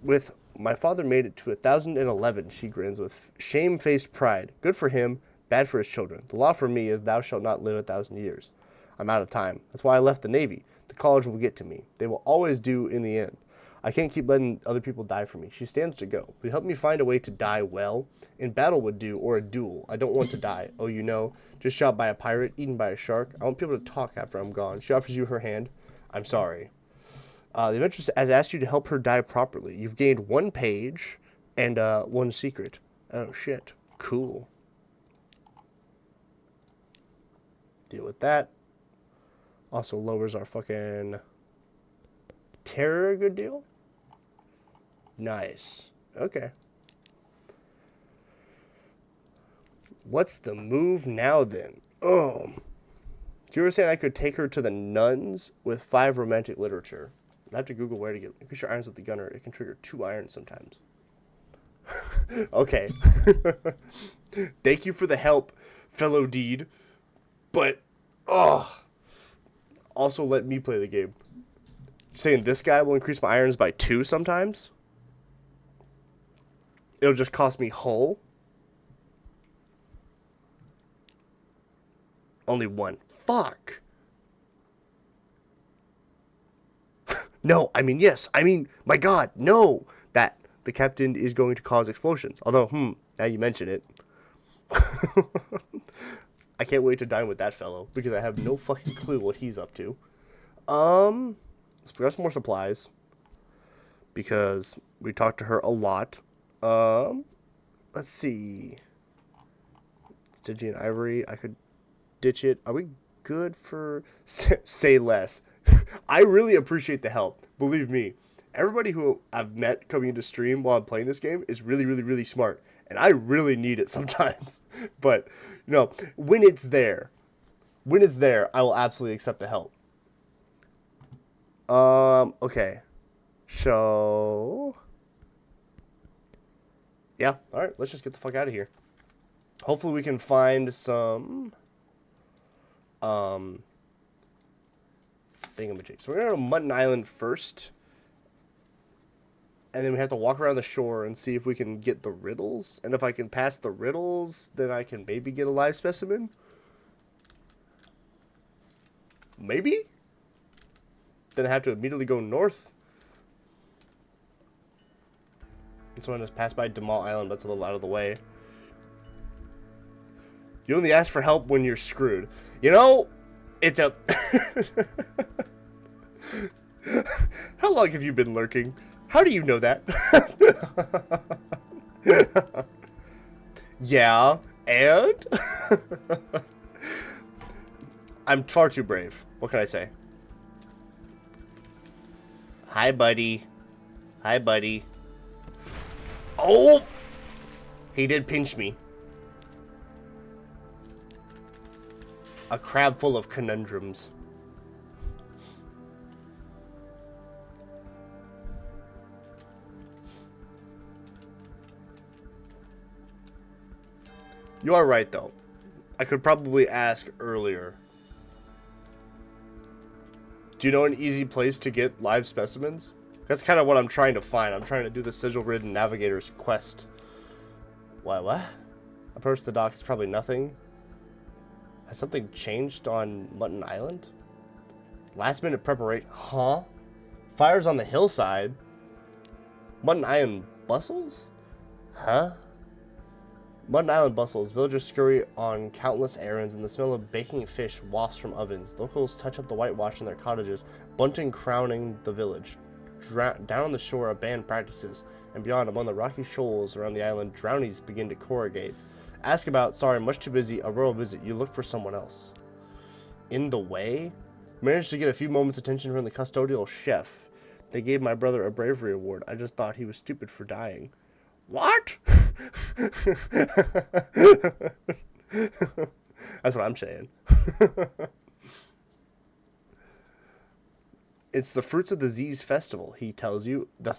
With my father made it to 1,011, she grins with shame-faced pride. Good for him, bad for his children. The law for me is thou shalt not live 1,000 years. I'm out of time. That's why I left the Navy. The college will get to me. They will always do in the end. I can't keep letting other people die for me. She stands to go. Will you help me find a way to die well? In battle would do, or a duel. I don't want to die. Oh, just shot by a pirate, eaten by a shark. I want people to talk after I'm gone. She offers you her hand. I'm sorry. The adventuress has asked you to help her die properly. You've gained 1 page and 1 secret. Oh, shit. Cool. Deal with that. Also lowers our fucking terror a good deal. Nice. Okay. What's the move now then? Oh. You were saying I could take her to the nuns with 5 romantic literature. I have to Google where to get. Increase your irons with the gunner. It can trigger 2 irons sometimes. Okay. Thank you for the help, fellow deed. But, also let me play the game. You're saying this guy will increase my irons by 2 sometimes? It'll just cost me hull? Only 1. Fuck. No, yes. My God, no. That the captain is going to cause explosions. Although, now you mention it. I can't wait to dine with that fellow, because I have no fucking clue what he's up to. Let's pick up some more supplies, because we talked to her a lot. Let's see. Stygian ivory, I could ditch it. Are we good for... Say less. I really appreciate the help. Believe me. Everybody who I've met coming into stream while I'm playing this game is really, really, really smart. And I really need it sometimes. But, when it's there, I will absolutely accept the help. Okay. So... yeah, alright, let's just get the fuck out of here. Hopefully we can find some... thingamajig. So we're going to go to Mutton Island first. And then we have to walk around the shore and see if we can get the riddles. And if I can pass the riddles, then I can maybe get a live specimen. Maybe? Then I have to immediately go north. And so I just pass by Demal Island, that's a little out of the way. You only ask for help when you're screwed. You know, it's a... How long have you been lurking? How do you know that? Yeah, and? I'm far too brave. What can I say? Hi, buddy. Hi, buddy. Oh! He did pinch me. A crab full of conundrums. You are right, though. I could probably ask earlier. Do you know an easy place to get live specimens? That's kind of what I'm trying to find. I'm trying to do the sigil-ridden navigator's quest. What? Approach the dock. It's probably nothing. Has something changed on Mutton Island? Last minute preparation. Huh? Fires on the hillside? Mutton Island bustles? Huh? Mutton Island bustles. Villagers scurry on countless errands, and the smell of baking fish wafts from ovens. Locals touch up the whitewash in their cottages, bunting crowning the village. Down on the shore, a band practices, and beyond, among the rocky shoals around the island, drownies begin to corrugate. Ask about, sorry, much too busy, a royal visit. You look for someone else. In the way? Managed to get a few moments' attention from the custodial chef. They gave my brother a bravery award. I just thought he was stupid for dying. What? That's what I'm saying. It's the fruits of the Z's festival, he tells you. The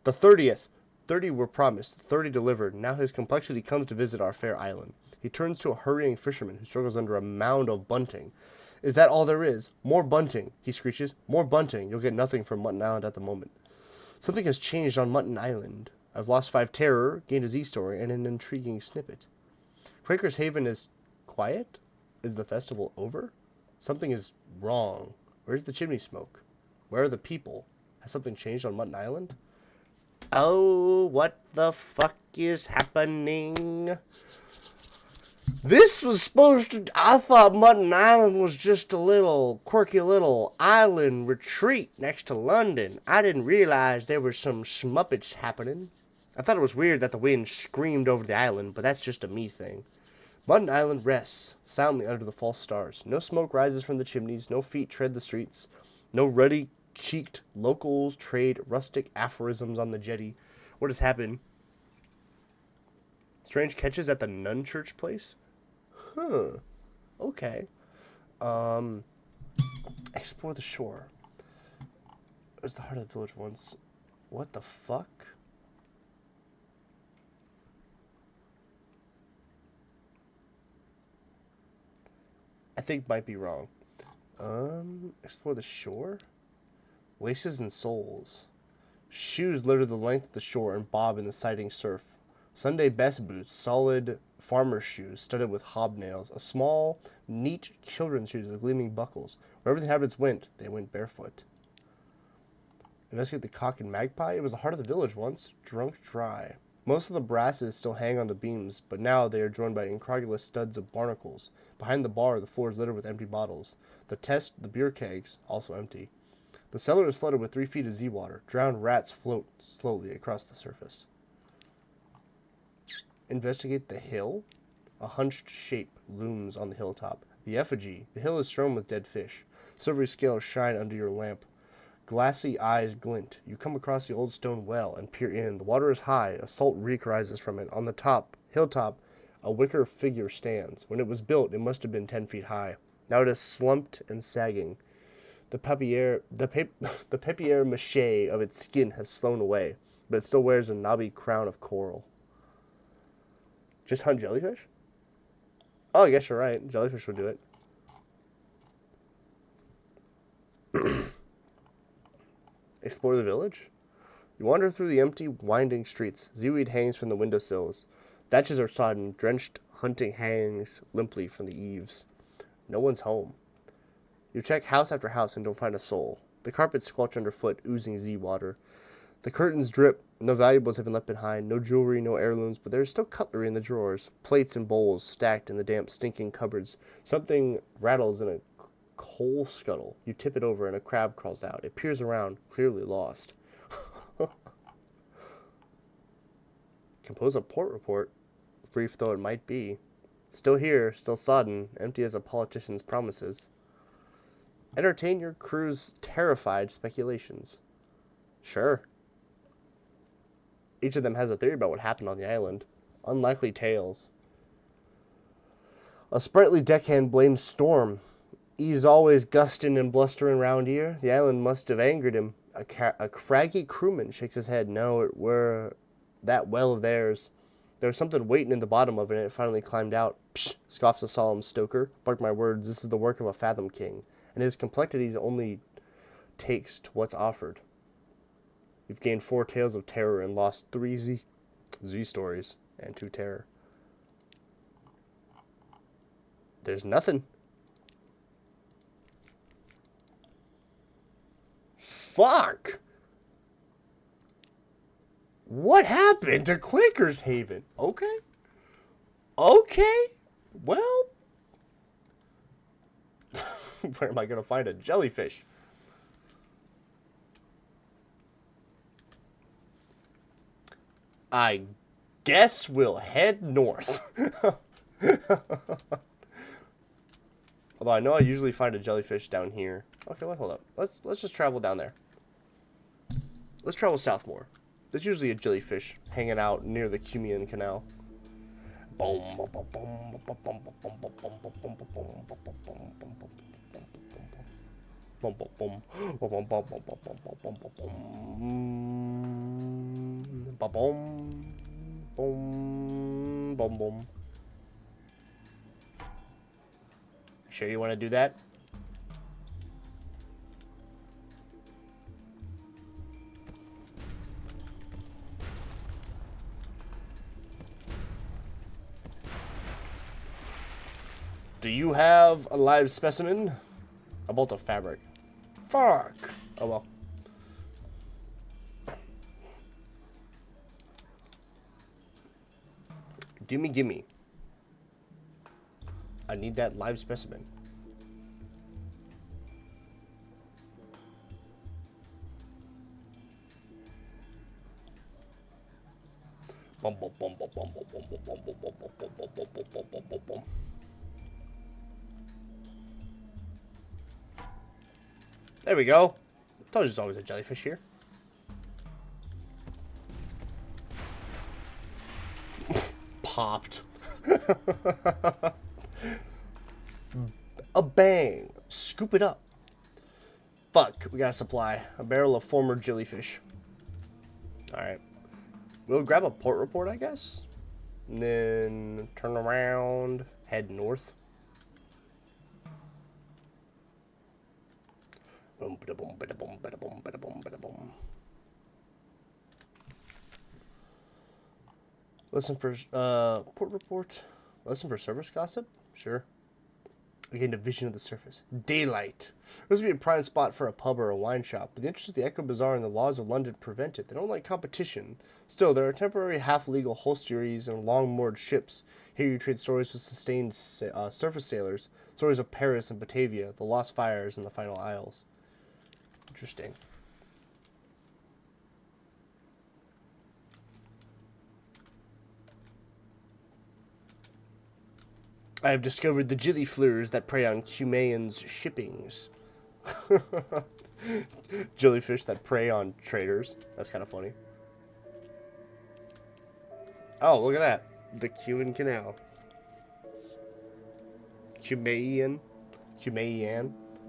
30th. 30 were promised, 30 delivered. Now his complexity comes to visit our fair island. He turns to a hurrying fisherman who struggles under a mound of bunting. Is that all there is? More bunting, he screeches. More bunting. You'll get nothing from Mutton Island at the moment. Something has changed on Mutton Island. I've lost 5 terror, gained a Z story, and an intriguing snippet. Quaker's Haven is quiet? Is the festival over? Something is wrong. Where's the chimney smoke? Where are the people? Has something changed on Mutton Island? Oh, what the fuck is happening? This was supposed to... I thought Mutton Island was just a little quirky little island retreat next to London. I didn't realize there were some smuppets happening. I thought it was weird that the wind screamed over the island, but that's just a me thing. Mutton Island rests silently under the false stars. No smoke rises from the chimneys. No feet tread the streets. No ruddy-cheeked locals trade rustic aphorisms on the jetty. What has happened? Strange catches at the nun church place? Huh. Okay. Explore the shore. It was the heart of the village once. What the fuck? I think might be wrong. Explore the shore? Laces and soles. Shoes litter the length of the shore and bob in the sighting surf. Sunday best boots, solid farmer's shoes studded with hobnails. A small, neat children's shoes with gleaming buckles. Wherever the inhabitants went, they went barefoot. Investigate the cock and magpie. It was the heart of the village once, drunk dry. Most of the brasses still hang on the beams, but now they are joined by incredulous studs of barnacles. Behind the bar, the floor is littered with empty bottles. The beer kegs, also empty. The cellar is flooded with 3 feet of Z-water. Drowned rats float slowly across the surface. Investigate the hill. A hunched shape looms on the hilltop. The effigy. The hill is strewn with dead fish. Silvery scales shine under your lamp. Glassy eyes glint. You come across the old stone well and peer in. The water is high. A salt reek rises from it. On the hilltop, a wicker figure stands. When it was built, it must have been 10 feet high. Now it is slumped and sagging. The papier-mâché of its skin has flown away, but it still wears a knobby crown of coral. Just hunt jellyfish? Oh, I guess you're right. Jellyfish would do it. Explore the village? You wander through the empty, winding streets. Seaweed hangs from the windowsills. Thatches are sodden, drenched hunting hangs limply from the eaves. No one's home. You check house after house and don't find a soul. The carpets squelch underfoot, oozing Z water. The curtains drip. No valuables have been left behind. No jewelry, no heirlooms, but there is still cutlery in the drawers. Plates and bowls stacked in the damp, stinking cupboards. Something rattles in a coal scuttle. You tip it over and a crab crawls out. It peers around, clearly lost. Compose a port report, brief though it might be. Still here, still sodden, empty as a politician's promises. Entertain your crew's terrified speculations. Sure. Each of them has a theory about what happened on the island. Unlikely tales. A sprightly deckhand blames Storm. He's always gusting and blustering round here. The island must have angered him. A craggy crewman shakes his head. No, it were that well of theirs. There was something waiting in the bottom of it, and it finally climbed out. Psh, scoffs a solemn stoker. Mark my words, this is the work of a fathom king, and his complexities only takes to what's offered. You've gained 4 tales of terror and lost 3 Z stories and 2 terror. There's nothing. Fuck! What happened to Quaker's Haven? Okay. Okay. Well. Where am I going to find a jellyfish? I guess we'll head north. Although I know I usually find a jellyfish down here. Okay, well, hold up. Let's just travel down there. Let's travel south more. There's usually a jellyfish hanging out near the Cumean Canal. Sure you want to do that? Do you have a live specimen? A bolt of fabric. Fuck! Oh well. Gimme. I need that live specimen. There we go. I told you there's always a jellyfish here. Popped. A bang. Scoop it up. Fuck, we got a supply. A barrel of former jellyfish. Alright. We'll grab a port report, I guess. And then turn around, head north. Boom, bada boom, bada boom, bada boom, bada boom, bada boom. Listen for port report. Listen for service gossip. Sure. We gained a vision of the surface. Daylight. This would be a prime spot for a pub or a wine shop, but the interests of the Echo Bazaar and the laws of London prevent it. They don't like competition. Still, there are temporary half-legal hostelries and long-moored ships. Here you trade stories with sustained surface sailors, stories of Paris and Batavia, the lost fires, and the final isles. Interesting. I have discovered the jellyfleurs that prey on Cumean's shippings. Jellyfish that prey on traders. That's kind of funny. Oh, look at that. The Cumean Canal. Cumean.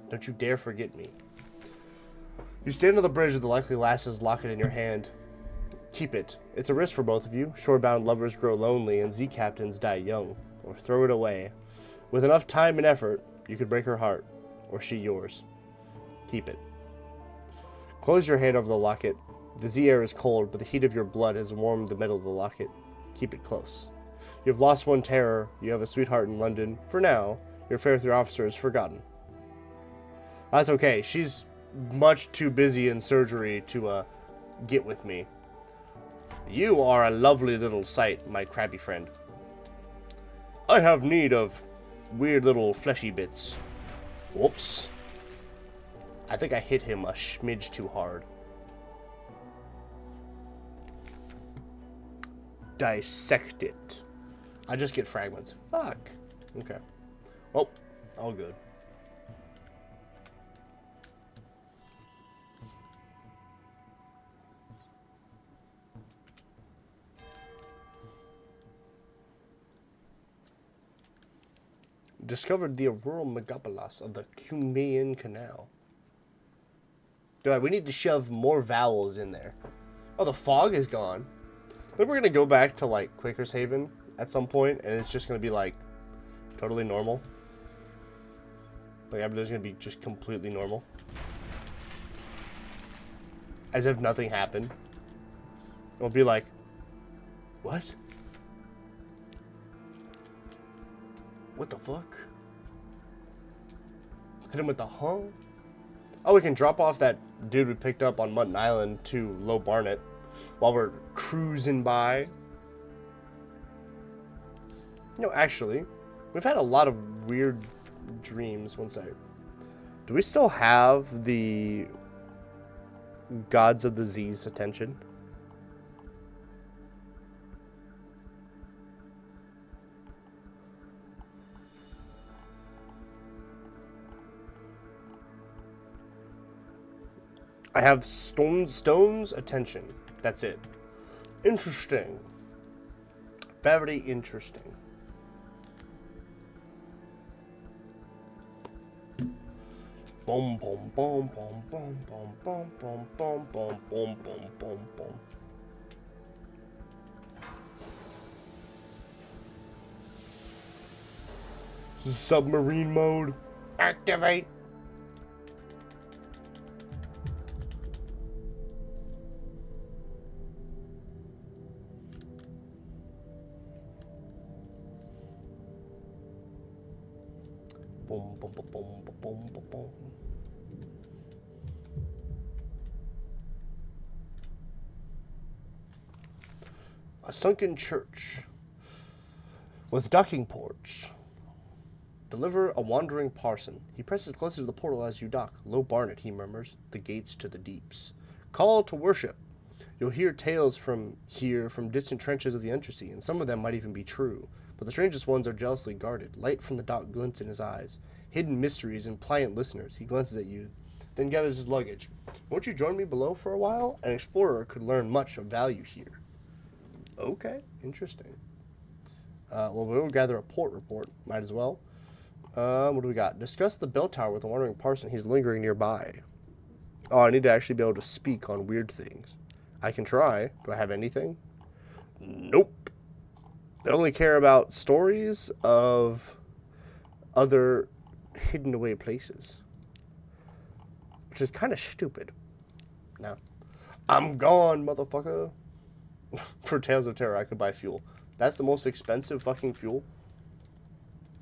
Don't you dare forget me. You stand on the bridge with the likely lass's locket in your hand. Keep it. It's a risk for both of you. Shorebound lovers grow lonely and Z-captains die young. Or throw it away. With enough time and effort, you could break her heart. Or she yours. Keep it. Close your hand over the locket. The Z air is cold, but the heat of your blood has warmed the metal of the locket. Keep it close. You have lost one terror. You have a sweetheart in London. For now, your affair with your officer is forgotten. That's okay. She's much too busy in surgery to get with me. You are a lovely little sight, my crabby friend. I have need of weird little fleshy bits. Whoops. I think I hit him a smidge too hard. Dissect it. I just get fragments. Fuck. Okay. Oh, all good. Discovered the auroral megapolis of the Cumaean Canal. Dude, we need to shove more vowels in there. Oh, the fog is gone. Then we're gonna go back to like Quaker's Haven at some point, and it's just gonna be like totally normal. Like everything's gonna be just completely normal, as if nothing happened. It'll be like, what? What the fuck? Hit him with the huh? Oh, we can drop off that dude we picked up on Mutton Island to Low Barnet while we're cruising by. No, actually, we've had a lot of weird dreams. One second. Do we still have the Gods of the Z's attention? I have Stone's attention. That's it. Interesting. Very interesting. Boom, boom, boom, boom, boom, boom, boom, boom, boom, boom, boom, boom, boom, boom. Submarine mode. Activate. Boom, boom, boom, boom, boom, boom, boom. A sunken church with docking ports. Deliver a wandering parson. He presses closer to the portal as you dock. Low Barnet, he murmurs, the gates to the deeps. Call to worship. You'll hear tales from here, from distant trenches of the undersea, and some of them might even be true. But the strangest ones are jealously guarded. Light from the dock glints in his eyes. Hidden mysteries and pliant listeners. He glances at you, then gathers his luggage. Won't you join me below for a while? An explorer could learn much of value here. Okay, interesting. Well, we'll gather a port report. Might as well. What do we got? Discuss the bell tower with a wandering parson. He's lingering nearby. Oh, I need to actually be able to speak on weird things. I can try. Do I have anything? Nope. They only care about stories of other hidden away places, which is kind of stupid. Now, I'm gone, motherfucker. For Tales of Terror, I could buy fuel. That's the most expensive fucking fuel.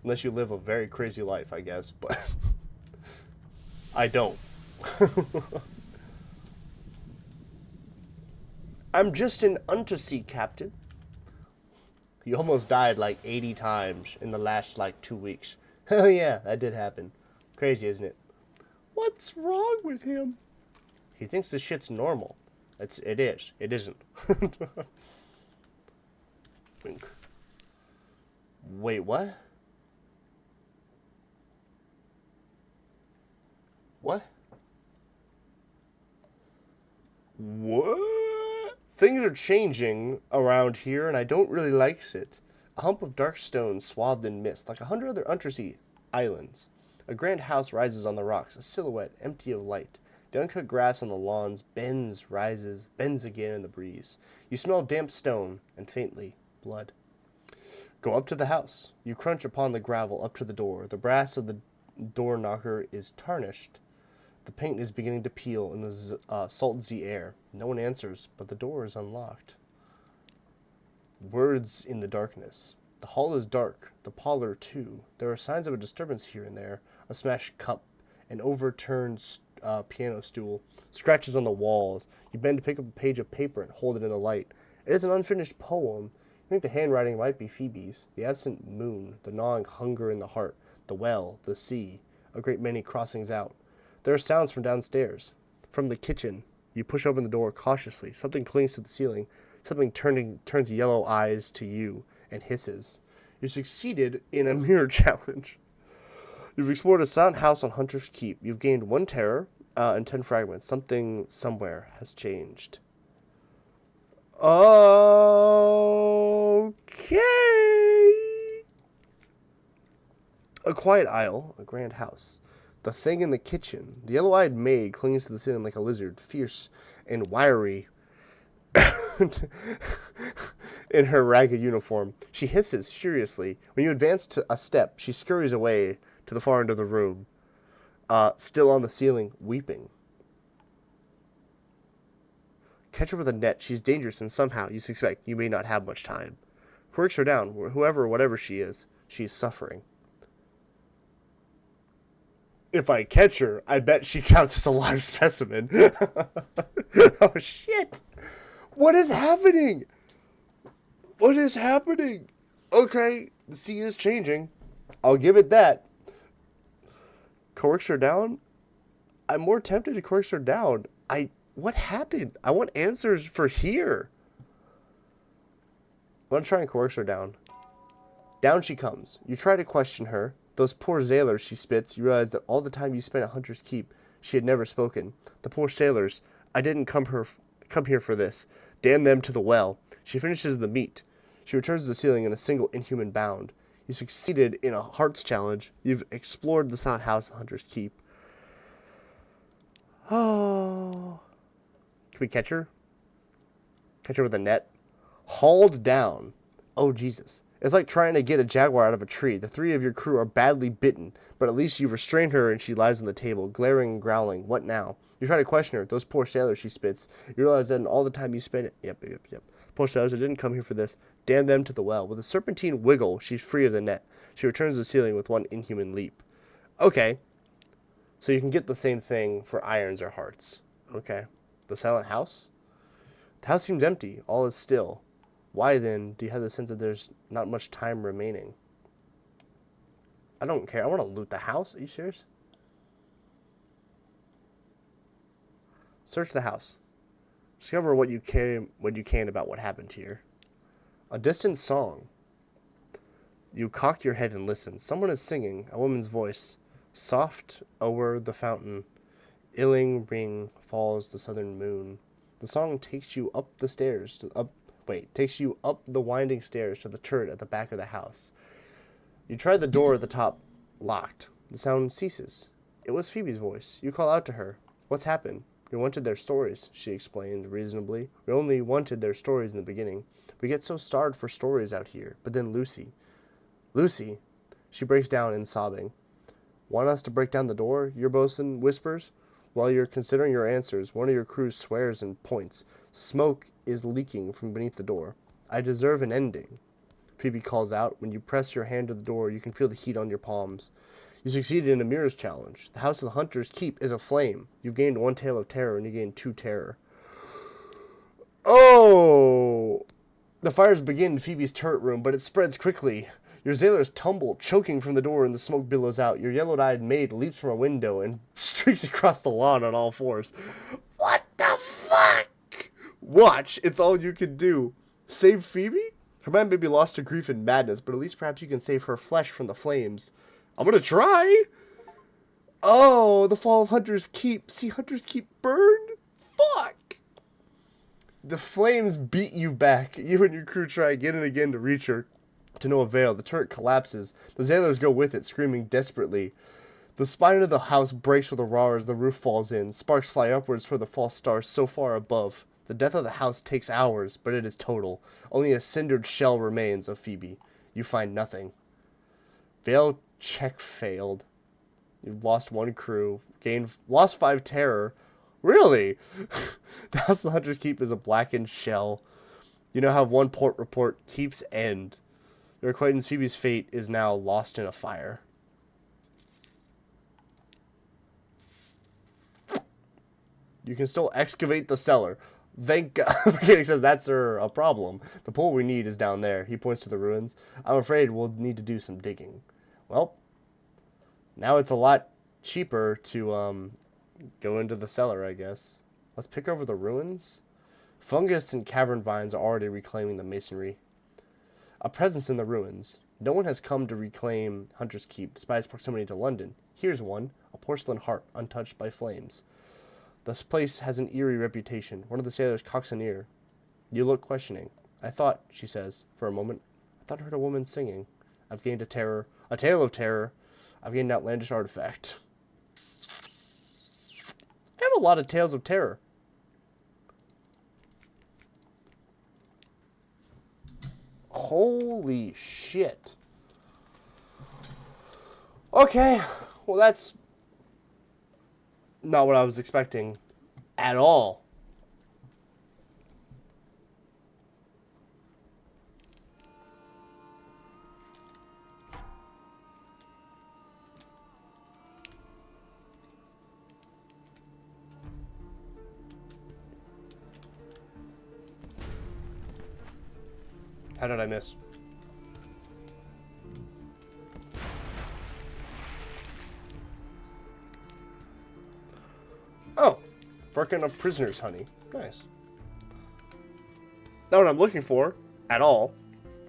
Unless you live a very crazy life, I guess, but I don't. I'm just an undersea captain. He almost died like 80 times in the last like 2 weeks. Oh yeah, that did happen. Crazy, isn't it? What's wrong with him? He thinks this shit's normal. It is. It isn't. Wink. Wait, what? What? What? Things are changing around here, and I don't really like it. A hump of dark stone swathed in mist, like 100 other undersea islands. A grand house rises on the rocks, a silhouette empty of light. The uncut grass on the lawns bends, rises, bends again in the breeze. You smell damp stone, and faintly, blood. Go up to the house. You crunch upon the gravel up to the door. The brass of the door knocker is tarnished. The paint is beginning to peel in the salty air. No one answers, but the door is unlocked. Words in the darkness. The hall is dark, the parlor too. There are signs of a disturbance here and there. A smashed cup, an overturned piano stool, scratches on the walls. You bend to pick up a page of paper and hold it in the light. It is an unfinished poem. You think the handwriting might be Phoebe's. The absent moon, the gnawing hunger in the heart, the well, the sea, a great many crossings out. There are sounds from downstairs. From the kitchen, you push open the door cautiously. Something clings to the ceiling. Something turns yellow eyes to you and hisses. You succeeded in a mirror challenge. You've explored a silent house on Hunter's Keep. You've gained 1 terror and 10 fragments. Something somewhere has changed. Okay. A quiet aisle, a grand house. The thing in the kitchen. The yellow-eyed maid clings to the ceiling like a lizard, fierce and wiry in her ragged uniform. She hisses furiously. When you advance to a step, she scurries away to the far end of the room, still on the ceiling, weeping. Catch her with a net. She's dangerous, and somehow, you suspect, you may not have much time. Quirks her down. Whoever or whatever she is, she's suffering. If I catch her, I bet she counts as a live specimen. Oh, shit. What is happening? What is happening? Okay, the sea is changing. I'll give it that. Coerce her down? I'm more tempted to coerce her down. What happened? I want answers for here. I'm going to try and coerce her down. Down she comes. You try to question her. Those poor sailors, she spits. You realize that all the time you spent at Hunter's Keep, she had never spoken. The poor sailors. I didn't come here for this. Damn them to the well. She finishes the meat. She returns to the ceiling in a single inhuman bound. You succeeded in a hearts challenge. You've explored the silent house at Hunter's Keep. Oh. Can we catch her? Catch her with a net? Hauled down. Oh, Jesus. It's like trying to get a jaguar out of a tree. The 3 of your crew are badly bitten, but at least you restrain her and she lies on the table, glaring and growling. What now? You try to question her. Those poor sailors, she spits. You realize that in all the time you spent it. Yep. Poor sailors, I didn't come here for this. Damn them to the well. With a serpentine wiggle, she's free of the net. She returns to the ceiling with one inhuman leap. Okay. So you can get the same thing for irons or hearts. Okay. The silent house? The house seems empty. All is still. Why, then, do you have the sense that there's not much time remaining? I don't care. I want to loot the house. Are you serious? Search the house. Discover what you can about what happened here. A distant song. You cock your head and listen. Someone is singing, a woman's voice. Soft o'er the fountain, illing ring falls the southern moon. The song takes you up the stairs, takes you up the winding stairs to the turret at the back of the house. You try the door at the top, locked. The sound ceases. It was Phoebe's voice. You call out to her. What's happened? We wanted their stories, she explained reasonably. We only wanted their stories in the beginning. We get so starved for stories out here. But then Lucy. She breaks down in sobbing. Want us to break down the door? Your bosun whispers. While you're considering your answers, one of your crew swears and points. Smoke is leaking from beneath the door. I deserve an ending. Phoebe calls out. When you press your hand to the door, you can feel the heat on your palms. You succeeded in a mirror's challenge. The house of the Hunter's Keep is aflame. You've gained 1 tale of terror and you gained 2 terror. Oh! The fires begin in Phoebe's turret room, but it spreads quickly. Your sailors tumble, choking from the door, and the smoke billows out. Your yellow-eyed maid leaps from a window and streaks across the lawn on all fours. What the fuck? Watch, it's all you can do. Save Phoebe? Her mind may be lost to grief and madness, but at least perhaps you can save her flesh from the flames. I'm gonna try. Oh, the fall of Hunter's Keep. See Hunter's Keep burn? Fuck. The flames beat you back. You and your crew try again and again to reach her. To no avail. The turret collapses. The sailors go with it, screaming desperately. The spine of the house breaks with a roar as the roof falls in. Sparks fly upwards toward the false stars so far above. The death of the house takes hours, but it is total. Only a cindered shell remains of Phoebe. You find nothing. Veil check failed. You've lost 1 crew. Lost 5 terror. Really? The House of the Hunter's Keep is a blackened shell. You now have 1 port report. Keeps end. Your acquaintance Phoebe's fate is now lost in a fire. You can still excavate the cellar. Thank God. Mechanic says that's a problem. The pool we need is down there. He points to the ruins. I'm afraid we'll need to do some digging. Well, now it's a lot cheaper to go into the cellar, I guess. Let's pick over the ruins. Fungus and cavern vines are already reclaiming the masonry. A presence in the ruins. No one has come to reclaim Hunter's Keep, despite its proximity to London. Here's one, a porcelain heart, untouched by flames. This place has an eerie reputation. One of the sailors cocks an ear. You look questioning. I thought, she says, for a moment, I thought I heard a woman singing. I've gained a tale of terror. I've gained an outlandish artifact. I have a lot of tales of terror. Holy shit. Okay, well that's not what I was expecting at all. How did I miss? Oh, Firkin of Prisoners Honey. Nice. Not what I'm looking for at all,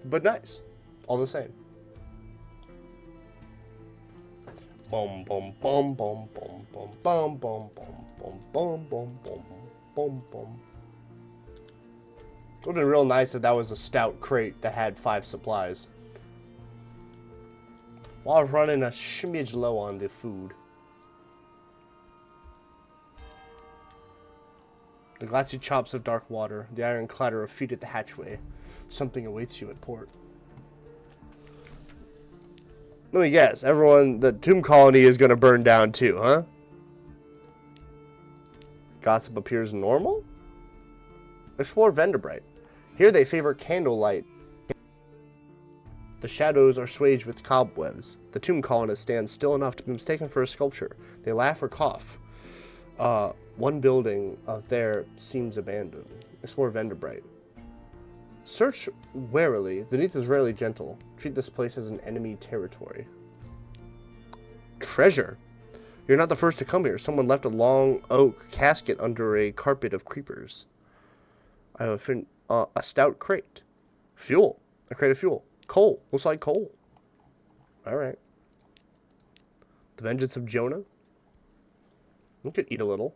but nice. All the same. Boom, boom, boom, boom, boom, boom, boom, boom, boom, boom, boom, boom, boom, boom, boom. It would have been real nice if that was a stout crate that had 5 supplies. While running a smidge low on the food. The glassy chops of dark water, the iron clatter of feet at the hatchway. Something awaits you at port. Let me guess, everyone, the tomb colony is going to burn down too, huh? Gossip appears normal? Explore Venderbright. Here they favor candlelight. The shadows are swaged with cobwebs. The tomb colonists stand still enough to be mistaken for a sculpture. They laugh or cough. One building there seems abandoned. Explore Venderbright. Search warily. The Neath is rarely gentle. Treat this place as an enemy territory. Treasure. You're not the first to come here. Someone left a long oak casket under a carpet of creepers. I have a stout crate. Fuel. A crate of fuel. Coal. Looks like coal. Alright. The Vengeance of Jonah. You could eat a little.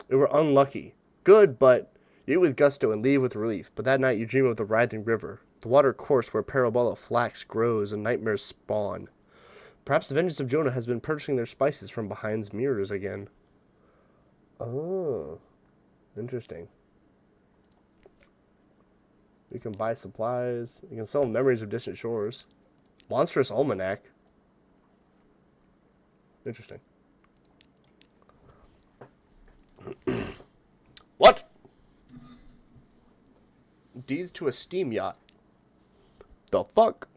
You were unlucky. Good, but you eat with gusto and leave with relief. But that night you dream of the writhing river. The water course where parabola flax grows and nightmares spawn. Perhaps the Vengeance of Jonah has been purchasing their spices from behind mirrors again. Oh. Interesting. You can buy supplies. You can sell memories of distant shores. Monstrous Almanac. Interesting. What? Deeds to a steam yacht. The fuck?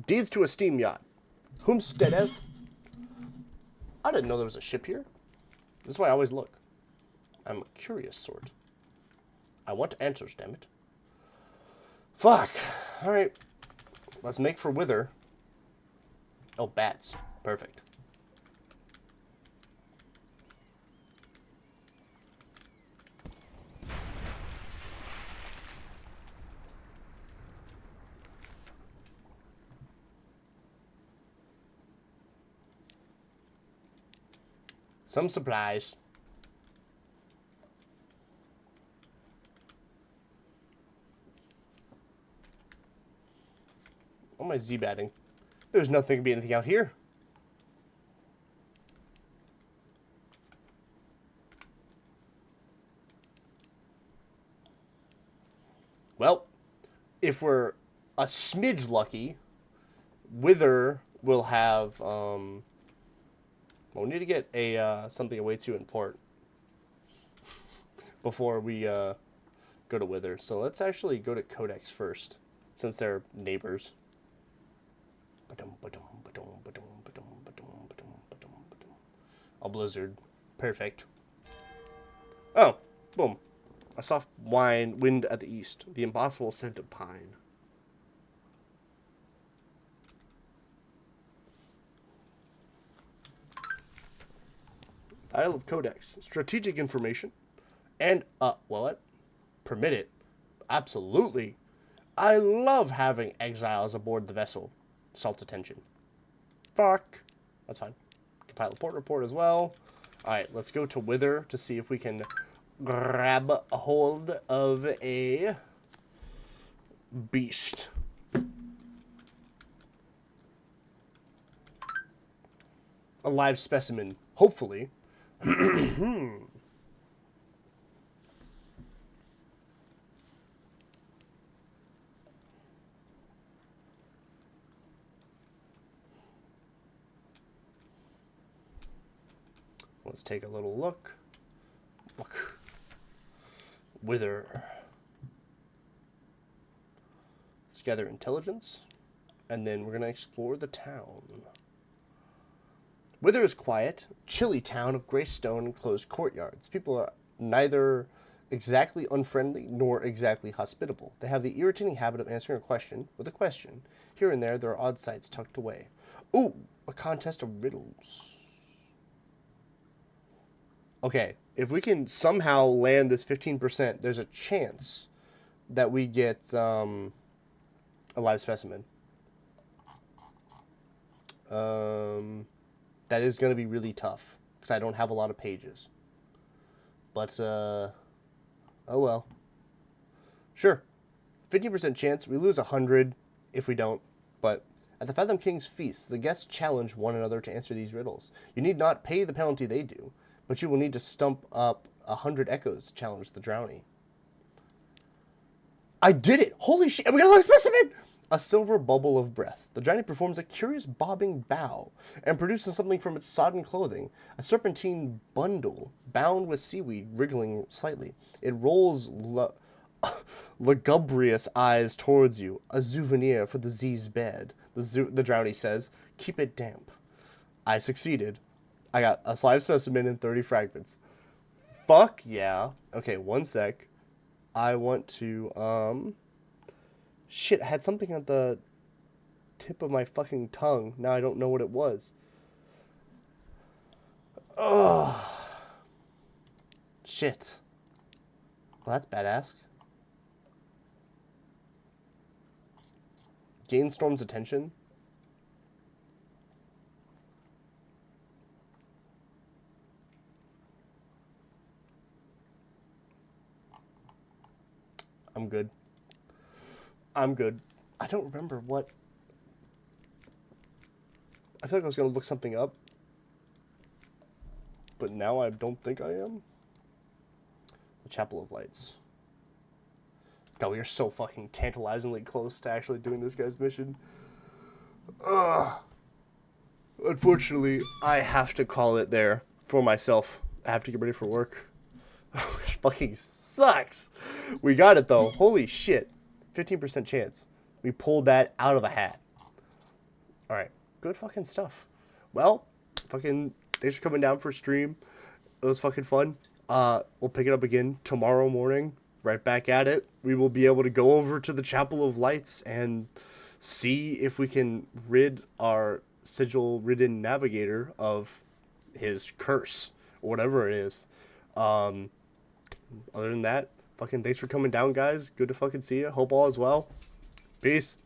Deeds to a steam yacht. Whomsteadeth? I didn't know there was a ship here. This is why I always look. I'm a curious sort. I want answers, damn it. Fuck. Alright. Let's make for Wither. Oh, bats. Perfect. Some supplies. Oh, my Z-batting. There's nothing to be anything out here. Well, if we're a smidge lucky, Wither will have. Well, we need to get a something away to import before we go to Wither. So let's actually go to Codex first, since they're neighbors. A blizzard. Perfect. Oh, boom. A soft wind at the east. The impossible scent of pine. Isle of Codex. Strategic information. And, well, what? Permit it. Absolutely. I love having exiles aboard the vessel. Salt attention. Fuck. That's fine. Compile a port report as well. Alright, let's go to Wither to see if we can grab a hold of a beast. A live specimen, hopefully. Let's take a little look. Look. Wither. Let's gather intelligence. And then we're going to explore the town. Wither is quiet, chilly town of gray stone and closed courtyards. People are neither exactly unfriendly nor exactly hospitable. They have the irritating habit of answering a question with a question. Here and there are odd sights tucked away. Ooh, a contest of riddles. Okay, if we can somehow land this 15%, there's a chance that we get a live specimen. That is going to be really tough because I don't have a lot of pages. But, oh well. Sure. 50% chance. We lose 100 if we don't. But at the Fathom King's feast, the guests challenge one another to answer these riddles. You need not pay the penalty they do, but you will need to stump up 100 echoes to challenge the drowny. I did it! Holy shit! We got a live specimen! A silver bubble of breath. The drowny performs a curious bobbing bow and produces something from its sodden clothing. A serpentine bundle bound with seaweed wriggling slightly. It rolls lugubrious eyes towards you. A souvenir for the Z's bed. The drowny says, keep it damp. I succeeded. I got a live specimen and 30 fragments. Fuck yeah. Okay, one sec. I want to, shit, I had something at the tip of my fucking tongue. Now I don't know what it was. Ugh. Shit. Well, that's badass. Gain Storm's attention. I'm good. I'm good. I don't remember what... I feel like I was going to look something up. But now I don't think I am. The Chapel of Lights. God, we are so fucking tantalizingly close to actually doing this guy's mission. Ugh. Unfortunately, I have to call it there for myself. I have to get ready for work. Which fucking sucks. We got it, though. Holy shit. 15% chance. We pulled that out of a hat. Alright. Good fucking stuff. Well, fucking thanks for coming down for stream. It was fucking fun. We'll pick it up again tomorrow morning. Right back at it. We will be able to go over to the Chapel of Lights and see if we can rid our sigil-ridden navigator of his curse. Or whatever it is. Other than that, fucking thanks for coming down, guys. Good to fucking see you. Hope all is well. Peace.